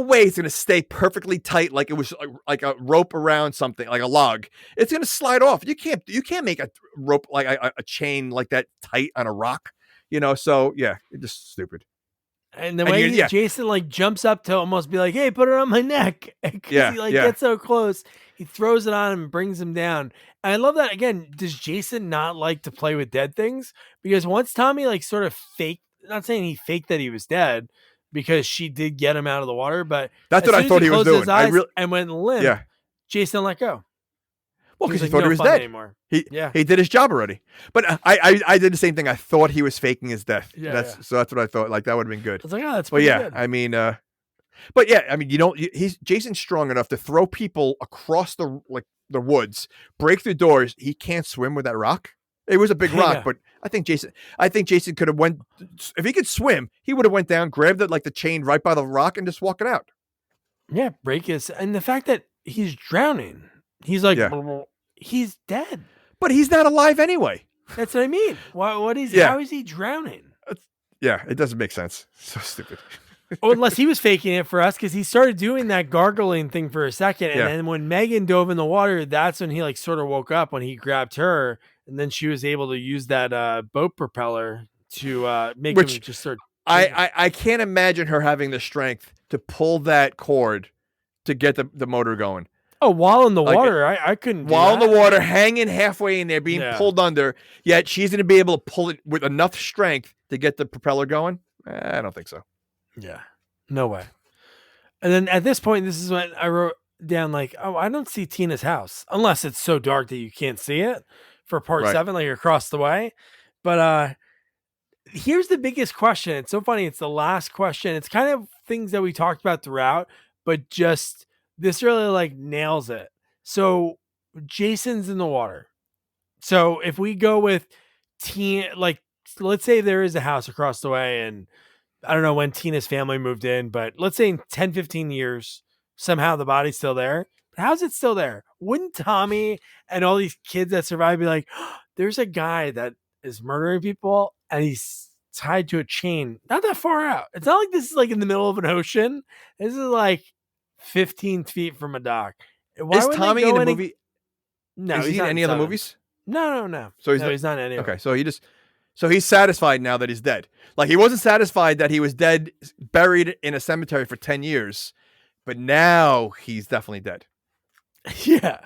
way it's going to stay perfectly tight like it was like a rope around something, like a log. It's going to slide off. You can't make a rope like a chain like that tight on a rock. So yeah, it's just stupid. And the way Jason like jumps up to almost be like, "Hey, put it on my neck." He gets so close, he throws it on him and brings him down. And I love that. Again, does Jason not like to play with dead things? Because once Tommy like sort of faked. Not saying he faked that he was dead, because she did get him out of the water, but that's what I thought he was doing. And went limp. Jason let go. Well, because he thought he was dead anymore. He did his job already. But I did the same thing. I thought he was faking his death. So that's what I thought. Like that would have been good. I was like, oh, that's pretty good. I mean, Jason's strong enough to throw people across the woods, break through doors. He can't swim with that rock. It was a big rock, but I think Jason could have went, if he could swim, he would have went down, grabbed the chain right by the rock and just walk it out. Yeah. And the fact that he's drowning, he's like, he's dead, but he's not alive anyway. That's what I mean. How is he drowning? Yeah. It doesn't make sense. So stupid. Or unless he was faking it for us, because he started doing that gargling thing for a second. And then when Megan dove in the water, that's when he like sort of woke up, when he grabbed her. And then she was able to use that boat propeller to make him just start. I can't imagine her having the strength to pull that cord to get the motor going. Oh, while in the water, I couldn't. While in the water, hanging halfway in there, being pulled under, yet she's going to be able to pull it with enough strength to get the propeller going? I don't think so. Yeah, no way. And then at this point, this is when I wrote down like, oh, I don't see Tina's house unless it's so dark that you can't see it. For part 7, like across the way. But here's the biggest question. It's so funny. It's the last question. It's kind of things that we talked about throughout, but just this really like nails it. So Jason's in the water. So if we go with Tina, like let's say there is a house across the way, and I don't know when Tina's family moved in, but let's say in 10, 15 years, somehow the body's still there. How's it still there? Wouldn't Tommy and all these kids that survived be like, oh, there's a guy that is murdering people and he's tied to a chain not that far out. It's not like this is like in the middle of an ocean. This is like 15 feet from a dock. Why Is would they Tommy go in the and- movie? No, is he's he in not any other 7. movies? No. So he's He's not in any. Okay, so he's satisfied now that he's dead. Like he wasn't satisfied that he was dead, buried in a cemetery for 10 years, but now he's definitely dead. Yeah.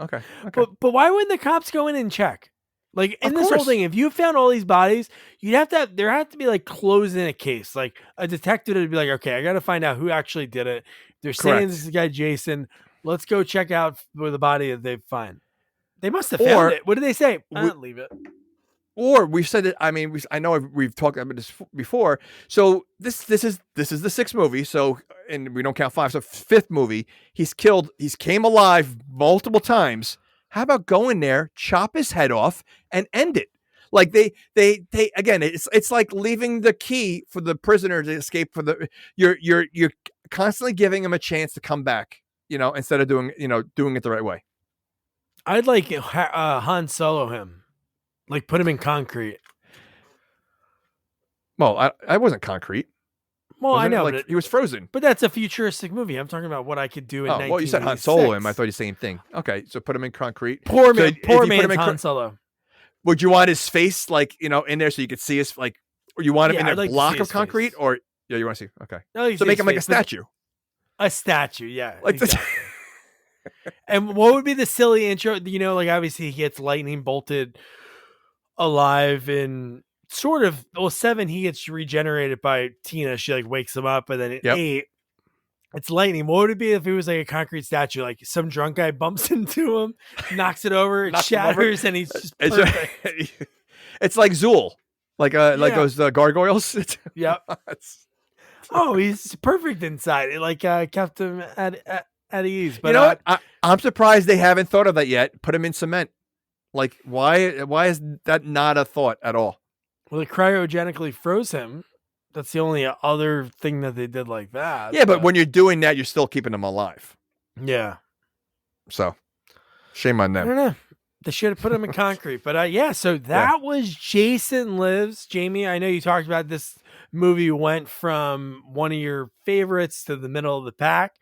Okay. But why wouldn't the cops go in and check? Like in Of this whole course. thing, if you found all these bodies, there had to be like closed in a case. Like a detective would be like, okay, I got to find out who actually did it. They're saying Correct. this is the guy Jason. Let's go check out where the body that they find. They must have found Or- it. What did they say? we- Leave it. Or we've said it. I mean, I know we've talked about this before. So this is the 6th movie. So, and we don't count 5. So 5th movie, he's came alive multiple times. How about going there, chop his head off, and end it? Like they again, it's like leaving the key for the prisoner to escape. You're constantly giving him a chance to come back. Instead of doing it the right way. I'd like Han Solo him. Like put him in concrete. Well, I wasn't concrete. Well, I Wasn't it? know, Like he was frozen. but that's a futuristic movie. I'm talking about what I could do in. Oh, well, you said Han Solo him. I 1986. thought you said the same thing. Okay, so put him in concrete. Poor So man, if you poor put man's him in Han Solo. Would you want his face in there so you could see his or you want him Yeah, in I'd a like to block see of his concrete face. or you want to see? Okay, No, you so see make his him like a face, but- statue. A statue, yeah. Like the- exactly. And what would be the silly intro? Like obviously he gets lightning bolted alive in sort of 7. He gets regenerated by Tina. She like wakes him up, and then at Yep. 8, it's lightning. What would it be if it was like a concrete statue? Like some drunk guy bumps into him, knocks it over, it Knocks him over. shatters, and he's just It's, perfect. it's like Zool, like Yeah. those gargoyles. Yep. It's- Oh, he's perfect inside. It like kept him at ease. But you know what? I'm surprised they haven't thought of that yet. Put him in cement. Like why is that not a thought at all? Well, they cryogenically froze him. That's the only other thing that they did like that. Yeah, but when you're doing that, you're still keeping them alive. yeah, So shame on I them. don't know. They should have put him in concrete. But yeah, so that was Jason Lives. Jamie, I know you talked about this movie went from one of your favorites to the middle of the pack.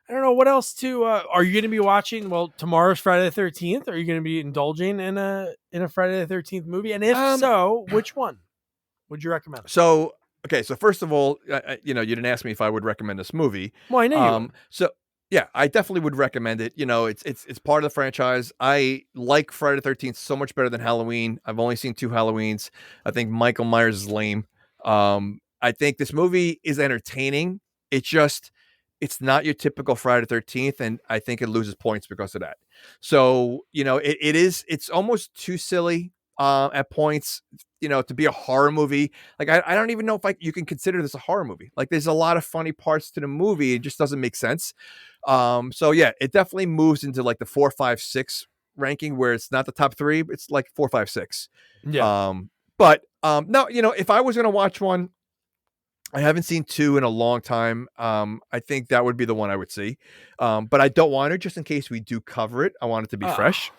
I don't know what else to. Are you going to be watching? Well, tomorrow's Friday the 13th. Are you going to be indulging in a Friday the 13th movie? And if so, which one would you recommend? So okay, so first of all, you didn't ask me if I would recommend this movie. Well, I know you. would. So yeah, I definitely would recommend it. It's part of the franchise. I like Friday the 13th so much better than Halloween. I've only seen 2 Halloweens. I think Michael Myers is lame. I think this movie is entertaining. It's not your typical Friday the 13th, and I think it loses points because of that. So, it's almost too silly at points, to be a horror movie. Like, I don't even know if you can consider this a horror movie. Like, there's a lot of funny parts to the movie. It just doesn't make sense. So yeah, it definitely moves into like the 4, 5, 6 ranking where it's not the top 3. It's like 4, 5, 6. Yeah. But no, if I was going to watch one, I haven't seen 2 in a long time. I think that would be the one I would see. But I don't want to, just in case we do cover it. I want it to be fresh.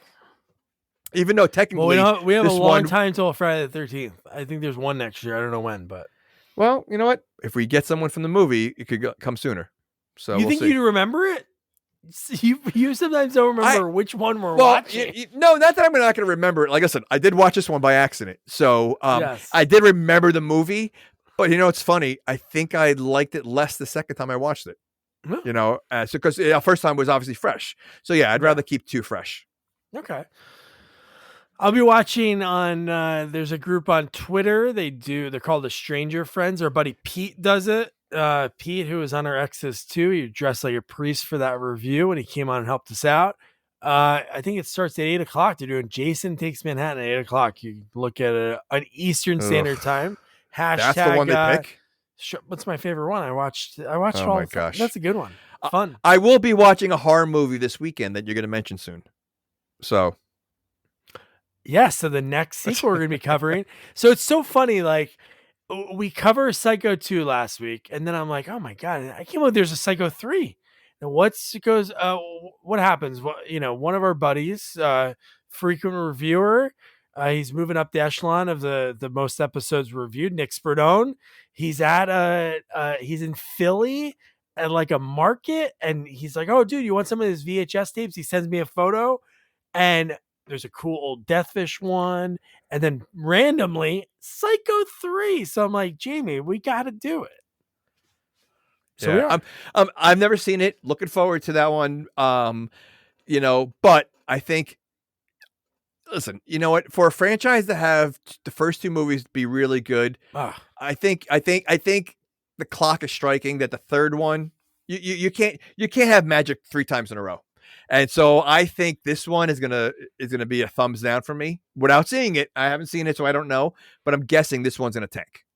Even though technically, we have a this long time till Friday the 13th. I think there's one next year. I don't know when, but well, you know what? If we get someone from the movie, it could come sooner. So you we'll think see. you'd remember it? You sometimes don't remember which one we're Well, watching. no, not that I'm not going to remember it. Like I said, I did watch this one by accident. So Yes. I did remember the movie, but it's funny. I think I liked it less the second time I watched it. Huh. So because first time was obviously fresh. So yeah, I'd rather keep 2 fresh. Okay. I'll be watching on there's a group on Twitter. They're called the Stranger Friends. Our buddy Pete does it. Pete, who was on our exes too, he dressed like a priest for that review and he came on and helped us out. I think it starts at 8:00. They're doing Jason Takes Manhattan at 8:00. You look at it on Eastern Standard Time. Hashtag, That's the one they pick. What's my favorite one? I watched Oh all my of them. gosh. That's a good one. Fun. I will be watching a horror movie this weekend that you're going to mention soon. So Yeah, so the next sequel we're going to be covering. So it's so funny, like, we cover Psycho 2 last week, and then I'm like, oh my God, I can't believe there's a Psycho 3. And what happens? One of our buddies, frequent reviewer, he's moving up the echelon of the most episodes reviewed, Nick Sperdone. He's in Philly at like a market, and he's like, "Oh, dude, you want some of his VHS tapes?" He sends me a photo, and there's a cool old Deathfish one, and then randomly Psycho 3. So I'm like, Jamie, we got to do it. So yeah, I've never seen it. Looking forward to that one. But I think, listen, you know what? For a franchise to have the first two movies be really good, I think the clock is striking that the third one, you can't have magic 3 times in a row. And so I think this one is gonna be a thumbs down for me without seeing it. I haven't seen it, so I don't know, but I'm guessing this one's gonna tank.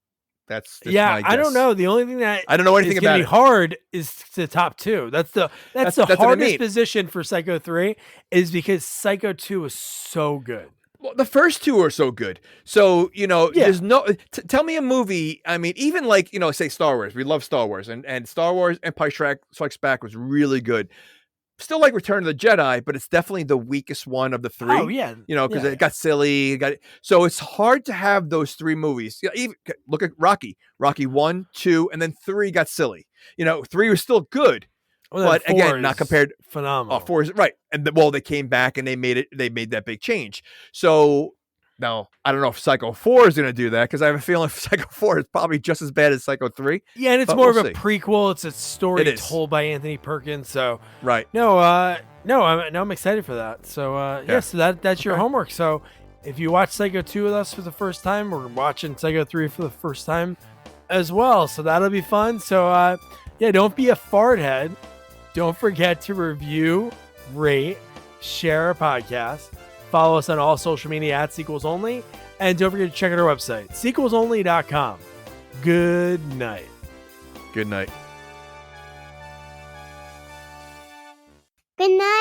That's my guess. I don't know. The only thing that I don't know anything about it. Hard is the top 2. That's the hardest I position for Psycho 3 is because Psycho 2 is so good. Well, the first 2 are so good. So, there's no tell me a movie. I mean, even like, say Star Wars. We love Star Wars, and Star Wars Empire Strikes Back was really good. Still like Return of the Jedi, but it's definitely the weakest one of the 3. Oh yeah, because it got silly. So it's hard to have those 3 movies. Even look at Rocky 1, 2, and then 3 got silly. 3 was still good, but again, not compared. Phenomenal. 4 is right, and they came back and they made that big change. So now I don't know if Psycho 4 is going to do that, because I have a feeling Psycho 4 is probably just as bad as Psycho 3. Yeah, and it's more of a prequel. It's a story told by Anthony Perkins. So right. I'm excited for that. So so that's your homework. So if you watch Psycho 2 with us for the first time, we're watching Psycho 3 for the first time as well. So that'll be fun. So don't be a farthead. Don't forget to review, rate, share our podcast. Follow us on all social media at Sequels Only. And don't forget to check out our website, sequelsonly.com. Good night. Good night. Good night.